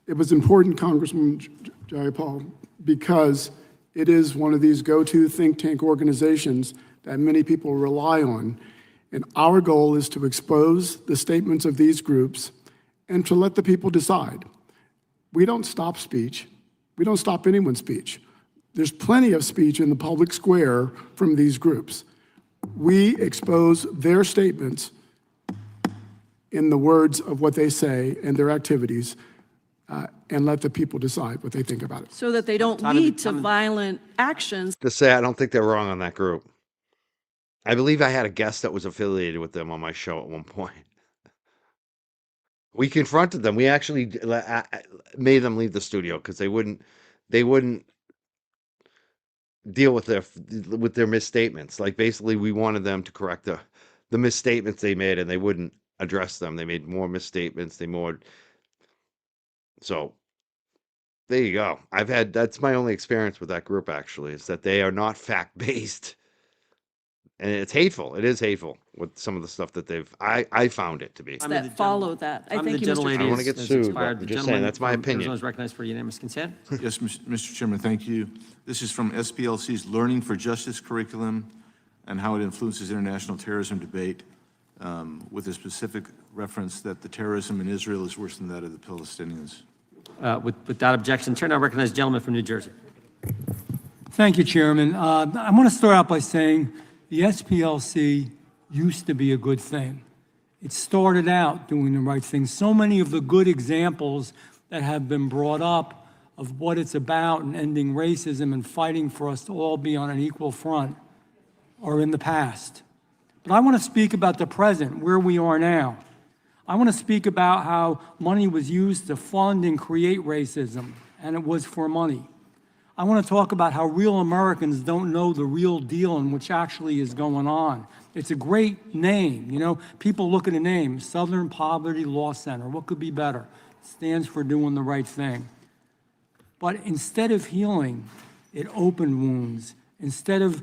It was important, Congressman Jayapal, because it is one of these go-to think tank organizations that many people rely on. And our goal is to expose the statements of these groups and to let the people decide. We don't stop speech. We don't stop anyone's speech. There's plenty of speech in the public square from these groups. We expose their statements in the words of what they say and their activities, and let the people decide what they think about it. So that they don't lead to violent actions. To say, I don't think they're wrong on that group. I believe I had a guest that was affiliated with them on my show at one point. We confronted them. We actually made them leave the studio because they wouldn't deal with their misstatements. Like, basically, we wanted them to correct the misstatements they made, and they wouldn't address them. They made more misstatements. So there you go. That's my only experience with that group, actually, is that they are not fact-based. And it's hateful. It is hateful with some of the stuff that I found it to be. that follow that. I Time of the thank you, Mr. gentlelady I don't want to has get sued, but expired. I'm The just saying, gentleman that's my from opinion. Arizona is recognized for unanimous consent. Yes, Mr. Chairman, thank you. This is from SPLC's Learning for Justice curriculum and how it influences international terrorism debate, with a specific reference that the terrorism in Israel is worse than that of the Palestinians. Without objection, chair now recognizes the gentleman from New Jersey. Thank you, Chairman. I want to start out by saying the SPLC used to be a good thing. It started out doing the right thing. So many of the good examples that have been brought up of what it's about and ending racism and fighting for us to all be on an equal front are in the past. But I want to speak about the present, where we are now. I want to speak about how money was used to fund and create racism, and it was for money. I want to talk about how real Americans don't know the real deal and which actually is going on. It's a great name, you know. People look at a name, Southern Poverty Law Center. What could be better? It stands for doing the right thing. But instead of healing, it opened wounds. Instead of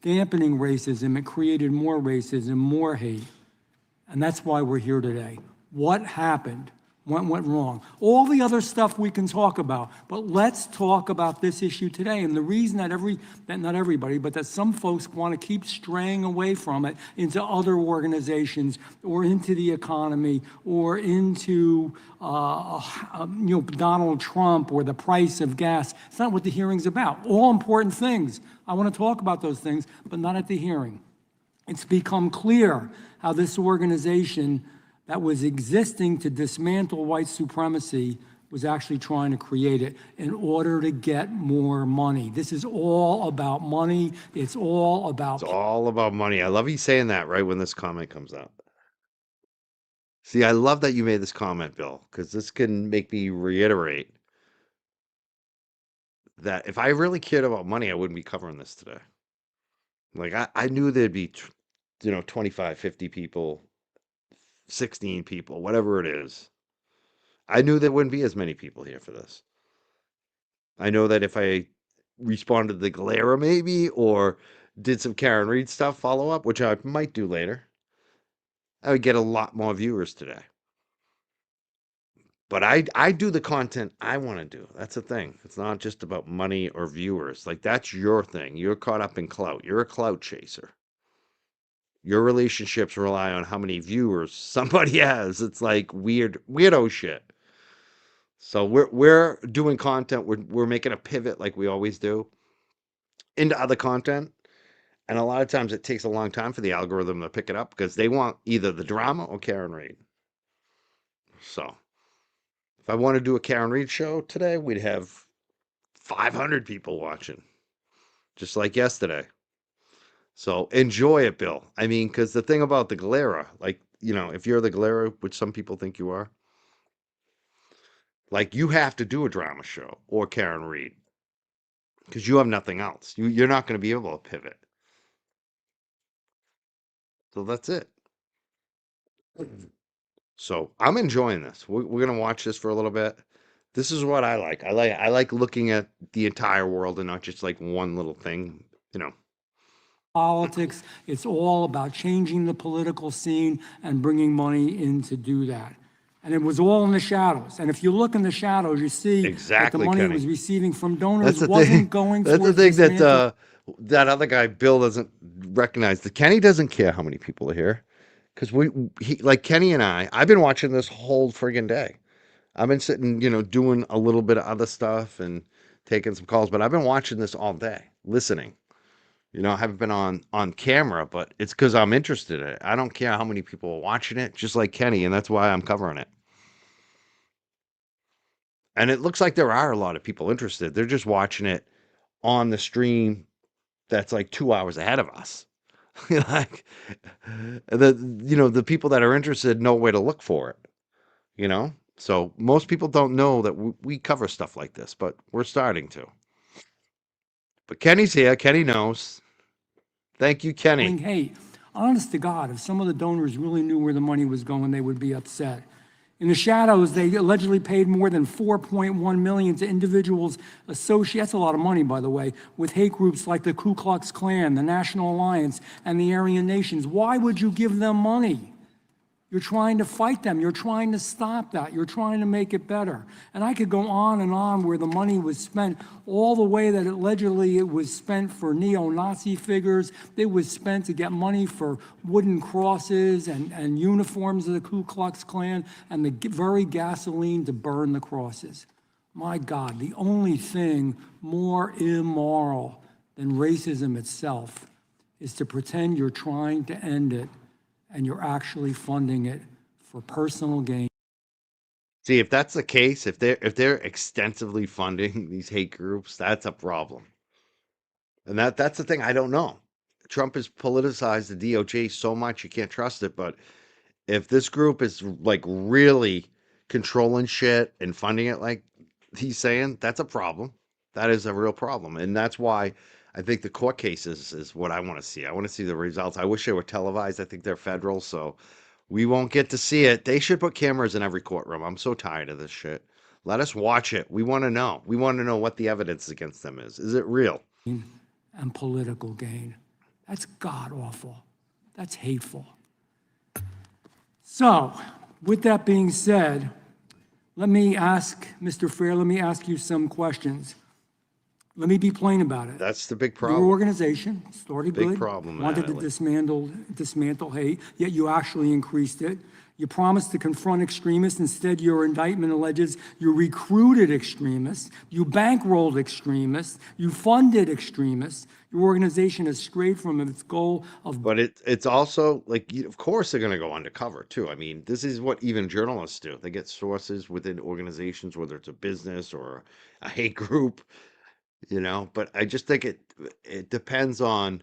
dampening racism, it created more racism, more hate. And that's why we're here today. What happened? What went wrong? All the other stuff we can talk about, but let's talk about this issue today. And the reason that not everybody, but that some folks want to keep straying away from it into other organizations or into the economy or into Donald Trump or the price of gas. It's not what the hearing's about. All important things. I want to talk about those things, but not at the hearing. It's become clear how this organization that was existing to dismantle white supremacy was actually trying to create it in order to get more money. This is all about money. It's all about... It's all about money. I love you saying that right when this comment comes out. See, I love that you made this comment, Bill, because this can make me reiterate that if I really cared about money, I wouldn't be covering this today. Like, I knew there'd be, 25, 50 people, 16 people, whatever it is. I knew there wouldn't be as many people here for this. I know that if I responded to the Galera maybe, or did some Karen Reed stuff follow up, which I might do later, I would get a lot more viewers today. But I do the content I want to do. That's the thing. It's not just about money or viewers. Like, that's your thing. You're caught up in clout. You're a clout chaser. Your relationships rely on how many viewers somebody has. It's like weirdo shit. So we're doing content. We're making a pivot like we always do into other content. And a lot of times it takes a long time for the algorithm to pick it up because they want either the drama or Karen Reed. So if I want to do a Karen Reed show today, we'd have 500 people watching, just like yesterday. So enjoy it, Bill. I mean, because the thing about the Galera, like, if you're the Galera, which some people think you are, like, you have to do a drama show or Karen Reed because you have nothing else. You're not going to be able to pivot. So that's it. So I'm enjoying this. We're going to watch this for a little bit. This is what I like. I like looking at the entire world and not just like one little thing, Politics. It's all about changing the political scene and bringing money in to do that. And it was all in the shadows. And if you look in the shadows, you see that the money it was receiving from donors wasn't going That's the towards thing that that other guy Bill doesn't recognize. That Kenny doesn't care how many people are here, because like Kenny and I've been watching this whole friggin' day. I've been sitting, doing a little bit of other stuff and taking some calls, but I've been watching this all day, listening. I haven't been on camera, but it's because I'm interested in it. I don't care how many people are watching it, just like Kenny, and that's why I'm covering it. And it looks like there are a lot of people interested. They're just watching it on the stream that's like 2 hours ahead of us. Like, the people that are interested know where to look for it, So most people don't know that we cover stuff like this, but we're starting to. But Kenny's here. Kenny knows. Thank you, Kenny. Hate. Honest to God, if some of the donors really knew where the money was going, they would be upset. In the shadows, they allegedly paid more than $4.1 million to individuals associated, that's a lot of money, by the way, with hate groups like the Ku Klux Klan, the National Alliance, and the Aryan Nations. Why would you give them money? You're trying to fight them. You're trying to stop that. You're trying to make it better. And I could go on and on where the money was spent, all the way that allegedly it was spent for neo-Nazi figures. It was spent to get money for wooden crosses and uniforms of the Ku Klux Klan and the very gasoline to burn the crosses. My God, the only thing more immoral than racism itself is to pretend you're trying to end it and you're actually funding it for personal gain. See, if that's the case, if they're extensively funding these hate groups, that's a problem. And that's the thing I don't know. Trump has politicized the DOJ so much you can't trust it, but if this group is like really controlling shit and funding it like he's saying, that's a problem. That is a real problem. And that's why I think the court cases is what I want to see. I want to see the results. I wish they were televised. I think they're federal, so we won't get to see it. They should put cameras in every courtroom. I'm so tired of this shit. Let us watch it. We want to know. We want to know what the evidence against them is. Is it real? And political gain. That's god-awful. That's hateful. So, with that being said, let me ask, Mr. Fair, let me ask you some questions. Let me be plain about it. That's the big Your problem. organization started Big good, problem, wanted to dismantle hate, yet you actually increased it. You promised to confront extremists. Instead, your indictment alleges you recruited extremists, you bankrolled extremists, you funded extremists. Your organization has strayed from its goal of. But it's also like, of course, they're going to go undercover too. I mean, this is what even journalists do. They get sources within organizations, whether it's a business or a hate group, you know. But I just think it depends on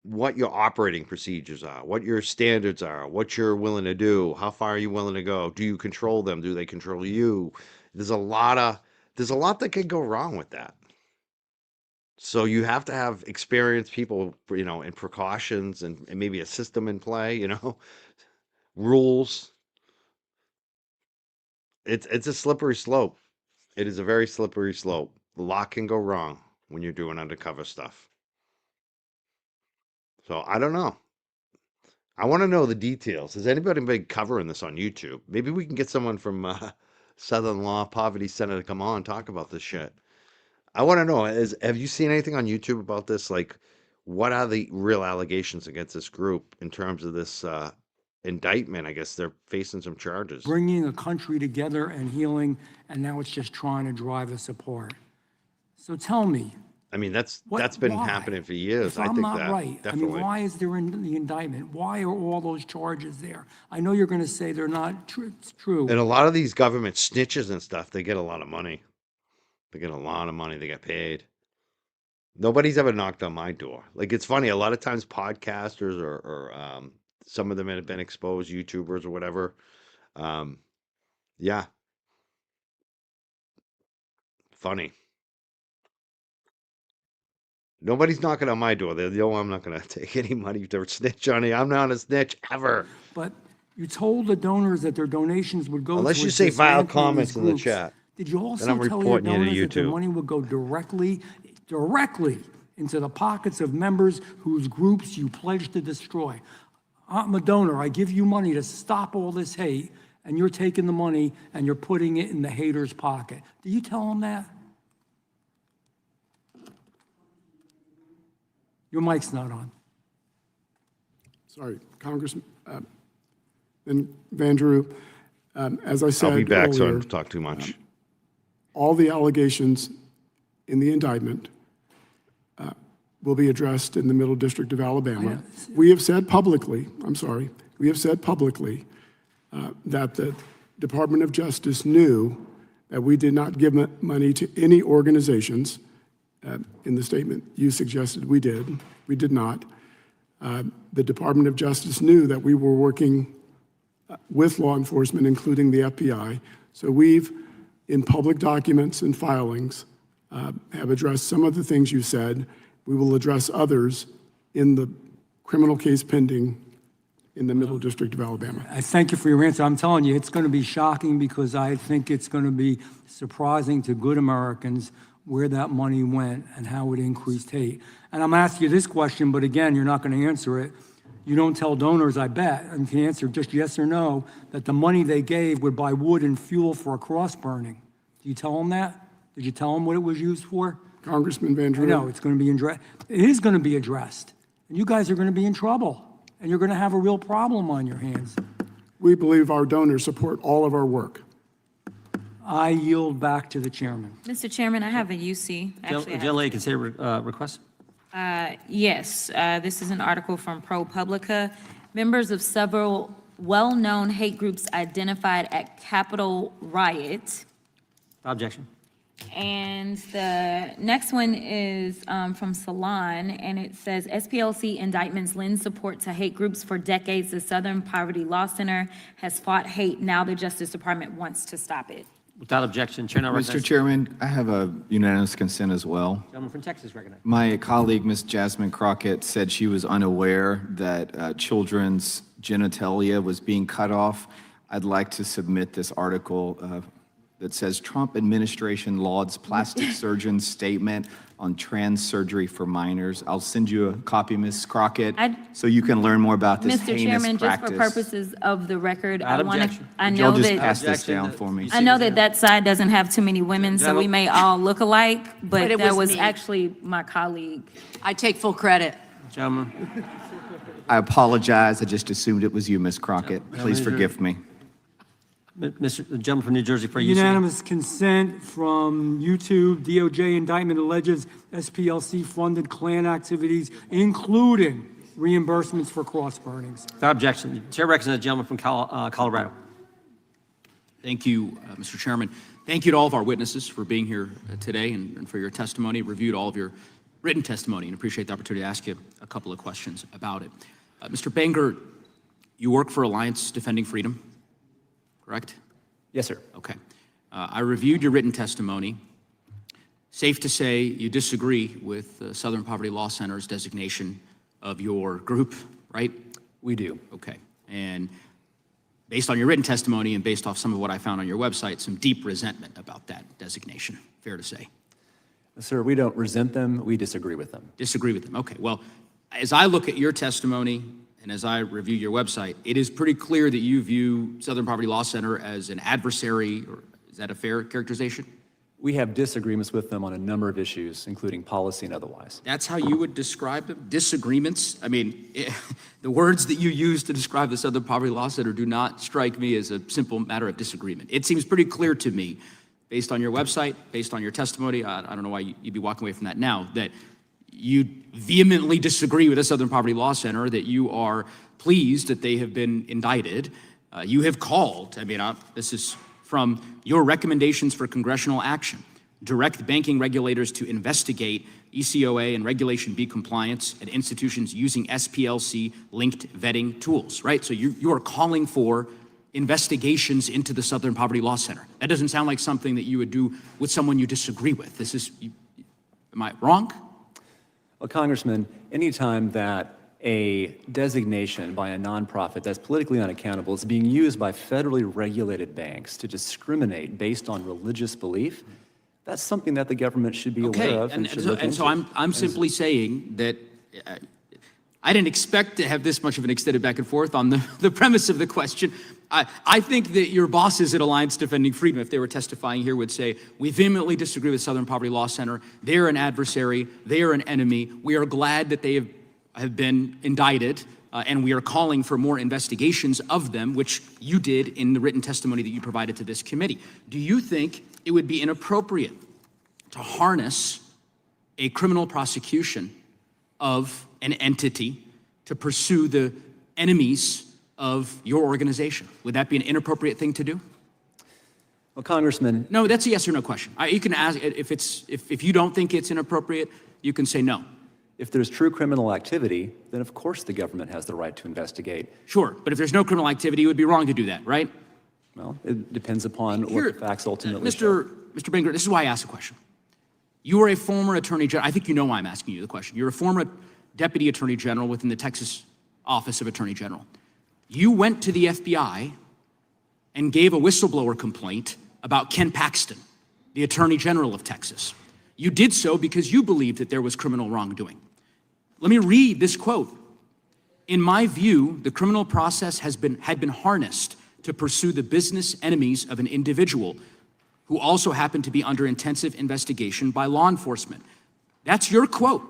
what your operating procedures are, what your standards are, what you're willing to do, how far are you willing to go? Do you control them? Do they control you? There's a lot that can go wrong with that. So you have to have experienced people, you know, and precautions and maybe a system in play, you know, rules. It's a slippery slope. It is a very slippery slope. A lot can go wrong when you're doing undercover stuff. So I don't know. I want to know the details. Has anybody been covering this on YouTube? Maybe we can get someone from Southern Law Poverty Center to come on and talk about this shit. I want to know, have you seen anything on YouTube about this? Like, what are the real allegations against this group in terms of this indictment? I guess they're facing some charges. Bringing a country together and healing, and now it's just trying to drive us apart. So tell me. I mean, that's been happening for years. If I I'm think not that right, definitely. I mean, why is there in the indictment? Why are all those charges there? I know you're going to say they're not true. And a lot of these government snitches and stuff, they get a lot of money. They get a lot of money. They get paid. Nobody's ever knocked on my door. Like, it's funny. A lot of times podcasters or some of them have been exposed, YouTubers or whatever. Yeah. Funny. Nobody's knocking on my door. They know I'm not going to take any money to snitch on it. I'm not a snitch ever. But you told the donors that their donations would go Unless you towards say file dismantling comments these in the groups. chat. Did you Then also I'm tell your reporting you to donors that the YouTube. money would go directly into the pockets of members whose groups you pledged to destroy? I'm a donor. I give you money to stop all this hate, and you're taking the money and you're putting it in the hater's pocket. Do you tell them that? Your mic's not on. Sorry, Congressman Van Drew, as I said I'll be back so I earlier, don't talk too much. all the allegations in the indictment will be addressed in the Middle District of Alabama. We have said publicly, we have said publicly that the Department of Justice knew that we did not give money to any organizations. In the statement you suggested we did. We did not. The Department of Justice knew that we were working with law enforcement, including the FBI. So we've, in public documents and filings, have addressed some of the things you said. We will address others in the criminal case pending in the Middle District of Alabama. I thank you for your answer. I'm telling you, it's going to be shocking because I think it's going to be surprising to good Americans where that money went and how it increased hate. And I'm asking you this question, but again, you're not going to answer it. You don't tell donors, I bet, and you can answer just yes or no, that the money they gave would buy wood and fuel for a cross burning. Do you tell them that? Did you tell them what it was used for? Congressman Van I Drew. know, it's going to be addressed. It is going to be addressed. And you guys are going to be in trouble. And you're going to have a real problem on your hands. We believe our donors support all of our work. I yield back to the chairman. Mr. Chairman, I have a UC. Actually, I have Gentlelady, consider request. Yes, this is an article from ProPublica. Members of several well-known hate groups identified at Capitol riot. Objection. And the next one is from Salon, and it says, SPLC indictments lend support to hate groups for decades. The Southern Poverty Law Center has fought hate. Now the Justice Department wants to stop it. Without objection, Chair now Mr. recognizes. Chairman, I have a unanimous consent as well. Gentleman from Texas recognized. My colleague, Ms. Jasmine Crockett, said she was unaware that children's genitalia was being cut off. I'd like to submit this article that says Trump administration lauds plastic surgeon's statement on trans surgery for minors. I'll send you a copy, Ms. Crockett, so you can learn more about this Mr. heinous Chairman, just practice. for purposes of the record, I Without want to, objection. I Would y'all know just that, pass this down for me? I know that that side doesn't have too many women, so we may all look alike, But but it that was was me. actually my colleague. I take full credit. Gentleman. I apologize. I just assumed it was you, Ms. Crockett. Please forgive me. Mr. The gentleman from New Jersey for UC. Unanimous consent from YouTube. DOJ indictment alleges SPLC funded Klan activities, including reimbursements for cross burnings. Without objection, Chair recognizes the gentleman from Colorado. Thank you, Mr. Chairman. Thank you to all of our witnesses for being here today and for your testimony. Reviewed all of your written testimony and appreciate the opportunity to ask you a couple of questions about it. Mr. Banger, you work for Alliance Defending Freedom, correct? Yes, sir. Okay. I reviewed your written testimony. Safe to say you disagree with the Southern Poverty Law Center's designation of your group, right? We do. Okay. And based on your written testimony and based off some of what I found on your website, some deep resentment about that designation, fair to say. Sir, we don't resent them. We disagree with them. Disagree with them. Okay. Well, as I look at your testimony and as I review your website, it is pretty clear that you view Southern Poverty Law Center as an adversary, or is that a fair characterization? We have disagreements with them on a number of issues, including policy and otherwise. That's how you would describe them? Disagreements? I mean, the words that you use to describe the Southern Poverty Law Center do not strike me as a simple matter of disagreement. It seems pretty clear to me, based on your website, based on your testimony, I don't know why you'd be walking away from that now, that you vehemently disagree with the Southern Poverty Law Center, that you are pleased that they have been indicted. You have called, I mean, this is from your recommendations for congressional action, direct banking regulators to investigate ECOA and Regulation B compliance at institutions using SPLC-linked vetting tools, right? So you are calling for investigations into the Southern Poverty Law Center. That doesn't sound like something that you would do with someone you disagree with. This is, am I wrong? Well, Congressman, anytime that a designation by a nonprofit that's politically unaccountable is being used by federally regulated banks to discriminate based on religious belief, that's something that the government should be aware of and should look into. So I'm simply saying that I didn't expect to have this much of an extended back and forth on the premise of the question. I think that your bosses at Alliance Defending Freedom, if they were testifying here, would say, we vehemently disagree with Southern Poverty Law Center. They're an adversary. They are an enemy. We are glad that they have been indicted, and we are calling for more investigations of them, which you did in the written testimony that you provided to this committee. Do you think it would be inappropriate to harness a criminal prosecution of an entity to pursue the enemies of your organization? Would that be an inappropriate thing to do? Well, Congressman. No, that's a yes or no question. You can ask, if you don't think it's inappropriate, you can say no. If there's true criminal activity, then of course the government has the right to investigate. Sure, but if there's no criminal activity, it would be wrong to do that, right? Well, it depends upon what the facts ultimately show. Mr. Banger, this is why I asked the question. You are a former attorney general. I think you know why I'm asking you the question. You're a former deputy attorney general within the Texas Office of Attorney General. You went to the FBI and gave a whistleblower complaint about Ken Paxton, the attorney general of Texas. You did so because you believed that there was criminal wrongdoing. Let me read this quote. In my view, the criminal process had been harnessed to pursue the business enemies of an individual who also happened to be under intensive investigation by law enforcement. That's your quote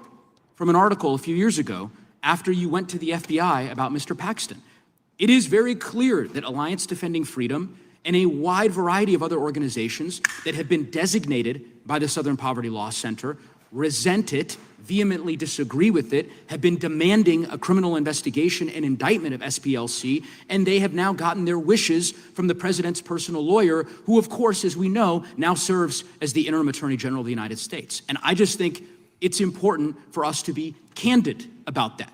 from an article a few years ago after you went to the FBI about Mr. Paxton. It is very clear that Alliance Defending Freedom and a wide variety of other organizations that have been designated by the Southern Poverty Law Center resent it, vehemently disagree with it, have been demanding a criminal investigation and indictment of SPLC, and they have now gotten their wishes from the president's personal lawyer, who, of course, as we know, now serves as the interim attorney general of the United States. And I just think it's important for us to be candid about that.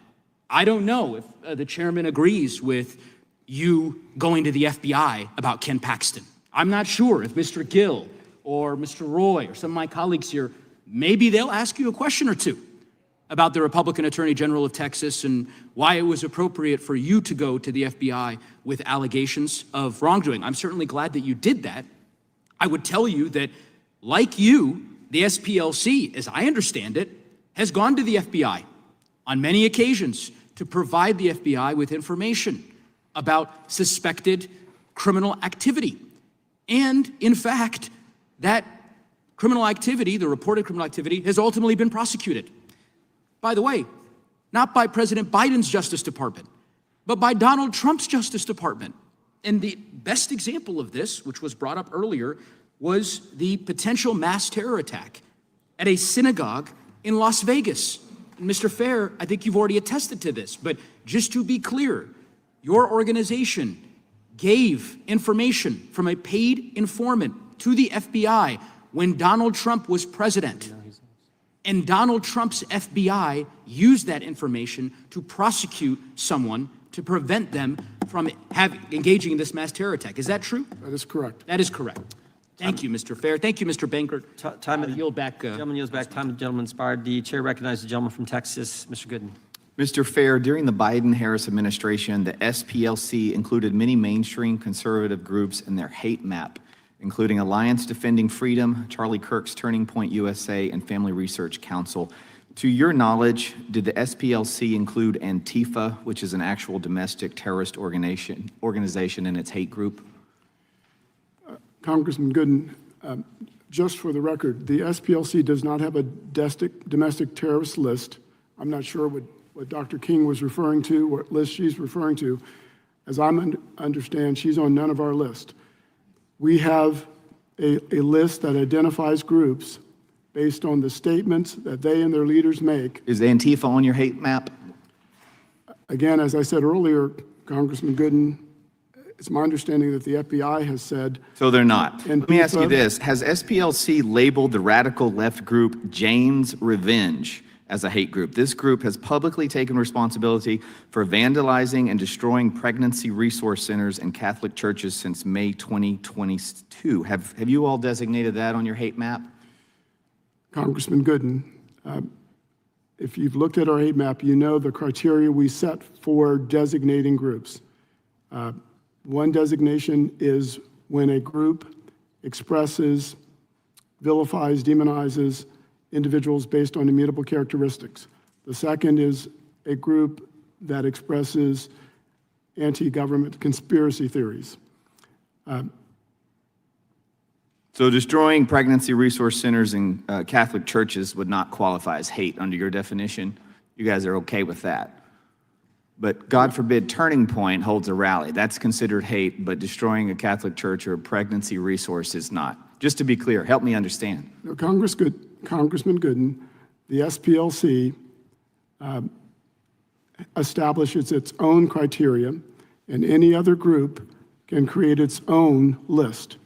I don't know if the chairman agrees with you going to the FBI about Ken Paxton. I'm not sure if Mr. Gill or Mr. Roy or some of my colleagues here, maybe they'll ask you a question or two about the Republican Attorney General of Texas and why it was appropriate for you to go to the FBI with allegations of wrongdoing. I'm certainly glad that you did that. I would tell you that, like you, the SPLC, as I understand it, has gone to the FBI on many occasions to provide the FBI with information about suspected criminal activity. And in fact, that criminal activity, the reported criminal activity, has ultimately been prosecuted. By the way, not by President Biden's Justice Department, but by Donald Trump's Justice Department. And the best example of this, which was brought up earlier, was the potential mass terror attack at a synagogue in Las Vegas. And Mr. Fair, I think you've already attested to this, but just to be clear, your organization gave information from a paid informant to the FBI when Donald Trump was president. And Donald Trump's FBI used that information to prosecute someone to prevent them from engaging in this mass terror attack. Is that true? That is correct. That is correct. Thank you, Mr. Fair. Thank you, Mr. Bankert. Time of yield back. Gentleman yields back. Time of the gentleman expired. The chair recognizes the gentleman from Texas, Mr. Gooden. Mr. Fair, during the Biden-Harris administration, the SPLC included many mainstream conservative groups in their hate map, including Alliance Defending Freedom, Charlie Kirk's Turning Point USA, and Family Research Council. To your knowledge, did the SPLC include Antifa, which is an actual domestic terrorist organization in its hate group? Congressman Gooden, just for the record, the SPLC does not have a domestic terrorist list. I'm not sure what Dr. King was referring to, what list she's referring to. As I understand, she's on none of our list. We have a list that identifies groups based on the statements that they and their leaders make. Is Antifa on your hate map? Again, as I said earlier, Congressman Gooden, it's my understanding that the FBI has said. So they're not. Let me ask you Antifa- this. Has SPLC labeled the radical left group Jane's Revenge as a hate group? This group has publicly taken responsibility for vandalizing and destroying pregnancy resource centers and Catholic churches since May 2022. Have you all designated that on your hate map? Congressman Gooden, if you've looked at our hate map, you know the criteria we set for designating groups. One designation is when a group expresses, vilifies, demonizes individuals based on immutable characteristics. The second is a group that expresses anti-government conspiracy theories. So destroying pregnancy resource centers and Catholic churches would not qualify as hate under your definition. You guys are okay with that. But God forbid Turning Point holds a rally. That's considered hate, but destroying a Catholic church or a pregnancy resource is not. Just to be clear, help me understand. No, Congressman Gooden, the SPLC establishes its own criteria, and any other group can create its own list.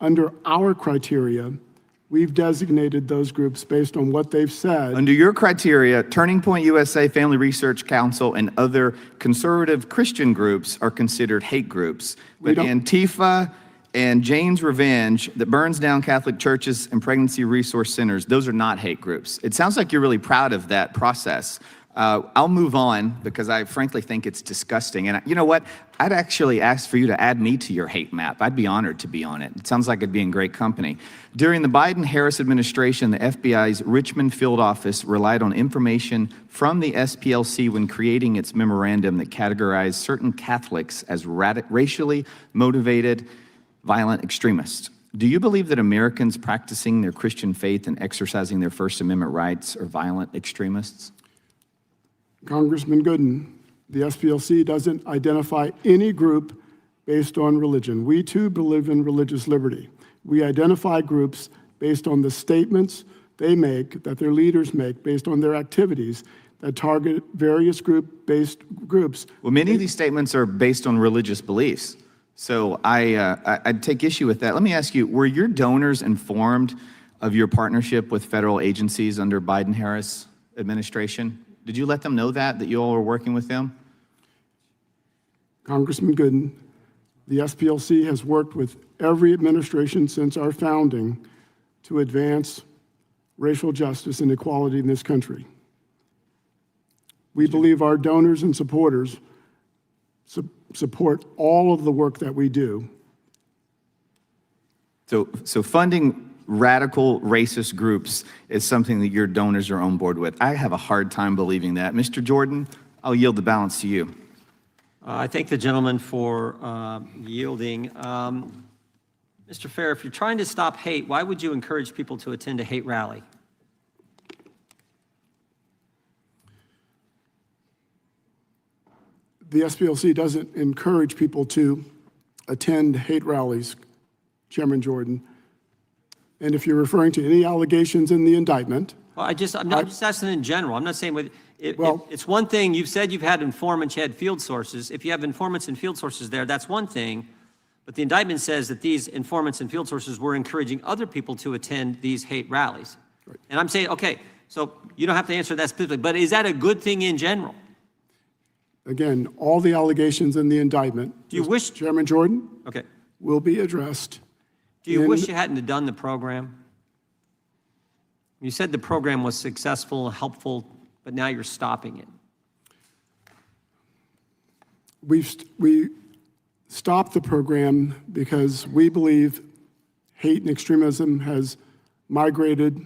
Under our criteria, we've designated those groups based on what they've said. Under your criteria, Turning Point USA, Family Research Council, and other conservative Christian groups are considered hate groups. But Antifa and Jane's Revenge that burns down Catholic churches and pregnancy resource centers, those are not hate groups. It sounds like you're really proud of that process. I'll move on because I frankly think it's disgusting. And you know what? I'd actually ask for you to add me to your hate map. I'd be honored to be on it. It sounds like it'd be in great company. During the Biden-Harris administration, the FBI's Richmond field office relied on information from the SPLC when creating its memorandum that categorized certain Catholics as racially motivated violent extremists. Do you believe that Americans practicing their Christian faith and exercising their First Amendment rights are violent extremists? Congressman Gooden, the SPLC doesn't identify any group based on religion. We too believe in religious liberty. We identify groups based on the statements they make, that their leaders make, based on their activities that target various groups. Well, many of these statements are based on religious beliefs. So I'd take issue with that. Let me ask you, were your donors informed of your partnership with federal agencies under Biden-Harris administration? Did you let them know that you all were working with them? Congressman Gooden, the SPLC has worked with every administration since our founding to advance racial justice and equality in this country. We believe our donors and supporters support all of the work that we do. So funding radical racist groups is something that your donors are on board with. I have a hard time believing that. Mr. Jordan, I'll yield the balance to you. I thank the gentleman for yielding. Mr. Fair, if you're trying to stop hate, why would you encourage people to attend a hate rally? The SPLC doesn't encourage people to attend hate rallies, Chairman Jordan. And if you're referring to any allegations in the indictment. Well, I'm just asking in general. I'm not saying it's one thing. You've said you've had informants, you had field sources. If you have informants and field sources there, that's one thing. But the indictment says that these informants and field sources were encouraging other people to attend these hate rallies. Right. And I'm saying, okay, so you don't have to answer that specifically, but is that a good thing in general? Again, all the allegations in the indictment. Do you wish, Chairman Jordan? Okay. Will be addressed. Do you wish you hadn't have done the program? You said the program was successful, helpful, but now you're stopping it. We stopped the program because we believe hate and extremism has migrated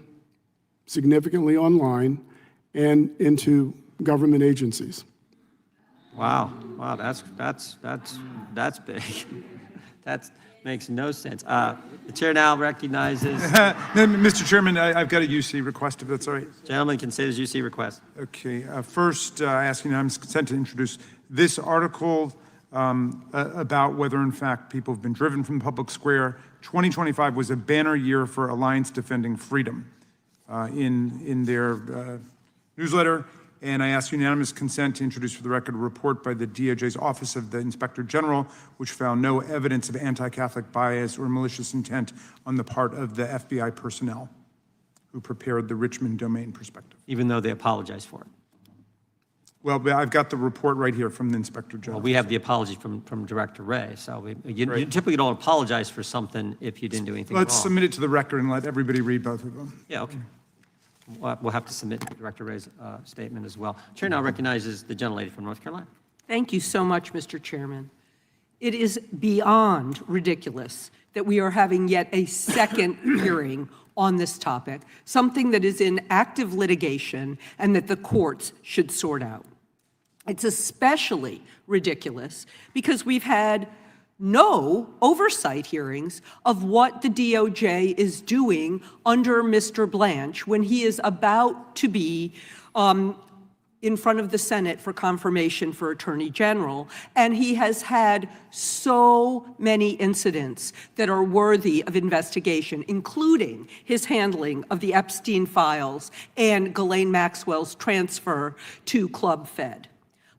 significantly online and into government agencies. Wow, that's big. That makes no sense. The chair now recognizes. Mr. Chairman, I've got a UC request, if that's all right. Gentleman can say his UC request. Okay. First, I ask unanimous consent to introduce this article about whether, in fact, people have been driven from the public square. 2025 was a banner year for Alliance Defending Freedom in their newsletter. And I ask unanimous consent to introduce for the record a report by the DOJ's Office of the Inspector General, which found no evidence of anti-Catholic bias or malicious intent on the part of the FBI personnel who prepared the Richmond domain perspective. Even though they apologize for it. Well, I've got the report right here from the Inspector General. Well, we have the apology from Director Ray, so you typically don't apologize for something if you didn't do anything wrong. Let's submit it to the record and let everybody read both of them. Yeah, okay. We'll have to submit Director Ray's statement as well. Chair now recognizes the gentlelady from North Carolina. Thank you so much, Mr. Chairman. It is beyond ridiculous that we are having yet a second hearing on this topic, something that is in active litigation and that the courts should sort out. It's especially ridiculous because we've had no oversight hearings of what the DOJ is doing under Mr. Blanche when he is about to be in front of the Senate for confirmation for Attorney General. And he has had so many incidents that are worthy of investigation, including his handling of the Epstein files and Ghislaine Maxwell's transfer to Club Fed.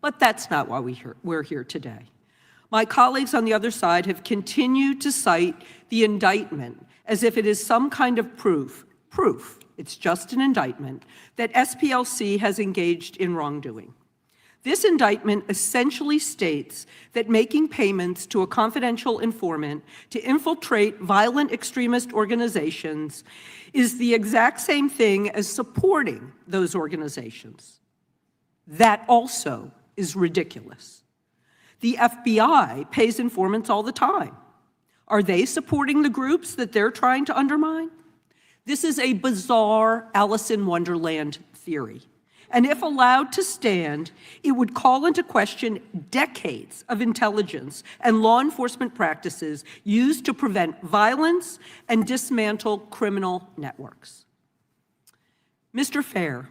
But that's not why we're here today. My colleagues on the other side have continued to cite the indictment as if it is some kind of proof, it's just an indictment, that SPLC has engaged in wrongdoing. This indictment essentially states that making payments to a confidential informant to infiltrate violent extremist organizations is the exact same thing as supporting those organizations. That also is ridiculous. The FBI pays informants all the time. Are they supporting the groups that they're trying to undermine? This is a bizarre Alice in Wonderland theory. And if allowed to stand, it would call into question decades of intelligence and law enforcement practices used to prevent violence and dismantle criminal networks. Mr. Fair,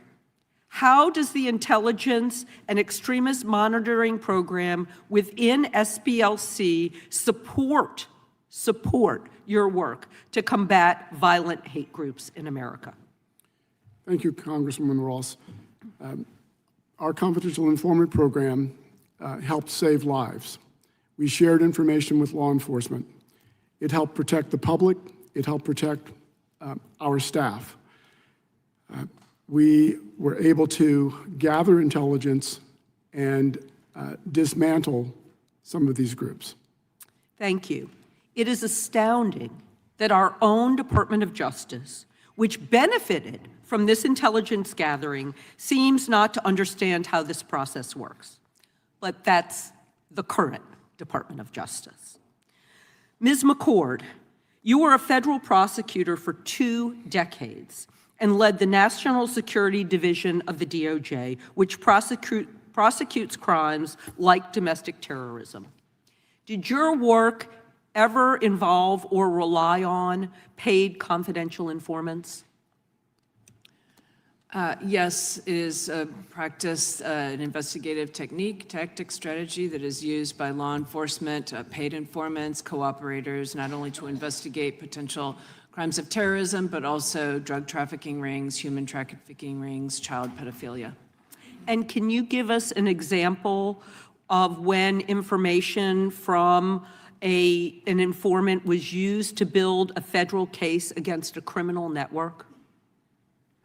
how does the intelligence and extremist monitoring program within SPLC support your work to combat violent hate groups in America? Thank you, Congresswoman Ross. Our confidential informant program helped save lives. We shared information with law enforcement. It helped protect the public. It helped protect our staff. We were able to gather intelligence and dismantle some of these groups. Thank you. It is astounding that our own Department of Justice, which benefited from this intelligence gathering, seems not to understand how this process works. But that's the current Department of Justice. Ms. McCord, you were a federal prosecutor for 2 decades and led the National Security Division of the DOJ, which prosecutes crimes like domestic terrorism. Did your work ever involve or rely on paid confidential informants? Yes, it is a practice, an investigative technique, tactic, strategy that is used by law enforcement, paid informants, cooperators, not only to investigate potential crimes of terrorism, but also drug trafficking rings, human trafficking rings, child pedophilia. And can you give us an example of when information from an informant was used to build a federal case against a criminal network?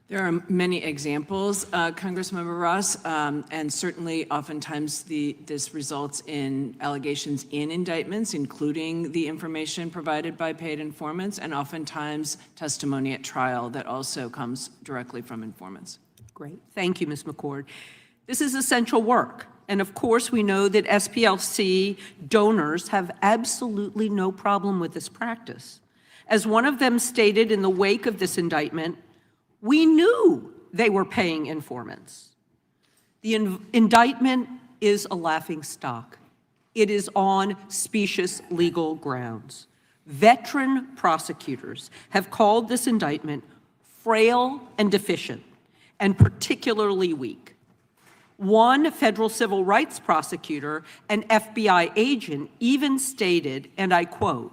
There are many examples, Congressmember Ross, and certainly oftentimes this results in allegations in indictments, including the information provided by paid informants, and oftentimes testimony at trial that also comes directly from informants. Great. Thank you, Ms. McCord. This is essential work. And of course, we know that SPLC donors have absolutely no problem with this practice. As one of them stated in the wake of this indictment, we knew they were paying informants. The indictment is a laughingstock. It is on specious legal grounds. Veteran prosecutors have called this indictment frail and deficient, and particularly weak. One federal civil rights prosecutor, an FBI agent, even stated, and I quote,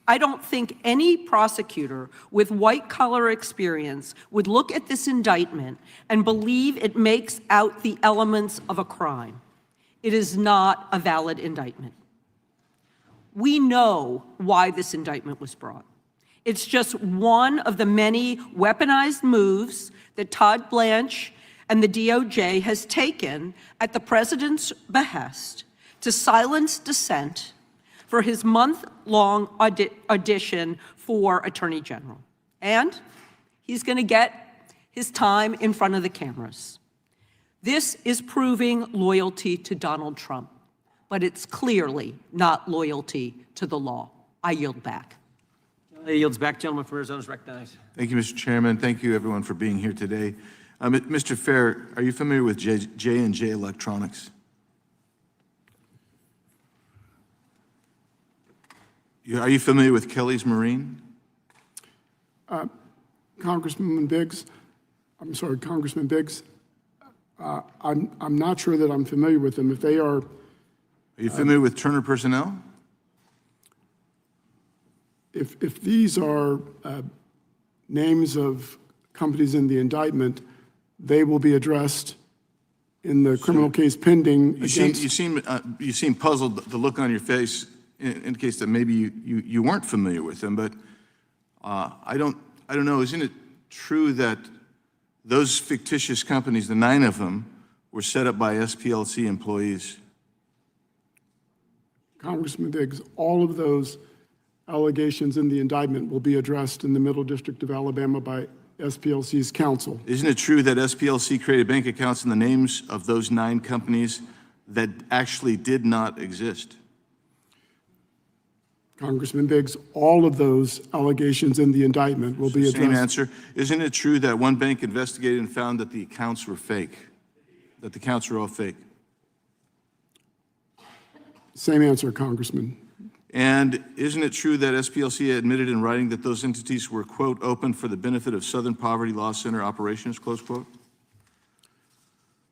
"I don't think any prosecutor with white-collar experience would look at this indictment and believe it makes out the elements of a crime. It is not a valid indictment." We know why this indictment was brought. It's just one of the many weaponized moves that Todd Blanche and the DOJ has taken at the president's behest to silence dissent for his month-long audition for Attorney General. And he's going to get his time in front of the cameras. This is proving loyalty to Donald Trump, but it's clearly not loyalty to the law. I yield back. Yields back. Gentleman from Arizona is recognized. Thank you, Mr. Chairman. Thank you, everyone, for being here today. Mr. Fair, are you familiar with J&J Electronics? Are you familiar with Kelly's Marine? Congressman Biggs, I'm not sure that I'm familiar with them. If they are... Are you familiar with Turner Personnel? If these are names of companies in the indictment, they will be addressed in the criminal case pending against... You seem puzzled. The look on your face indicates that maybe you weren't familiar with them, but I don't know. Isn't it true that those fictitious companies, the 9 of them, were set up by SPLC employees? Congressman Biggs, all of those allegations in the indictment will be addressed in the Middle District of Alabama by SPLC's counsel. Isn't it true that SPLC created bank accounts in the names of those 9 companies that actually did not exist? Congressman Biggs, all of those allegations in the indictment will be Same addressed. answer. Isn't it true that one bank investigated and found that the accounts were fake? That the accounts were all fake? Same answer, Congressman. And isn't it true that SPLC admitted in writing that those entities were, quote, open for the benefit of Southern Poverty Law Center operations, close quote?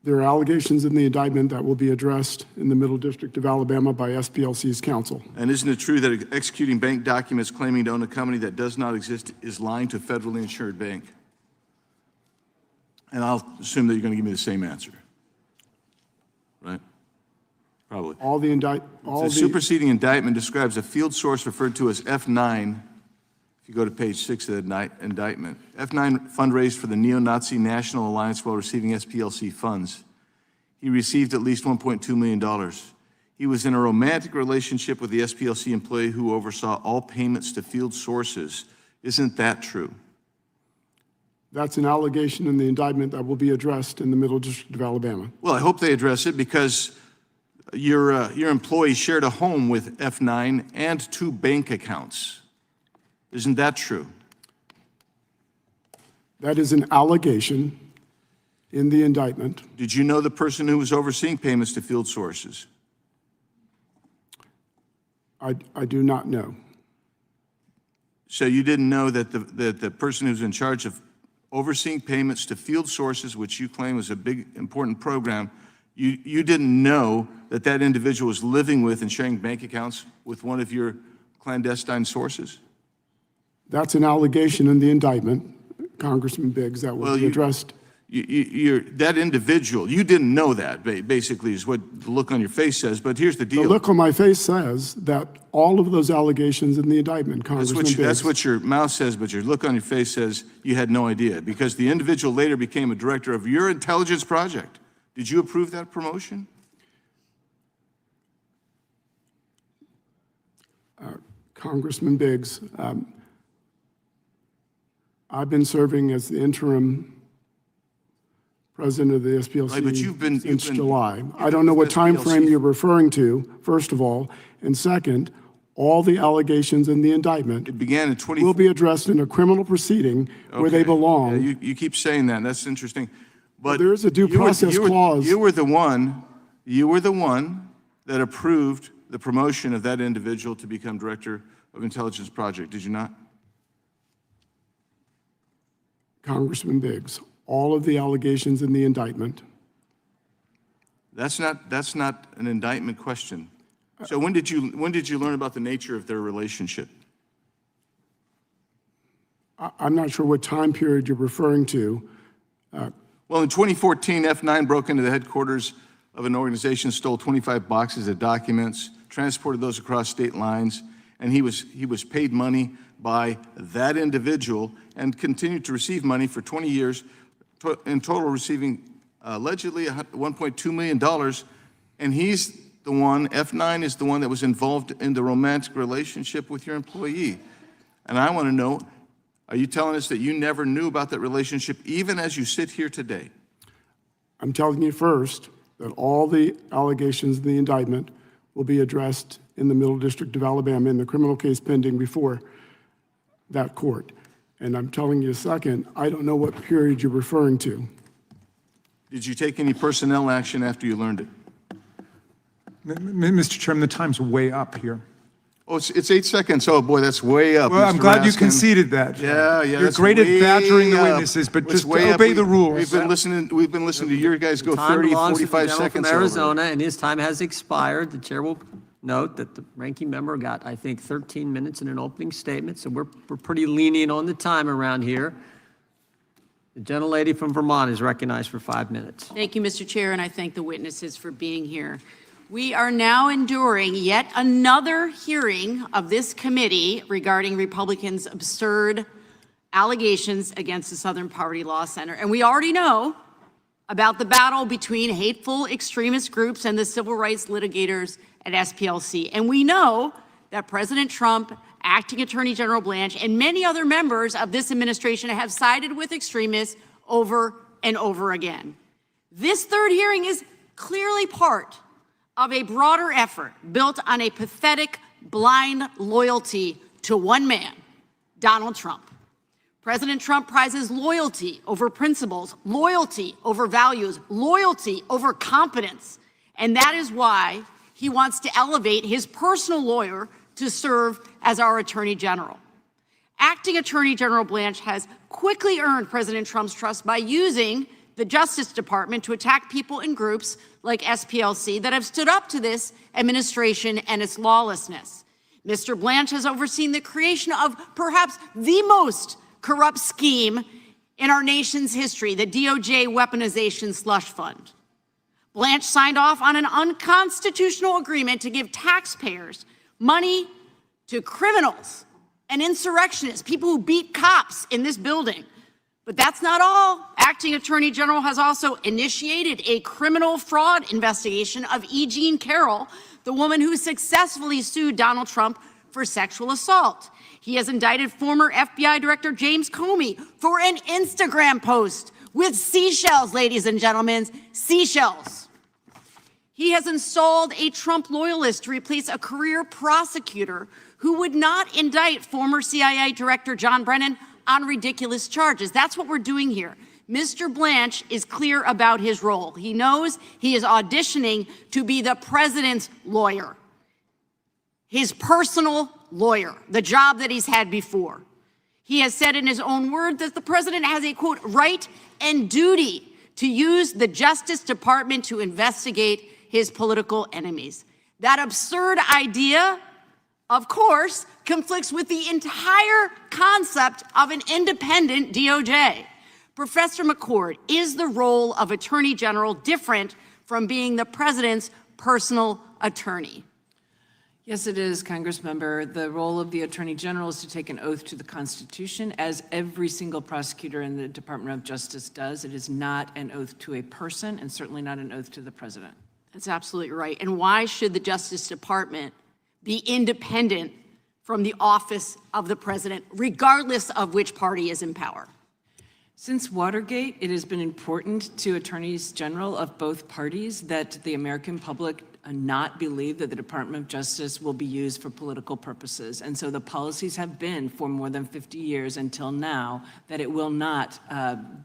There are allegations in the indictment that will be addressed in the Middle District of Alabama by SPLC's counsel. And isn't it true that executing bank documents claiming to own a company that does not exist is lying to a federally insured bank? And I'll assume that you're going to give me the same answer. Right? Probably. The superseding indictment describes a field source referred to as F9. If you go to page 6 of the indictment, F9 fundraised for the neo-Nazi National Alliance while receiving SPLC funds. He received at least $1.2 million. He was in a romantic relationship with the SPLC employee who oversaw all payments to field sources. Isn't that true? That's an allegation in the indictment that will be addressed in the Middle District of Alabama. Well, I hope they address it because your employee shared a home with F9 and 2 bank accounts. Isn't that true? That is an allegation in the indictment. Did you know the person who was overseeing payments to field sources? I do not know. So you didn't know that the person who's in charge of overseeing payments to field sources, which you claim was a big, important program, you didn't know that that individual was living with and sharing bank accounts with one of your clandestine sources? That's an allegation in the indictment, Congressman Biggs, that will be addressed. That individual, you didn't know that, basically, is what the look on your face says. But here's the deal. The look on my face says that all of those allegations in the indictment, Congressman Biggs. That's what your mouth says, but your look on your face says you had no idea, because the individual later became a director of your intelligence project. Did you approve that promotion? Congressman Biggs, I've been serving as the interim president of the SPLC Right, but since July. I don't know what time frame you're referring to, first of all, and second, all the allegations in the indictment began in will be addressed in a criminal proceeding where they belong. Yeah, you keep saying that, and that's interesting. But there is a due process clause. You were the one that approved the promotion of that individual to become director of intelligence project, did you not? Congressman Biggs, all of the allegations in the indictment. That's not an indictment question. So when did you learn about the nature of their relationship? I'm not sure what time period you're referring to. Well, in 2014, F9 broke into the headquarters of an organization, stole 25 boxes of documents, transported those across state lines, and he was paid money by that individual and continued to receive money for 20 years, in total receiving allegedly $1.2 million. And he's the one, F9 is the one that was involved in the romantic relationship with your employee. And I want to know, are you telling us that you never knew about that relationship even as you sit here today? I'm telling you first that all the allegations in the indictment will be addressed in the Middle District of Alabama in the criminal case pending before that court. And I'm telling you second, I don't know what period you're referring to. Did you take any personnel action after you learned it? Mr. Chairman, the time's way up here. Oh, it's 8 seconds. Oh, boy, that's way up. Well, I'm Mr. glad you Raskin. conceded that. Yeah. You're that's great at way badgering the up. witnesses, but It's just way up. obey the rules. We've been listening to you guys go Time 30, belongs to the 45 gentleman seconds from over. Arizona, and his time has expired. The chair will note that the ranking member got, I think, 13 minutes in an opening statement, so we're pretty lenient on the time around here. The gentlelady from Vermont is recognized for 5 minutes. Thank you, Mr. Chair, and I thank the witnesses for being here. We are now enduring yet another hearing of this committee regarding Republicans' absurd allegations against the Southern Poverty Law Center. And we already know about the battle between hateful extremist groups and the civil rights litigators at SPLC. And we know that President Trump Acting Attorney General Blanche and many other members of this administration have sided with extremists over and over again. This third hearing is clearly part of a broader effort built on a pathetic, blind loyalty to one man, Donald Trump. President Trump prizes loyalty over principles, loyalty over values, loyalty over competence. And that is why he wants to elevate his personal lawyer to serve as our Attorney General. Acting Attorney General Blanche has quickly earned President Trump's trust by using the Justice Department to attack people and groups like SPLC that have stood up to this administration and its lawlessness. Mr. Blanche has overseen the creation of perhaps the most corrupt scheme in our nation's history, the DOJ weaponization slush fund. Blanche signed off on an unconstitutional agreement to give taxpayers money to criminals and insurrectionists, people who beat cops in this building. But that's not all. Acting Attorney General has also initiated a criminal fraud investigation of E. Jean Carroll, the woman who successfully sued Donald Trump for sexual assault. He has indicted former FBI Director James Comey for an Instagram post with seashells, ladies and gentlemen, seashells. He has installed a Trump loyalist to replace a career prosecutor who would not indict former CIA Director John Brennan on ridiculous charges. That's what we're doing here. Mr. Blanche is clear about his role. He knows he is auditioning to be the president's lawyer, his personal lawyer, the job that he's had before. He has said in his own words that the president has a, quote, right and duty to use the Justice Department to investigate his political enemies. That absurd idea, of course, conflicts with the entire concept of an independent DOJ. Professor McCord, is the role of Attorney General different from being the president's personal attorney? Yes, it is, Congressmember. The role of the Attorney General is to take an oath to the Constitution, as every single prosecutor in the Department of Justice does. It is not an oath to a person, and certainly not an oath to the president. That's absolutely right. And why should the Justice Department be independent from the office of the president, regardless of which party is in power? Since Watergate, it has been important to attorneys general of both parties that the American public not believe that the Department of Justice will be used for political purposes. And so the policies have been for more than 50 years until now that it will not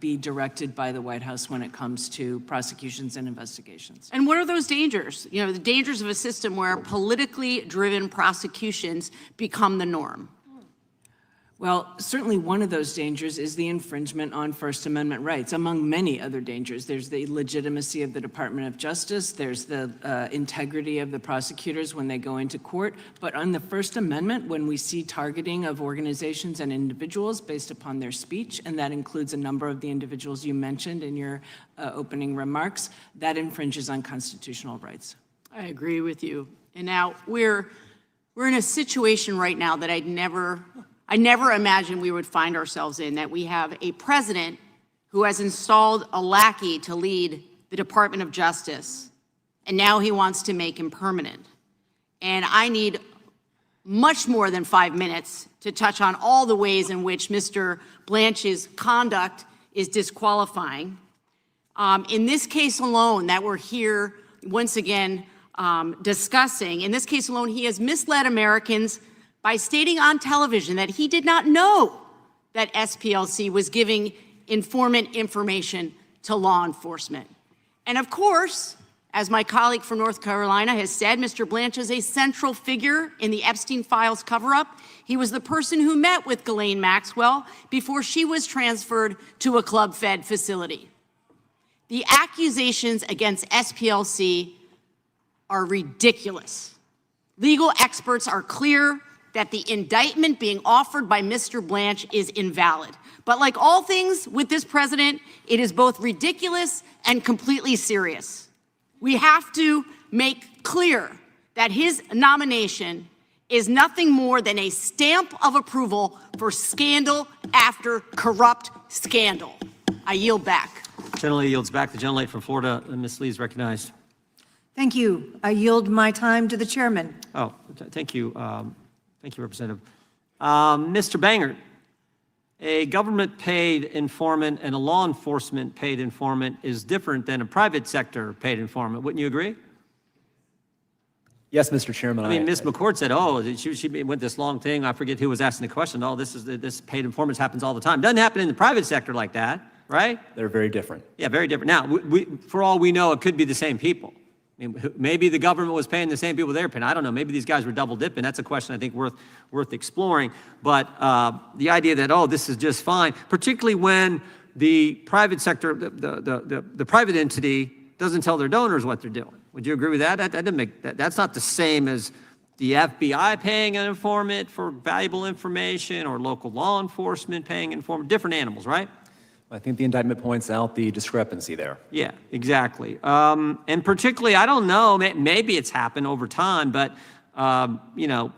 be directed by the White House when it comes to prosecutions and investigations. And what are those dangers? You know, the dangers of a system where politically driven prosecutions become the norm. Well, certainly one of those dangers is the infringement on First Amendment rights, among many other dangers. There's the legitimacy of the Department of Justice. There's the integrity of the prosecutors when they go into court. But on the First Amendment, when we see targeting of organizations and individuals based upon their speech, and that includes a number of the individuals you mentioned in your opening remarks, that infringes on constitutional rights. I agree with you. And now we're in a situation right now that I never imagined we would find ourselves in, that we have a president who has installed a lackey to lead the Department of Justice, and now he wants to make him permanent. And I need much more than 5 minutes to touch on all the ways in which Mr. Blanche's conduct is disqualifying. In this case alone that we're here once again discussing, in this case alone, he has misled Americans by stating on television that he did not know that SPLC was giving informant information to law enforcement. And of course, as my colleague from North Carolina has said, Mr. Blanche is a central figure in the Epstein files cover-up. He was the person who met with Ghislaine Maxwell before she was transferred to a club-fed facility. The accusations against SPLC are ridiculous. Legal experts are clear that the indictment being offered by Mr. Blanche is invalid. But like all things with this president, it is both ridiculous and completely serious. We have to make clear that his nomination is nothing more than a stamp of approval for scandal after corrupt scandal. I yield back. Gentlelady yields back. The gentlelady from Florida, Ms. Lee, is recognized. Thank you. I yield my time to the chairman. Oh, thank you. Thank you, Representative. Mr. Bangert, a government-paid informant and a law enforcement-paid informant is different than a private sector-paid informant. Wouldn't you agree? Yes, Mr. Chairman. I mean, Ms. McCord said, oh, she went this long thing. I forget who was asking the question. Oh, this paid informants happens all the time. Doesn't happen in the private sector like that, right? They're very different. Yeah, very different. Now, for all we know, it could be the same people. I mean, maybe the government was paying the same people they were paying. I don't know. Maybe these guys were double dipping. That's a question I think worth exploring. But the idea that, oh, this is just fine, particularly when the private sector, the private entity doesn't tell their donors what they're doing. Would you agree with that? That didn't make that's not the same as the FBI paying an informant for valuable information or local law enforcement paying an informant. Different animals, right? I think the indictment points out the discrepancy there. Yeah, exactly. And particularly, I don't know, maybe it's happened over time, but, you know,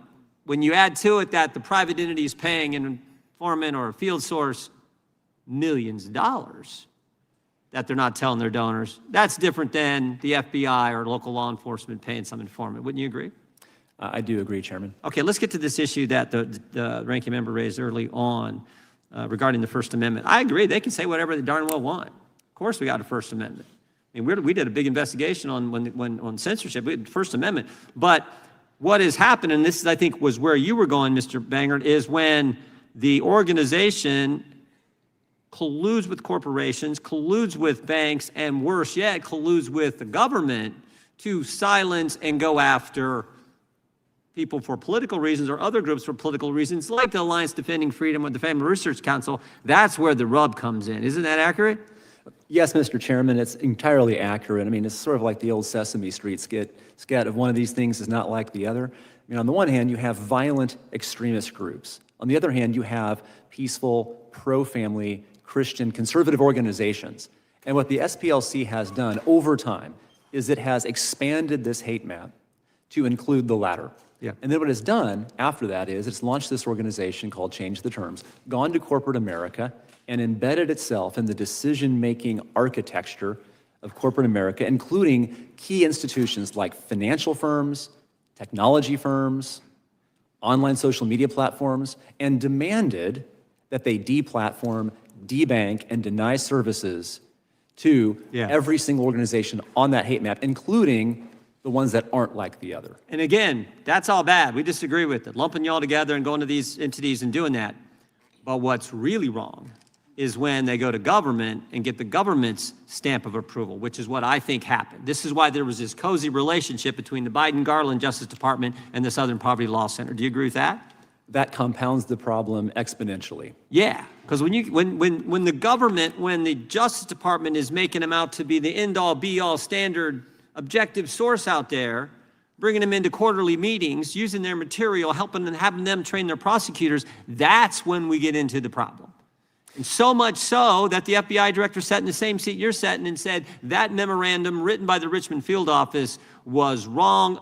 when you add to it that the private entity is paying an informant or a field source millions of dollars that they're not telling their donors, that's different than the FBI or local law enforcement paying some informant. Wouldn't you agree? I do agree, Chairman. Okay, let's get to this issue that the ranking member raised early on. Regarding the First Amendment. I agree, they can say whatever they darn well want. Of course we got a First Amendment. I mean, we did a big investigation on censorship, we had First Amendment. But what has happened, and this is, I think, was where you were going, Mr. Bangert, is when the organization colludes with corporations, colludes with banks, and worse yet, colludes with the government to silence and go after people for political reasons or other groups for political reasons, like the Alliance Defending Freedom or the Family Research Council. That's where the rub comes in. Isn't that accurate? Yes, Mr. Chairman, it's entirely accurate. I mean, it's sort of like the old Sesame Street skit of one of these things is not like the other. I mean, on the one hand, you have violent extremist groups. On the other hand, you have peaceful, pro-family, Christian, conservative organizations. And what the SPLC has done over time is it has expanded this hate map to include the latter. Yeah. And then what it's done after that is it's launched this organization called Change the Terms, gone to corporate America, and embedded itself in the decision-making architecture of corporate America, including key institutions like financial firms, technology firms, online social media platforms, and demanded that they deplatform, debank, and deny services to every single organization on that hate map, including the ones that aren't like the other. And again, that's all bad. We disagree with it. Lumping y'all together and going to these entities and doing that. But what's really wrong is when they go to government and get the government's stamp of approval, which is what I think happened. This is why there was this cozy relationship between the Biden-Garland Justice Department and the Southern Poverty Law Center. Do you agree with that? That compounds the problem exponentially. Yeah, because when the government, when the Justice Department is making them out to be the end-all, be-all standard objective source out there, bringing them into quarterly meetings, using their material, helping them, having them train their prosecutors, that's when we get into the problem. And so much so that the FBI director sat in the same seat you're sitting and said that memorandum written by the Richmond field office was wrong.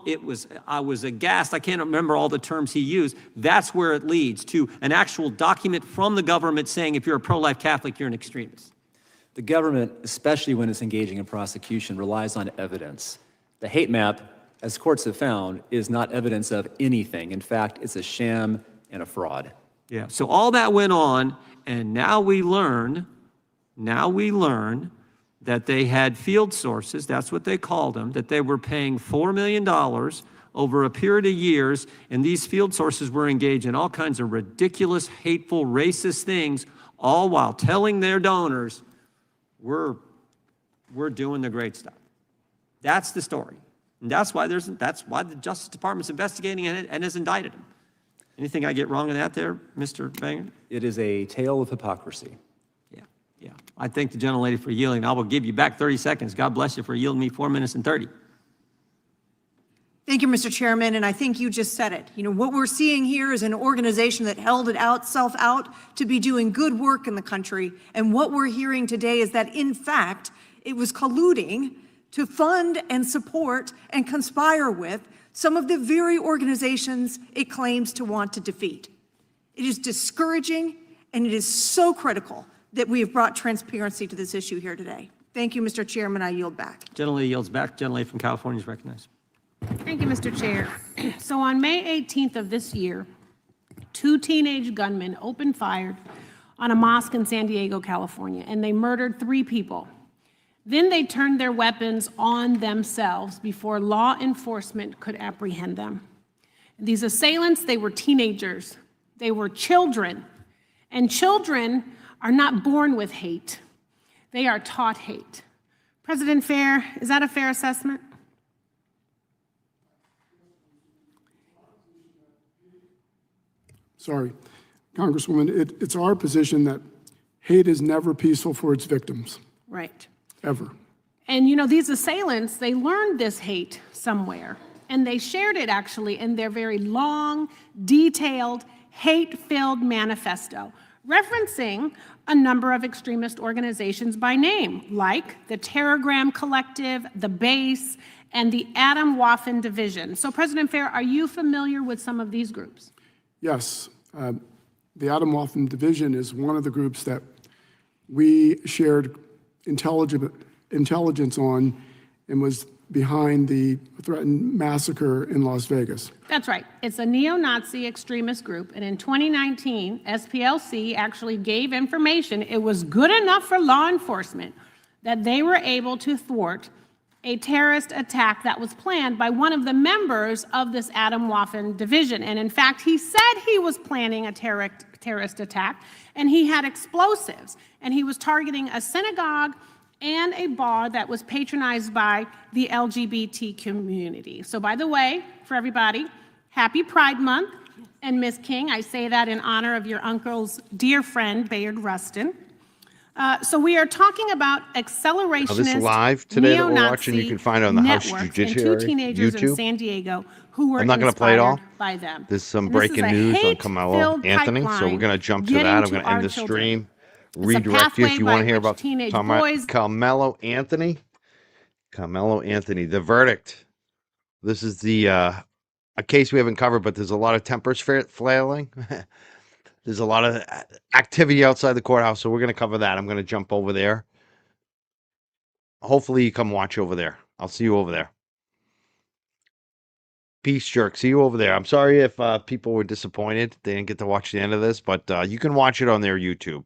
I was aghast. I can't remember all the terms he used. That's where it leads to an actual document from the government saying if you're a pro-life Catholic, you're an extremist. The government, especially when it's engaging in prosecution, relies on evidence. The hate map, as courts have found, is not evidence of anything. In fact, it's a sham and a fraud. Yeah. So all that went on, and now we learn that they had field sources, that's what they called them, that they were paying $4 million over a period of years, and these field sources were engaged in all kinds of ridiculous, hateful, racist things, all while telling their donors, we're doing the great stuff. That's the story. And that's why the Justice Department's investigating and has indicted them. Anything I get wrong in that there, Mr. Bangert? It is a tale of hypocrisy. Yeah. I thank the gentlelady for yielding. I will give you back 30 seconds. God bless you for yielding me 4 minutes and 30. Thank you, Mr. Chairman, and I think you just said it. You know, what we're seeing here is an organization that held itself out to be doing good work in the country, and what we're hearing today is that, in fact, it was colluding to fund and support and conspire with some of the very organizations it claims to want to defeat. It is discouraging, and it is so critical that we have brought transparency to this issue here today. Thank you, Mr. Chairman. I yield back. Gentlelady yields back. Gentlelady from California is recognized. Thank you, Mr. Chair. So on May 18th of this year, 2 teenage gunmen opened fire on a mosque in San Diego, California, and they murdered 3 people. Then they turned their weapons on themselves before law enforcement could apprehend them. These assailants, they were teenagers. They were children. And children are not born with hate. They are taught hate. President Fair, is that a fair assessment? Sorry, Congresswoman, it's our position that hate is never peaceful for its victims, Right. ever. And you know, these assailants, they learned this hate somewhere, and they shared it actually in their very long, detailed, hate-filled manifesto, referencing a number of extremist organizations by name, like the Terrorgram Collective, the Base, and the Adam Waffen Division. So President Fair, are you familiar with some of these groups? Yes, the Adam Waffen Division is one of the groups that we shared intelligence on and was behind the threatened massacre in Las Vegas. That's right. It's a neo-Nazi extremist group, and in 2019, SPLC actually gave information. It was good enough for law enforcement that they were able to thwart a terrorist attack that was planned by one of the members of this Adam Waffen division. And in fact, he said he was planning a terrorist attack, and he had explosives, and he was targeting a synagogue and a bar that was patronized by the LGBT community. So by the way, for everybody, happy Pride Month. And Ms. King, I say that in honor of your uncle's dear friend, Bayard Rustin. So we are talking about accelerationist, This live today that we're neo-Nazi watching, you can find on the House networks and Judiciary 2 teenagers in YouTube. San Diego who were I'm not going to play it all. inspired by them. There's some And this is breaking a news on hate-filled Carmelo Anthony, so we're pipeline going to jump to getting that. I'm to going to end our the children. stream, It's a redirect you if pathway you want by to hear which about teenage boys. Carmelo Anthony. Carmelo Anthony, the verdict. This is the a case we haven't covered, but there's a lot of tempers flailing. There's a lot of activity outside the courthouse, so we're going to cover that. I'm going to jump over there. Hopefully you come watch over there. I'll see you over there. Peace, jerk. See you over there. I'm sorry if people were disappointed they didn't get to watch the end of this, but you can watch it on their YouTube.